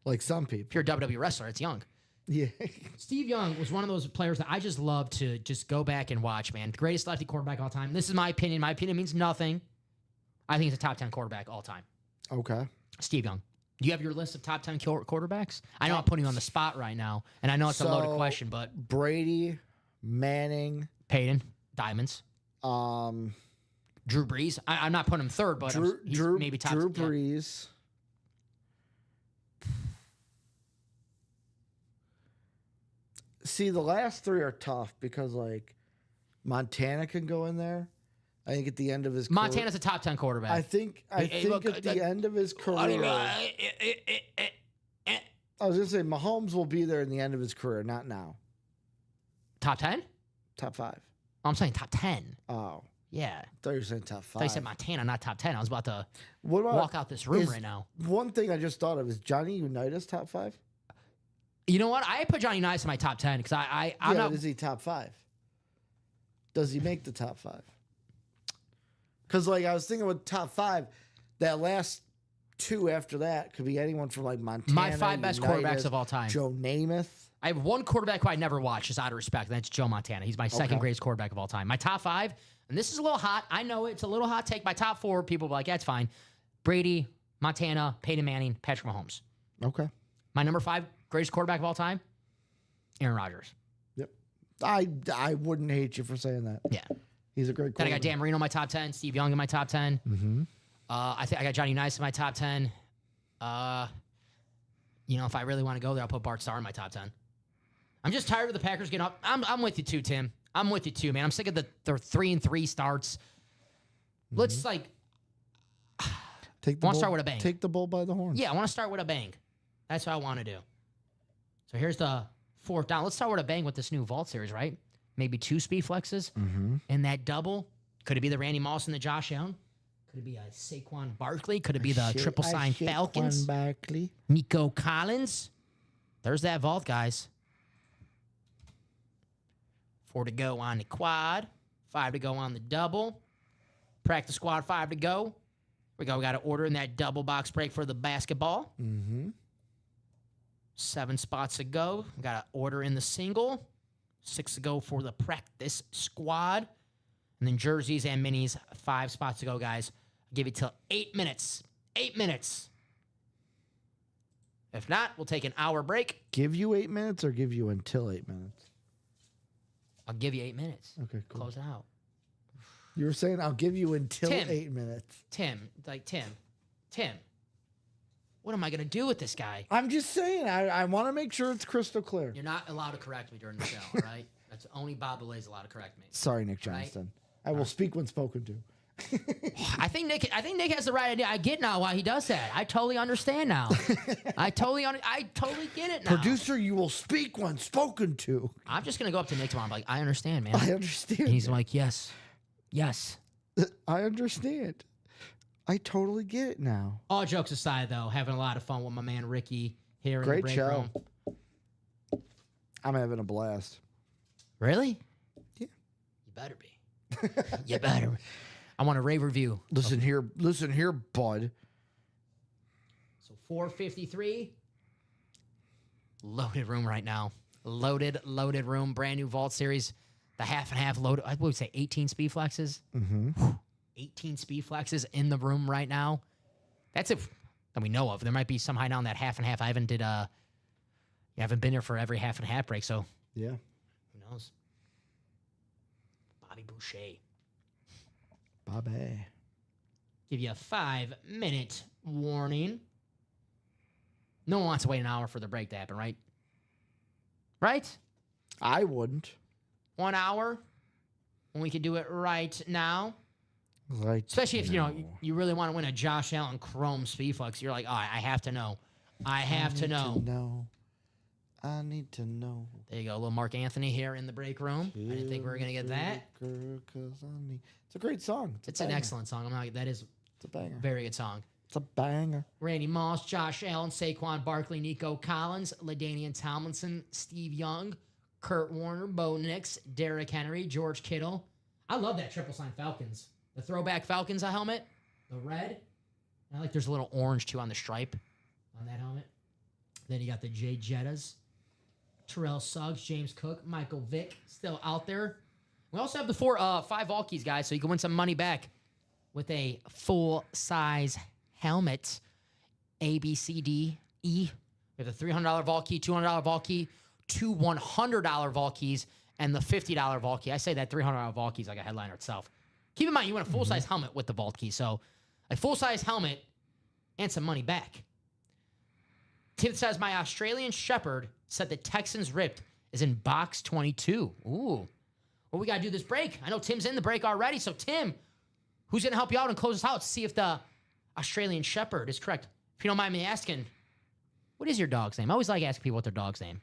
Like some people. if you're a WWE wrestler, it's Young. Yeah. Steve Young was one of those players that I just love to just go back and watch, man. The greatest lefty quarterback of all time. This is my opinion. My opinion means nothing. I think he's a top 10 quarterback all time. Okay. Steve Young. Do you have your list of top 10 quarterbacks? I know I'm putting you on the spot right now, and I know it's a loaded question, but Brady, Manning, Peyton, Diamonds, Drew Drew Brees. I'm not putting him third, but he's maybe top. Drew yeah. Brees. See, the last three are tough because like Montana can go in there. I think at the end of his career, Montana's a top 10 quarterback. I think look, at the end of his career, I was gonna say Mahomes will be there in the end of his career, not now. Top 10? Top 5. I'm saying top 10. Oh, Yeah. I thought you were saying top 5. I thought you said Montana, not top 10. I was about to What about walk out this room right now. One thing I just thought of is Johnny Unitas top 5. You know what? I put Johnny Unitas in my top 10 because I'm not. Is he top 5? Does he make the top 5? Because like I was thinking with top 5, that last 2 after that could be anyone from like Montana. My 5 best Unitas, quarterbacks of all time. Joe Namath. I have one quarterback who I never watch, just out of respect, and that's Joe Montana. He's my second greatest quarterback of all time. My top 5, and this is a little hot. I know it's a little hot take. My top 4, people will be like, that's fine. Brady, Montana, Peyton Manning, Patrick Mahomes. Okay. My number 5 greatest quarterback of all time, Aaron Rodgers. Yep. I wouldn't hate you for saying that. Yeah. He's a great Then I quarterback. got Dan Marino in my top 10, Steve Young in my top 10. Mm-hmm. I think I got Johnny Unitas in my top 10. If I really want to go there, I'll put Bart Starr in my top 10. I'm just tired of the Packers getting up. I'm with you too, Tim. I'm with you too, man. I'm sick of their 3-3 starts. Let's want to start with a bang. Take the bull by the horns. Yeah, I want to start with a bang. That's what I want to do. So here's the 4th down. Let's start with a bang with this new Vault series, right? Maybe 2 speed flexes. Mm-hmm. And that double. Could it be the Randy Moss and the Josh Allen? Could it be a Saquon Barkley? Could it be the triple sign Falcons? Barkley. Nico Collins. There's that Vault, guys. 4 to go on the quad. 5 to go on the double. Practice squad, 5 to go. We got to order in that double box break for the basketball. Mm-hmm. 7 spots to go. We got to order in the single. 6 to go for the practice squad. And then jerseys and minis, 5 spots to go, guys. I'll give you till 8 minutes. 8 minutes. If not, we'll take an hour break. Give you 8 minutes or give you until 8 minutes? I'll give you 8 minutes. Okay, cool. Close it out. You were saying I'll give you until Tim. 8 minutes. Tim. What am I going to do with this guy? I'm just saying. I want to make sure it's crystal clear. You're not allowed to correct me during the show, all right? That's only Bob Belay's allowed to correct me. Sorry, Nick Johnston. I will speak when spoken to. I think Nick has the right idea. I get now why he does that. I totally understand now. I totally get it now. Producer, you will speak when spoken to. I'm just gonna go up to Nick tomorrow. I'm like, I understand, man. I understand. And he's like, yes. I understand. I totally get it now. All jokes aside, though, having a lot of fun with my man Ricky here in Great the break show. room. I'm having a blast. Really? Yeah. You better be. You better. I want a rave review. Listen here, bud. So 453. Loaded room right now. Loaded room. Brand new Vault series. The half and half loaded. I would say 18 speed flexes. Mm-hmm. 18 speed flexes in the room right now. That's if that we know of. There might be some hiding on that half and half. I haven't been here for every half and half break, so Yeah. who knows? Bobby Boucher. Bobby. Give you a 5-minute warning. No one wants to wait an hour for the break to happen, right? Right? I wouldn't. 1 hour when we could do it right now. Right. Especially if, you really want to win a Josh Allen Chrome Speedflex. You're like, all right, I have to know. I have to know. No. I need to know. There you go. A little Mark Anthony here in the break room. I didn't think we were going to get that. It's a great song. It's an excellent song. That is It's a banger. a very good song. It's a banger. Randy Moss, Josh Allen, Saquon Barkley, Nico Collins, LaDainian Tomlinson, Steve Young, Kurt Warner, Bo Nix, Derrick Henry, George Kittle. I love that triple sign Falcons. The throwback Falcons helmet, the red. And I like there's a little orange too on the stripe on that helmet. Then you got the Jay Jettas, Terrell Suggs, James Cook, Michael Vick still out there. We also have the 5 Valkeys, guys, so you can win some money back with a full-size helmet. A, B, C, D, E. We have the $300 Valkey, $200 Valkey, 2 $100 Valkeys, and the $50 Valkey. I say that $300 Valkey is like a headliner itself. Keep in mind, you win a full-size helmet with the Valkey, so a full-size helmet and some money back. Tim says, my Australian Shepherd said the Texans ripped is in box 22. Ooh. Well, we got to do this break. I know Tim's in the break already. So, Tim, who's going to help you out and close us out? See if the Australian Shepherd is correct. If you don't mind me asking, what is your dog's name? I always like asking people what their dog's name.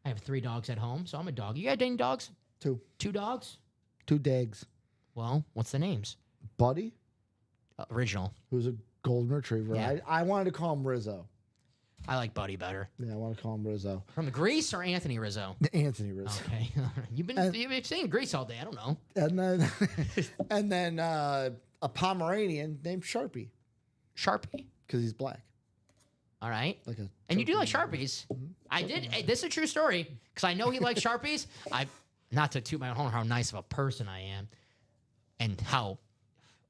I have 3 dogs at home, so I'm a dog. You got any dogs? 2. 2 dogs? 2 dags. Well, what's the names? Buddy, Original. who's a golden retriever. Yeah. I wanted to call him Rizzo. I like Buddy better. Yeah, I want to call him Rizzo. From the Grease or Anthony Rizzo? Anthony Rizzo. Okay. You've been saying Grease all day. I don't know. And then a Pomeranian named Sharpie Sharpie. because he's black. All right. Like a And you do like Sharpies. I did. Hey, this is a true story because I know he likes Sharpies. Not to toot my own horn, how nice of a person I am and how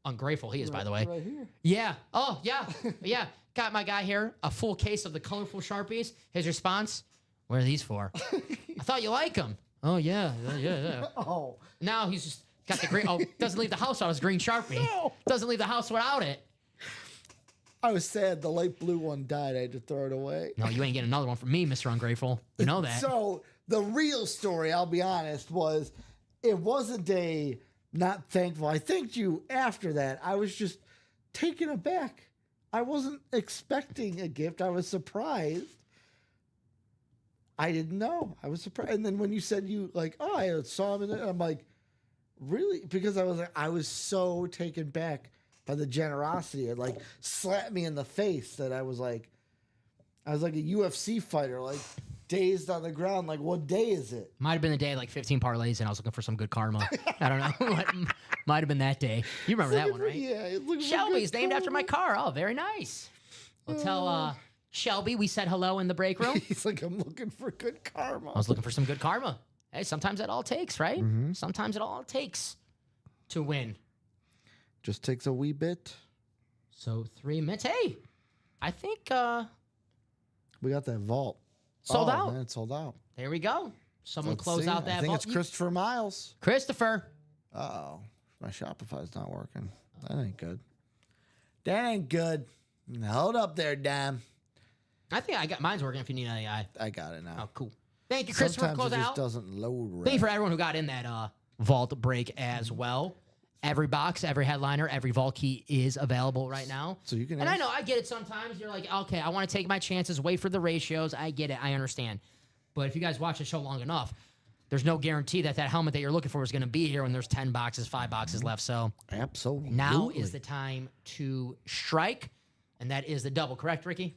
ungrateful he is, by the way. Right here. Yeah. Oh, yeah. Yeah. Got my guy here a full case of the colorful Sharpies. His response, what are these for? I thought you like them. Oh, yeah. Yeah. Oh, Now he's just got the green. Oh, doesn't leave the house without his green Sharpie. No. Doesn't leave the house without it. I was sad the light blue one died. I had to throw it away. No, you ain't getting another one from me, Mr. Ungrateful. You know that. So the real story, I'll be honest, was it wasn't a not thankful. I thanked you after that. I was just taken aback. I wasn't expecting a gift. I was surprised. I didn't know. I was surprised. And then when you said you like, oh, I saw him in it, I'm like, really? Because I was so taken back by the generosity. It like slapped me in the face that I was like a UFC fighter, like dazed on the ground. Like, what day is it? Might have been the day like 15 parlays and I was looking for some good karma. I don't know. Might have been that day. You remember that one, right? Yeah. It looks Shelby's named after my car. Oh, very nice. We'll tell Shelby we said hello in the break room. He's like, I'm looking for good karma. I was looking for some good karma. Hey, sometimes that all takes, right? Sometimes it all takes to win. Just takes a wee bit. So 3 minutes. Hey, I think We got that vault. sold out. Man, it's sold out. There we go. Someone Let's close see. out that I think vault. it's Christopher Miles. Christopher. Uh-oh. My Shopify's not working. That ain't good. That ain't good. Hold up there, Dan. I think I got mine's working if you need any. I got it now. Oh, cool. Thank you, Christopher. Sometimes Close it just out. doesn't load right. Thank you for everyone who got in that vault break as well. Every box, every headliner, every vault key is available right now. So you can And I know, I get it sometimes. You're like, okay, I want to take my chances, wait for the ratios. I get it. I understand. But if you guys watch the show long enough, there's no guarantee that that helmet that you're looking for is going to be here when there's 10 boxes, 5 boxes left. So Absolutely. now is the time to strike. And that is the double, correct, Ricky?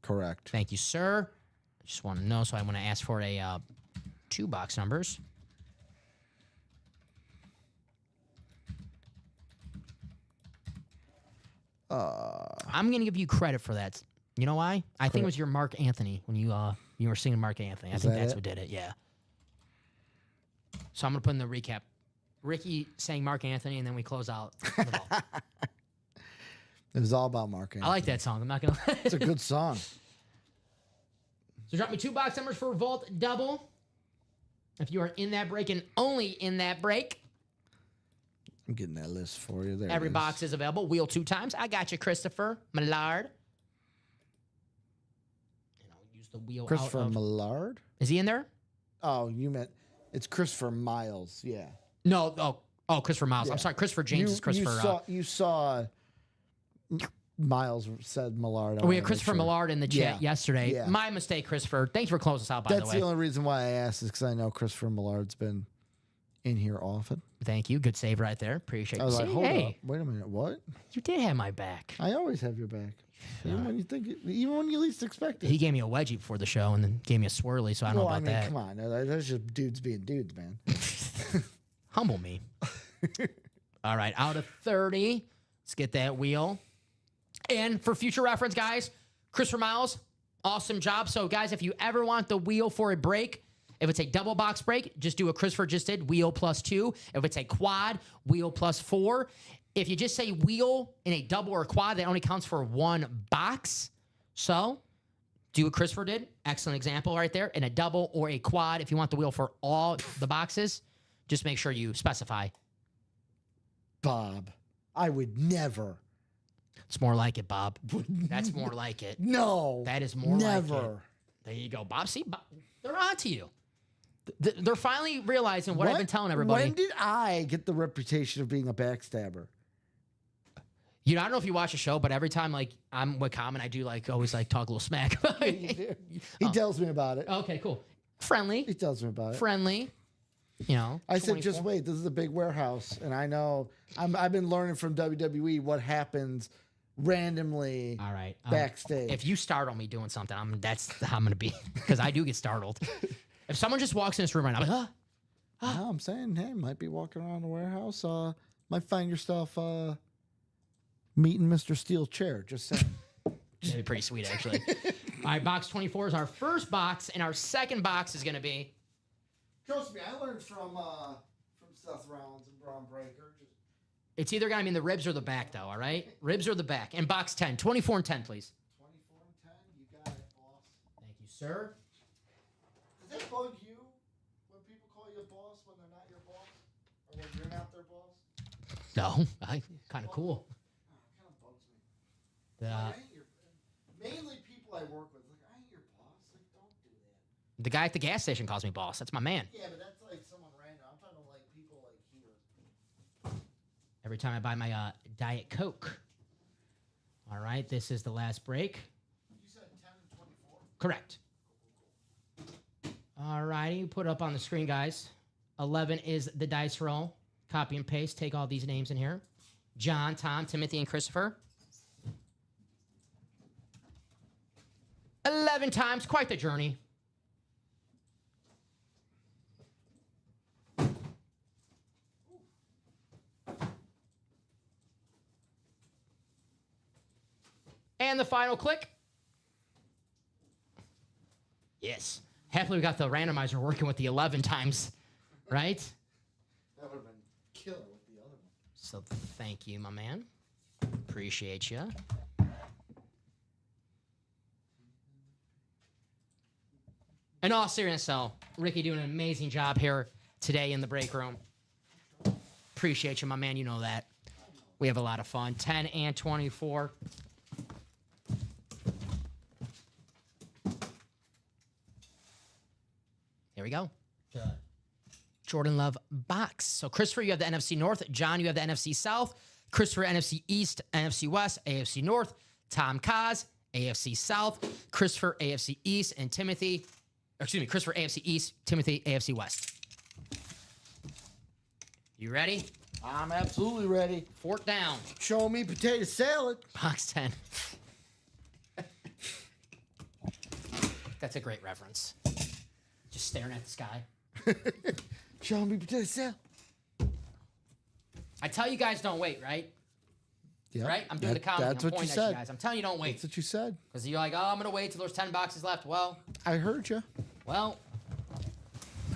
Correct. Thank you, sir. I just want to know, so I want to ask for a 2 box numbers. I'm going to give you credit for that. You know why? I think it was your Mark Anthony when you were singing Mark Anthony. I think that that's it? what did it, yeah. So I'm going to put in the recap. Ricky sang Mark Anthony, and then we close out the vault. It was all about Mark I Anthony. like that song. I'm not going to... It's a good song. So drop me 2 box numbers for Vault Double. If you are in that break and only in that break, I'm getting that list for you. There every it is. box is available. Wheel 2 times. I got you, Christopher Millard. And I'll use the wheel Christopher out of... Millard? Is he in there? Oh, you meant it's Christopher Miles. Yeah. No. Oh, Christopher Miles. I'm Yeah. sorry. Christopher James is Christopher. You saw Miles said Millard. I We wanna had make Christopher sure. Millard in the chat yesterday. Yeah. My mistake, Christopher. Thanks for closing us out, by That's the way. the only reason why I asked is because I know Christopher Millard's been in here often. Thank you. Good save right there. Appreciate I it. was like, hold Hey, up, wait a minute, what? you did have my back. I always have your back, even when you think, even when you least expect it. He gave me a wedgie before the show and then gave me a swirly, so I don't know Well, about I mean, that. come on, that's just dudes being dudes, man. Humble me. All right, out of 30. Let's get that wheel. And for future reference, guys, Christopher Miles, awesome job. So, guys, if you ever want the wheel for a break, if it's a double box break, just do what Christopher just did, wheel +2. If it's a quad, wheel +4. If you just say wheel in a double or quad, that only counts for one box. So, do what Christopher did. Excellent example right there. In a double or a quad, if you want the wheel for all the boxes, just make sure you specify. Bob, I would never. It's more like it, Bob. That's more like it. No. That is more like it. Never. There you go, Bob. See, Bob, they're on to you. They're finally realizing what I've been telling everybody. When did I get the reputation of being a backstabber? You know, I don't know if you watch the show, but every time like I'm with Common, I do always talk a little smack. He tells me about it. Okay, cool. Friendly. He tells me about it. Friendly. You know. I said, 24. just wait. This is a big warehouse, and I know I've been learning from WWE what happens randomly All right. backstage. If you startle me doing something, that's how I'm gonna be because I do get startled. If someone just walks in this room right now, I'm like, No, I'm saying, hey, might be walking around the warehouse. Might find yourself meeting Mr. Steel Chair. Just saying. that'd be pretty sweet, actually. All right, box 24 is our first box, and our second box is gonna be. Trust me, I learned from Seth Rollins and Braun Breaker. It's either gonna be in the ribs or the back, though. All right, ribs or the back. And box 10, 24 and 10, please. 24 and 10, you got it, boss. Thank you, sir. Does that bug you when people call you a boss when they're not your boss? Or when you're not their boss? No, kind of cool. Oh, it kind of bugs me. The, I ain't your, mainly people I work with, like, I ain't your boss. Like, don't do that. the guy at the gas station calls me boss. That's my man. Yeah, but that's like someone random. I'm talking like people like here. Every time I buy my Diet Coke. All right, this is the last break. You said 10 and 24? Correct. All righty, put it up on the screen, guys. 11 is the dice roll. Copy and paste. Take all these names in here. John, Tom, Timothy, and Christopher. 11 times. Quite the journey. And the final click. Yes. Happily, we got the randomizer working with the 11 times, right? That would have been killer with the other one. So thank you, my man. Appreciate you. In all seriousness, though, Ricky doing an amazing job here today in the break room. Appreciate you, my man. You know that. We have a lot of fun. 10 and 24. There we go. Jordan Love box. So, Christopher, you have the NFC North. John, you have the NFC South. Christopher, NFC East, NFC West, AFC North. Tom Kaz, AFC South. Christopher, AFC East. And Timothy, Christopher, AFC East. Timothy, AFC West. You ready? I'm absolutely ready. Fork down. Show me potato salad. Box 10. That's a great reference. Just staring at the sky. Show me potato salad. I tell you guys don't wait, right? Yeah. Right? I'm doing the comedy. That's I'm what you pointing at you said. guys. I'm telling you don't wait. That's what you said. Because you're like, oh, I'm going to wait till there's 10 boxes left. Well, I heard you. come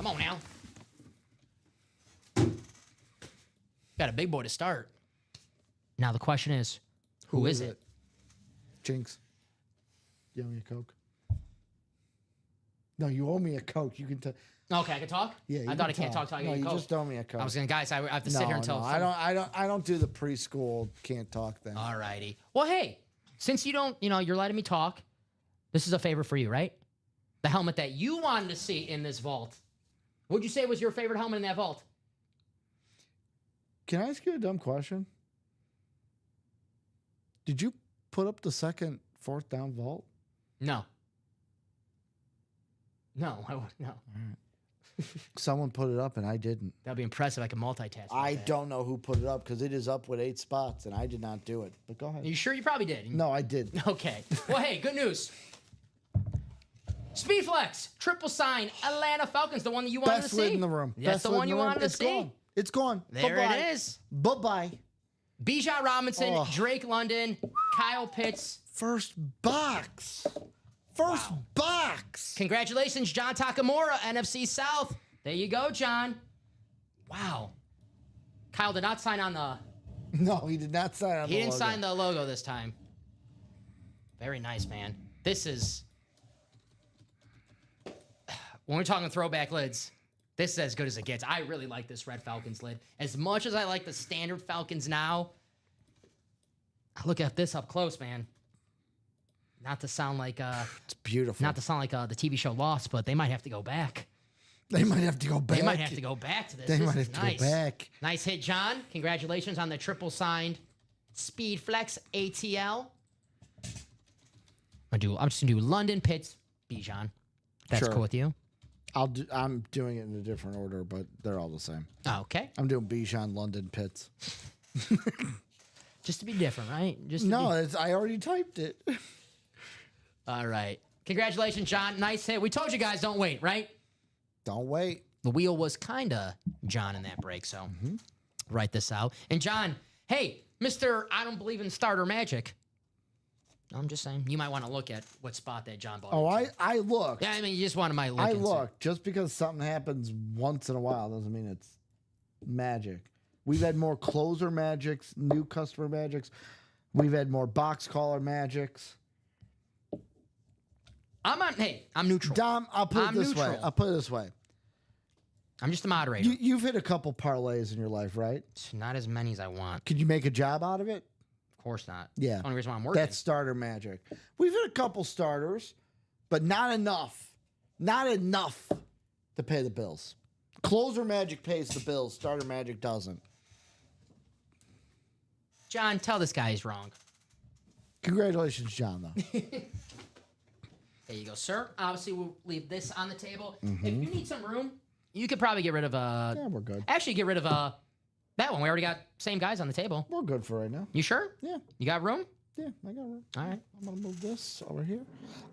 on now. Got a big boy to start. Now the question is, who is it? Jinx. You owe me a Coke. No, you owe me a Coke. You can tell. Okay, I can talk? Yeah, I thought I can't talk till I No, get you a Coke. just owe me a Coke. I was going to, guys, I have to sit here until. No, I don't do the preschool can't talk thing. All righty. Well, hey, since you don't, you're letting me talk, this is a favor for you, right? The helmet that you wanted to see in this vault. What'd you say was your favorite helmet in that vault? Can I ask you a dumb question? Did you put up the second fourth down vault? No. No, no. Someone put it up and I didn't. That'd be impressive. I could multitask. I don't know who put it up because it is up with 8 spots and I did not do it. But go Are ahead. you sure you probably did? No, I did. Okay. Well, hey, good news. Speedflex, triple sign, Atlanta Falcons, the one that you wanted Best to see. lid in the room. That's Best the lid one in you the room. wanted to It's see. gone. It's gone. There Bye-bye. it is. Bye-bye. Bijan Robinson, Oh. Drake London, Kyle Pitts. First box. First box. Congratulations, John Takamura, NFC South. There you go, John. Wow. Kyle did not sign on the... No, he did not sign on He the didn't logo. sign the logo this time. Very nice, man. This is... When we're talking throwback lids, this is as good as it gets. I really like this Red Falcons lid. As much as I like the standard Falcons now, look at this up close, man. Not to sound like It's beautiful. the TV show Lost, but they might have to go back. They might have to go back. They might have to go back to this. They This might is have to nice. go back. Nice hit, John. Congratulations on the triple signed Speed Flex ATL. I'm just gonna do London, Pitts, Bijan. That's Sure. cool with you. I'm doing it in a different order, but they're all the same. Oh, okay. I'm doing Bijan, London, Pitts. Just to be different, right? Just to No, be- I already typed it. All right. Congratulations, John. Nice hit. We told you guys don't wait, right? Don't wait. The wheel was kind of John in that break, so write this out. And John, hey, Mr. I don't believe in starter magic. I'm just saying, you might want to look at what spot that John bought. Oh, into. I looked. Yeah, I mean, you just want to might look I into. looked. Just because something happens once in a while doesn't mean it's magic. We've had more closer magics, new customer magics. We've had more box caller magics. I'm neutral. Dom, I'll put I'm it this way. neutral. I'll put it this way. I'm just a moderator. You've hit a couple parlays in your life, right? Not as many as I want. Could you make a job out of it? Of course not. Yeah. That's the only reason why I'm working. That's starter magic. We've hit a couple starters, but not enough. Not enough to pay the bills. Closer magic pays the bills. Starter magic doesn't. John, tell this guy he's wrong. Congratulations, John, though. There you go, sir. Obviously, we'll leave this on the table. If you need some room, you could probably get rid of Yeah, we're good. Actually, get rid of that one. We already got same guys on the table. We're good for right now. You sure? Yeah. You got room? Yeah, I got room. All right. I'm going to move this over here.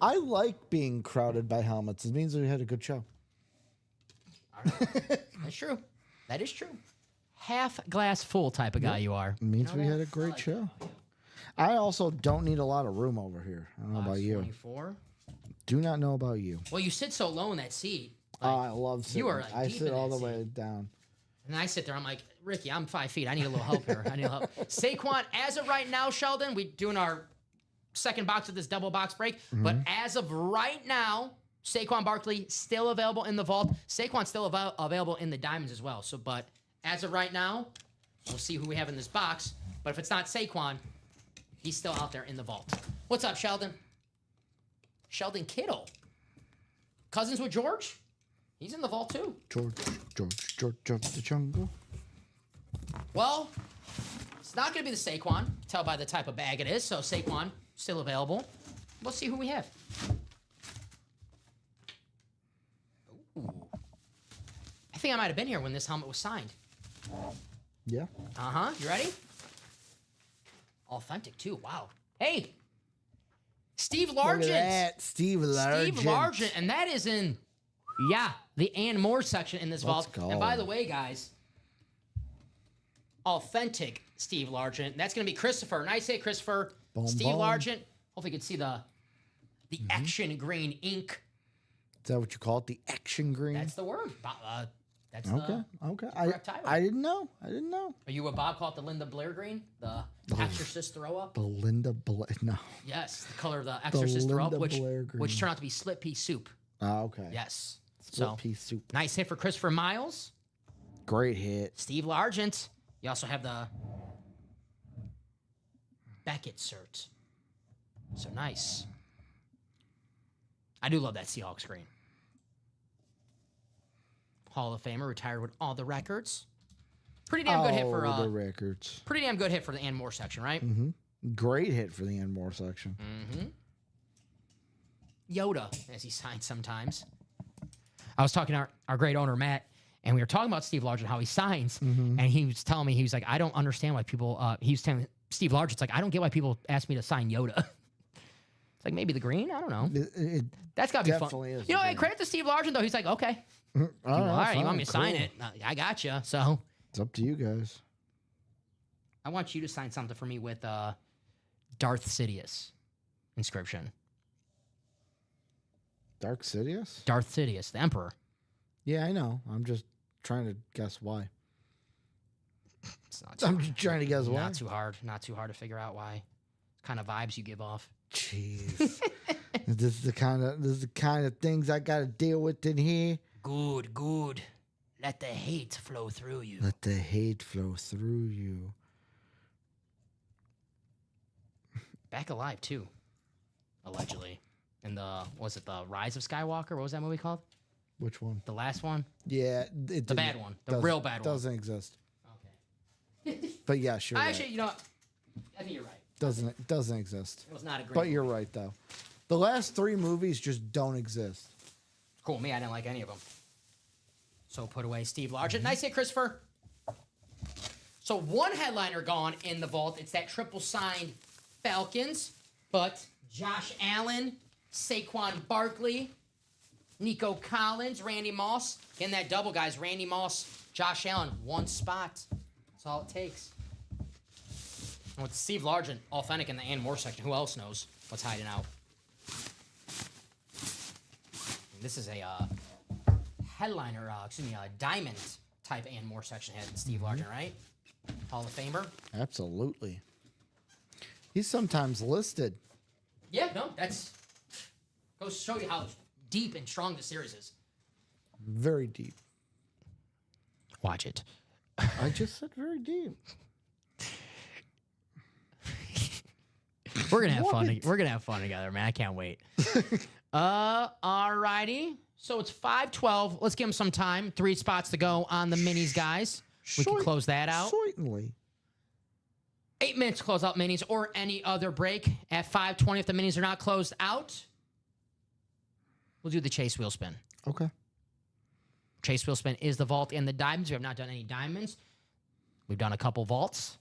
I like being crowded by helmets. It means we had a good show. All right. That's true. That is true. Half glass full type of guy you are. It means You know we that? had a I great like show. that. I also don't need a lot of room over here. I don't know about Box you. 24. Do not know about you. Well, you sit so low in that seat. I love sitting. are, like, I deep sit in all that the way seat. down. And I sit there, I'm like, Ricky, I'm 5 feet. I need a little help here. I need a little help. Saquon, as of right now, Sheldon, we're doing our second box of this double box break. But as of right now, Saquon Barkley still available in the vault. Saquon's still available in the diamonds as well. So, but as of right now, we'll see who we have in this box. But if it's not Saquon, he's still out there in the vault. What's up, Sheldon? Sheldon Kittle. Cousins with George? He's in the vault too. George of the jungle. Well, it's not going to be the Saquon. Tell by the type of bag it is. So Saquon still available. Let's see who we have. Ooh. I think I might have been here when this helmet was signed. Yeah. You ready? Authentic too. Wow. Hey, Steve Look at Largent. that. Steve Largent. Steve Largent, and that is in, the and more section in this vault. go. And by the way, guys, authentic Steve Largent. That's going to be Christopher. Nice hit, Christopher. Boom, Steve boom. Largent. Hopefully you can see the action green ink. Is that what you call it? The action green? That's the word. That's okay. the... Okay. correct title. I didn't know. I didn't know. Are you what Bob called the Linda Blair green? The Exorcist throw up? Belinda Blair. No. Yes, the color of the Exorcist throw up, Linda Blair green. which turned out to be split pea soup. Oh, okay. Yes. Split So, pea soup. nice hit for Christopher Miles. Great hit. Steve Largent. You also have the Beckett cert. So nice. I do love that Seahawks green. Hall of Famer, retired with all the records. Pretty damn good hit for the records. pretty damn good hit for the and more section, right? Great hit for the Anmore section. Yoda, as he signs sometimes. I was talking to our great owner, Matt, and we were talking about Steve Largent, how he signs. And he was telling me, he was like, I don't understand why people, he was telling Steve Largent, it's like, I don't get why people ask me to sign Yoda. It's like, maybe the green? I don't know. That's got to be fun. definitely is You know, the hey, green. credit to Steve Largent, though. He's like, okay. All All right, you fine, want me to sign cool. it? I got you. So It's up to you guys. I want you to sign something for me with Darth Sidious inscription. Dark Sidious? Darth Sidious, the Emperor. Yeah, I know. I'm just trying to guess why. It's not too I'm just trying to guess why. Not too hard. Not too hard to figure out why. Kind of vibes you give off. Jeez. This is the kind of things I got to deal with in here. Good, good. Let the hate flow through you. Let the hate flow through you. Back alive too, allegedly. In the was it the Rise of Skywalker? What was that movie called? Which one? The last one? Yeah, The bad one. The real bad one. Doesn't exist. Okay. But yeah, sure. Actually, you know what? I think you're right. Doesn't exist. It was not a great But movie. you're right though. The last 3 movies just don't exist. Cool, me, I didn't like any of them. So put away Steve Largent. Nice hit, Christopher. So one headliner gone in the vault. It's that triple signed Falcons. But Josh Allen, Saquon Barkley, Nico Collins, Randy Moss. Getting that double, guys. Randy Moss, Josh Allen. One spot. That's all it takes. And with Steve Largent, authentic in the Ann Moore section, who else knows what's hiding out? This is a headliner, a diamond type Ann Moore section head in Steve Largent, right? Hall of Famer. Absolutely. He's sometimes listed. Yeah, no, that's goes to show you how deep and strong the series is. Very deep. Watch it. I just said very deep. We're gonna have fun. We're gonna have fun together, man. I can't wait. Alrighty. So it's 5:12. Let's give them some time. 3 spots to go on the minis, guys. We can close that out. Certainly. 8 minutes to close out minis or any other break. At 5:20, if the minis are not closed out, we'll do the chase wheel spin. Okay. Chase wheel spin is the vault and the diamonds. We have not done any diamonds. We've done a couple vaults.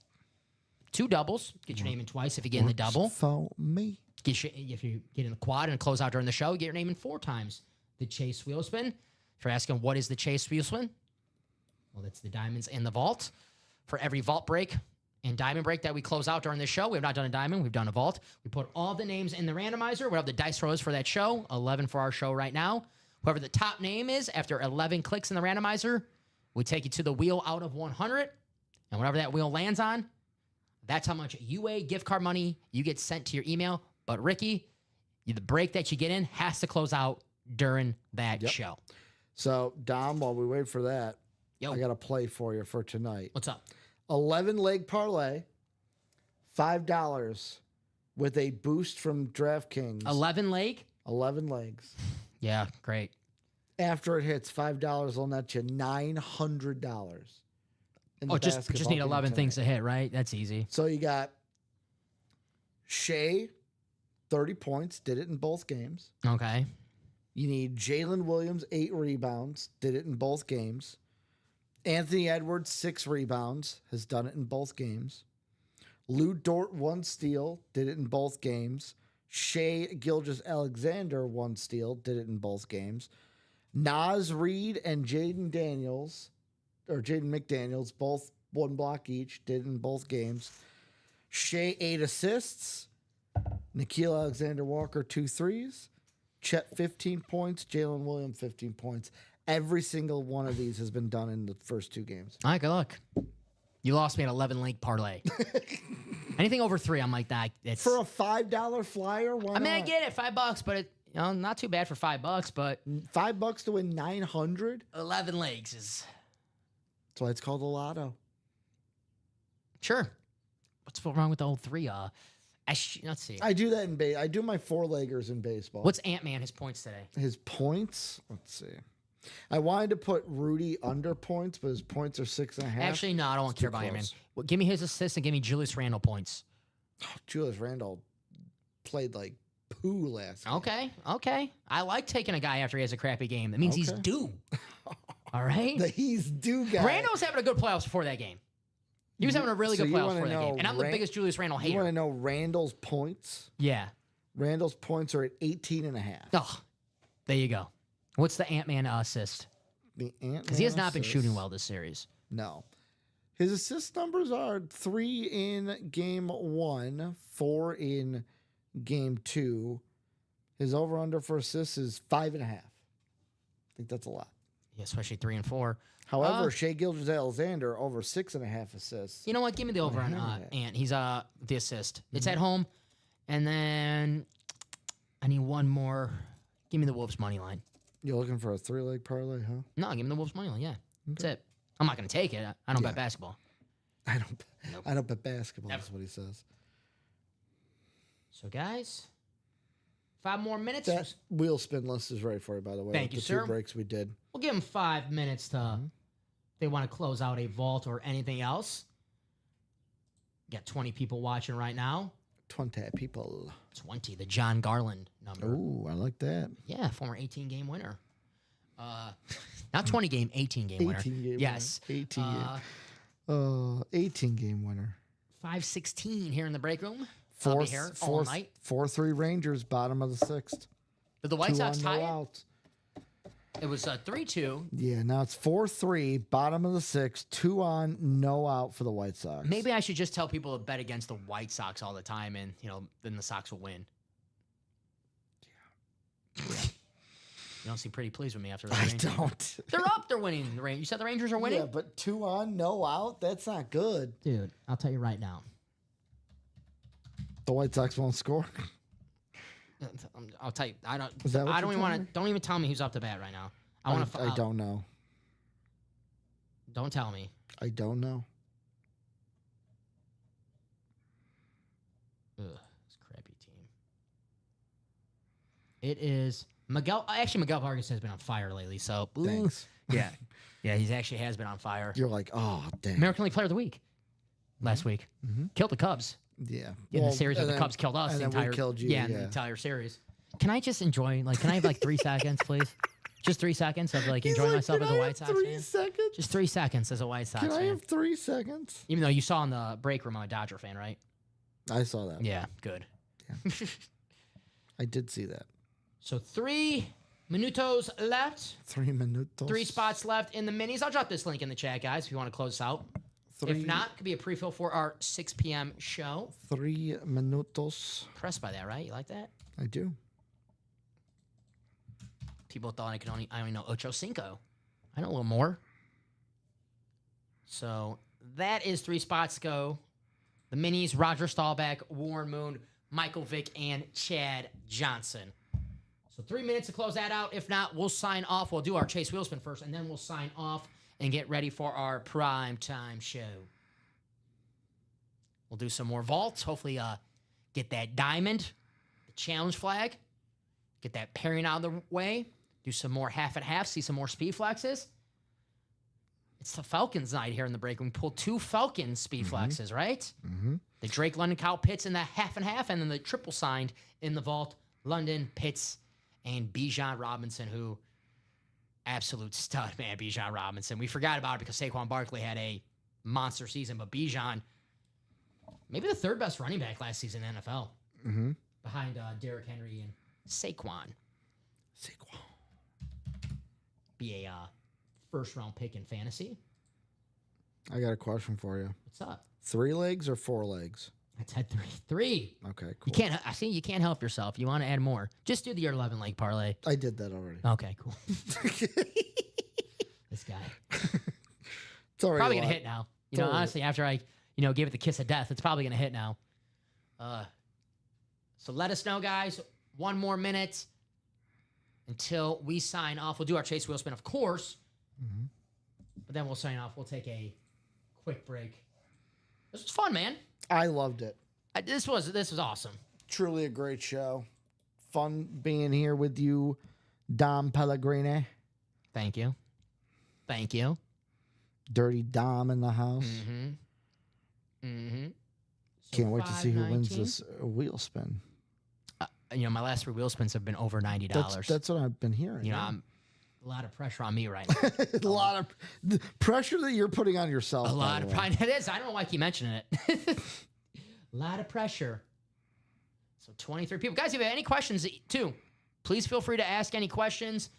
2 doubles. Get your name in twice if you get in the double. For me. If you get in the quad and close out during the show, get your name in 4 times. The chase wheel spin. If you're asking what is the chase wheel spin, well, that's the diamonds in the vault. For every vault break and diamond break that we close out during the show, we have not done a diamond, we've done a vault. We put all the names in the randomizer. We have the dice rolls for that show, 11 for our show right now. Whoever the top name is after 11 clicks in the randomizer, we take you to the wheel out of 100. And whatever that wheel lands on, that's how much UA gift card money you get sent to your email. But Ricky, the break that you get in has to close out during that show. So, Dom, while we wait for that, Yo, I got a play for you for tonight. what's up? 11 leg parlay, $5 with a boost from DraftKings. 11 leg? 11 legs. Yeah, great. After it hits $5, will net you $900. Oh, just need 11 things to hit, right? That's easy. So you got Shea, 30 points, did it in both games. Okay. You need Jalen Williams, 8 rebounds, did it in both games. Anthony Edwards, 6 rebounds, has done it in both games. Lou Dort, 1 steal, did it in both games. Shea Gilgeous-Alexander, 1 steal, did it in both games. Nas Reed and Jaden McDaniels, both 1 block each, did it in both games. Shea, 8 assists. Nikhil Alexander-Walker, 2 threes. Chet, 15 points. Jalen Williams, 15 points. Every single one of these has been done in the first 2 games. All right, good luck. You lost me at 11 leg parlay. Anything over 3, I'm like that. It's For a $5 flyer, why I mean, I not? get it, $5, but it, not too bad for $5. But $5 to win 900. 11 legs is That's why it's called a lotto. sure. What's wrong with the old 3? Let's see. I do that in I do my 4-leggers in baseball. What's Ant-Man, his points today? His points? Let's see. I wanted to put Rudy under points, but his points are 6.5. Actually, no, I don't care about Ant-Man. Well, give me his assists and give me Julius Randle points. Julius Randle played like poo last game. Okay. I like taking a guy after he has a crappy game. That means he's Okay. due. All right. The he's due guy. Randall was having a good playoffs before that game. He was having a really So good you playoffs wanna before that know game. And I'm the biggest Julius Randle You want hater. to know Randall's points? Yeah. Randall's points are at 18.5. Oh, there you go. What's the Ant-Man assist? Because he has not been shooting well this series. No. His assist numbers are 3 in game 1, 4 in game 2. His over-under for assists is 5.5. I think that's a lot. Yeah, especially 3 and 4. However, Shea Gilgeous-Alexander over 6.5 assists. You know what? Give me the over on heard that. Ant. He's the assist. It's at home. And then I need one more. Give me the Wolves money line. You're looking for a 3-leg parlay, huh? No, give me the Wolves money line. Yeah. That's it. I'm not going to take it. I don't bet basketball. I don't bet basketball. That's what he says. So, guys, 5 more minutes. That wheel spin list is ready for you, by the way. Thank you, the sir. 2 breaks we did. We'll give them 5 minutes to if they want to close out a vault or anything else. Got 20 people watching right now. 20 people. 20, the John Garland number. Ooh, I like that. Yeah, former 18-game winner. Not 20-game, 18-game winner. 18 game Yes. winner. 18 game winner. 5:16 here in the break room. I'll be here all night. 4-3 Rangers, bottom of the 6th. Did the White 2 Sox on, tie no it? outs. It was 3-2. Yeah, now it's 4-3, bottom of the 6th, 2 on, no out for the White Sox. Maybe I should just tell people to bet against the White Sox all the time, and then the Sox will win. Yeah. You don't seem pretty pleased with me after the I Rangers. don't. They're up. They're winning. You said the Rangers are winning? Yeah, but 2 on, no out? That's not good. Dude, I'll tell you right now. The White Sox won't score. I'll tell you. I don't. Is that what I don't you're even want telling to. Don't even tell me who's up to bat right now. I want to. I don't know. Don't tell me. I don't know. Ugh, this crappy team. It is Miguel. Actually, Miguel Vargas has been on fire lately. So ooh. Thanks. Yeah, he actually has been on fire. You're like, oh, damn. American League Player of the Week last week. Killed the Cubs. Yeah. In the series where and the then- Cubs killed us. and The then we entire killed you, yeah, the yeah. entire series. Can I just enjoy? Like, can I have like 3 seconds, please? Just 3 seconds of like He's enjoying like, myself "Can as a I White have Sox 3 fan. seconds? Just 3 seconds as a White Sox Can I fan. have 3 seconds? Even though you saw in the break room I'm a Dodger fan, right? I saw that. Yeah, good. I did see that. So 3 minutos left. 3 minutos. 3 spots left in the minis. I'll drop this link in the chat, guys, if you want to close this out. If not, it could be a pre-fill for our 6 p.m. show. 3 minutos. Impressed by that, right? You like that? I do. People thought I only know Ocho Cinco. I know a little more. So that is 3 spots to go. The minis, Roger Staubach, Warren Moon, Michael Vick, and Chad Johnson. So 3 minutes to close that out. If not, we'll sign off. We'll do our Chase Wheelspin first, and then we'll sign off and get ready for our prime time show. We'll do some more vaults. Hopefully get that diamond, the challenge flag, get that pairing out of the way, do some more half and half, see some more speed flexes. It's the Falcons night here in the break. We pulled 2 Falcons speed flexes, right? Mm-hmm. The Drake London Kyle Pitts in the half and half, and then the triple signed in the vault. London, Pitts, and Bijan Robinson, who absolute stud, man, Bijan Robinson. We forgot about it because Saquon Barkley had a monster season, but Bijan, maybe the 3rd best running back last season in the NFL, behind Derrick Henry and Saquon. Be a first-round pick in fantasy. I got a question for you. What's up? 3 legs or 4 legs? I said 3. Okay, cool. You can't. I see. You can't help yourself. You want to add more? Just do the 11 leg parlay. I did that already. Okay, cool. This guy It's already probably a gonna lot. hit now. It's already- Honestly, after I give it the kiss of death, it's probably gonna hit now. So let us know, guys. 1 more minute until we sign off. We'll do our Chase Wheelspin, of course, but then we'll sign off. We'll take a quick break. This was fun, man. I loved it. This was awesome. Truly a great show. Fun being here with you, Dom Pellegrini. Thank you. Thank you. Dirty Dom in the house. Can't wait to see who wins 519. this wheel spin. My last 3 wheel spins have been over $90. That's what I've been hearing. I'm a lot of pressure on me right now. A lot of the pressure that you're putting on yourself. A by lot the of way. pride. It is. I don't know why I keep mentioning it. A lot of pressure. So 23 people. Guys, if you have any questions, too, please feel free to ask any questions.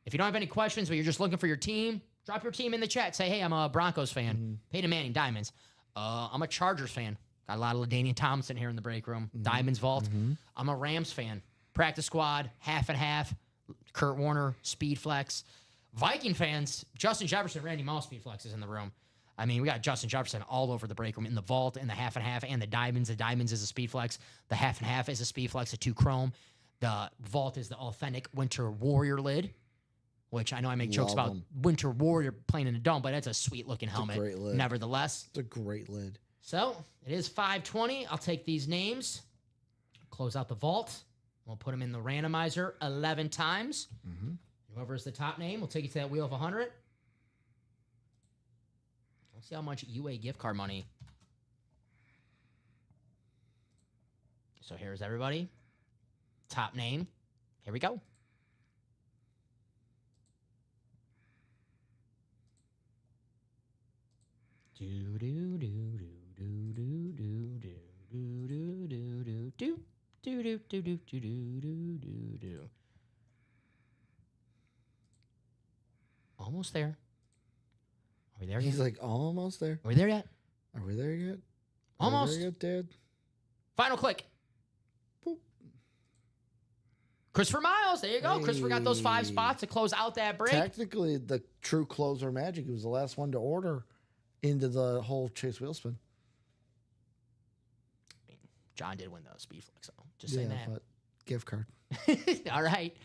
If you don't have any questions, but you're just looking for your team, drop your team in the chat. Say, hey, I'm a Broncos fan. Peyton Manning, Diamonds. I'm a Chargers fan. Got a lot of LaDainian Tomlinson here in the break room. Diamonds Vault. I'm a Rams fan. Practice squad, half and half. Kurt Warner, Speed Flex. Viking fans, Justin Jefferson, Randy Moss, Speed Flex is in the room. I mean, we got Justin Jefferson all over the break room in the vault, in the half and half, and the diamonds. The diamonds is a Speed Flex. The half and half is a Speed Flex, a 2 chrome. The vault is the authentic Winter Warrior lid, which I know I make jokes Love about 'em. Winter Warrior playing in the dome, but that's a sweet looking helmet. great lid. Nevertheless. It's a great lid. So it is 520. I'll take these names, close out the vault. We'll put them in the randomizer 11 times. Whoever's the top name, we'll take you to that wheel of 100. Let's see how much UA gift card money. So here's everybody. Top name. Here we go. Do do do do do do do do do do do do do do do do do do do do. Almost there. Are we there yet? He's like almost there. Are we there yet? Are we there yet? Almost. Are we there yet, Dad? Final click. Boop. Christopher Miles. There you go. Christopher got those 5 Hey. spots to close out that break. Technically, the true closer Magic. He was the last one to order into the whole Chase wheel spin. John did win the Speed Flex, so just saying but gift card. that. All right.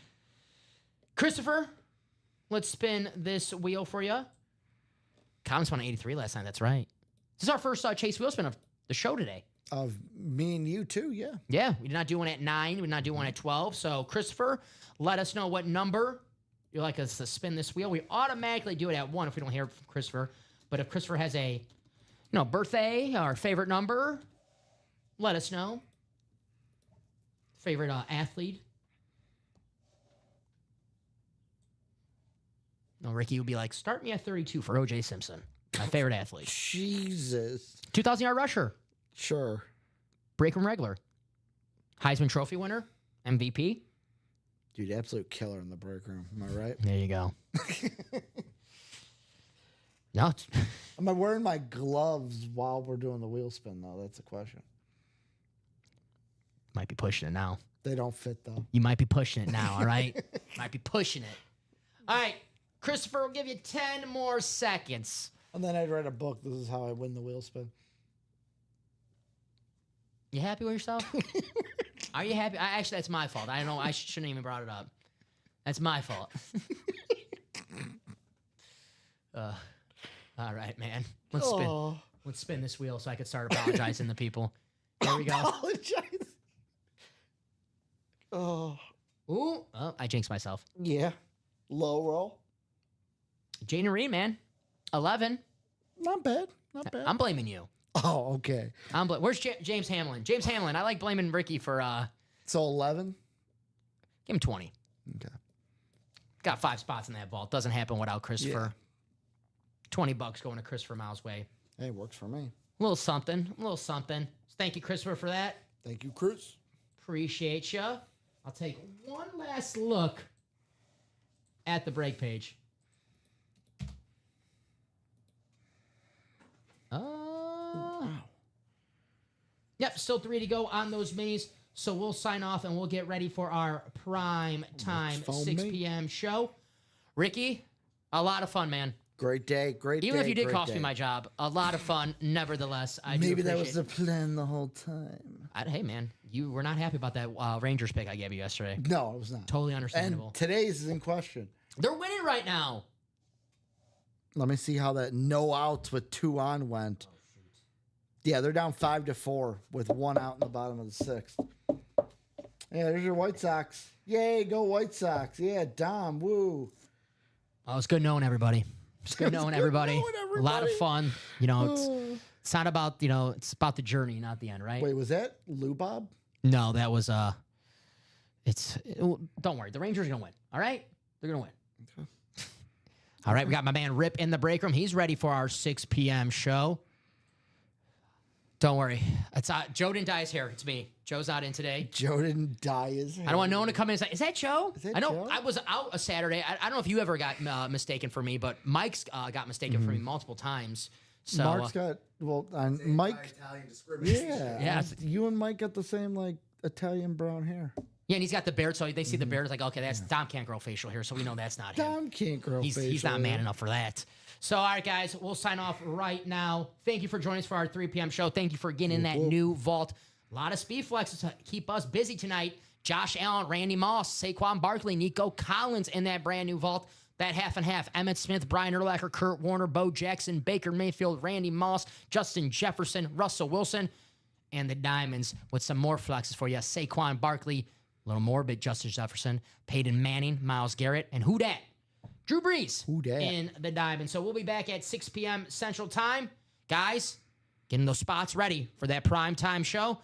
Christopher, let's spin this wheel for you. Collins won 83 last night. That's right. This is our first Chase wheel spin of the show today. Of me and you too, yeah. Yeah, we did not do one at 9. We did not do one at 12. So, Christopher, let us know what number you'd like us to spin this wheel. We automatically do it at 1 if we don't hear from Christopher. But if Christopher has a birthday or favorite number, let us know. Favorite athlete. No, Ricky would be like, start me at 32 for O.J. Simpson, my favorite athlete. Jesus. 2,000-yard rusher, Sure. break room regular, Heisman Trophy winner, MVP. Dude, absolute killer in the break room. Am I right? There you go. No, Am I wearing my gloves while we're doing the wheel spin, though? That's the question. might be pushing it now. They don't fit, though. You might be pushing it now, all right? Might be pushing it. All right, Christopher, we'll give you 10 more seconds. And then I'd write a book. This is how I win the wheel spin. You happy with yourself? Are you happy? Actually, that's my fault. I don't know. I shouldn't even brought it up. That's my fault. All right, man. Let's spin. Oh, Let's spin this wheel so I can start apologizing to people. There we go. apologize. Oh, Ooh, oh, I jinxed myself. yeah. Low roll. Jaden Reed, man. 11. Not bad. Not bad. I'm blaming you. Oh, okay. Where's James Hamlin? James Hamlin. I like blaming Ricky for So 11? give him 20. Okay. Got 5 spots in that vault. Doesn't happen without Christopher. $20 going to Christopher Miles' way. Hey, works for me. A little something. A little something. Thank you, Christopher, for that. Thank you, Cruz. Appreciate you. I'll take one last look at the break page. Wow. Yep, still 3 to go on those minis. So we'll sign off and we'll get ready for our prime time for 6 me. p.m. show. Ricky, a lot of fun, man. Great day. Great Even day. if you did great cost day. me my job, a lot of fun. Nevertheless, I do Maybe that was appreciate the plan the whole time. Hey, man, you were not happy about that Rangers pick I gave you yesterday. No, it was not. Totally understandable. And today's is in question. They're winning right now. Let me see how that no outs with 2 on went. Yeah, they're down 5-4 with 1 out in the bottom of the 6th. Yeah, there's your White Sox. Yay, go White Sox. Yeah, Dom, woo. Oh, it's good knowing everybody. It's good knowing everybody. knowing A lot of everybody. fun. You know, it's It's not about, it's about the journey, not the end, right? Wait, was that Lou Bob? No, that was don't worry. The Rangers are going to win. All right? They're going to win. Okay. All right, we got my man Rip in the break room. He's ready for our 6 p.m. show. Don't worry. It's Joe didn't dye his hair. It's me. Joe's not in today. Joe didn't dye his hair. I don't want no one to come in and say, is that Joe? Is that I know Joe? I was out a Saturday. I don't know if you ever got mistaken for me, but Mike's got mistaken for me multiple times. So Mark's got, Mike. Italian discrimination. Yeah. You and Mike got the same, Italian brown hair. yeah, and he's got the beard, so they see the beard, it's like, okay, that's Dom can't grow facial hair, so we know that's not him. Dom can't grow He's facial not man hair. enough for that. So, all right, guys, we'll sign off right now. Thank you for joining us for our 3 p.m. show. Thank you for getting in that new vault. A lot of speed flexes to keep us busy tonight. Josh Allen, Randy Moss, Saquon Barkley, Nico Collins in that brand new vault. That half and half, Emmitt Smith, Brian Urlacher, Kurt Warner, Bo Jackson, Baker Mayfield, Randy Moss, Justin Jefferson, Russell Wilson, and the Diamonds with some more flexes for you. Saquon Barkley, a little morbid, Justin Jefferson, Peyton Manning, Myles Garrett, and who dat? Drew Brees Who dat? in the Diamond. So we'll be back at 6 p.m. Central Time. Guys, getting those spots ready for that prime time show.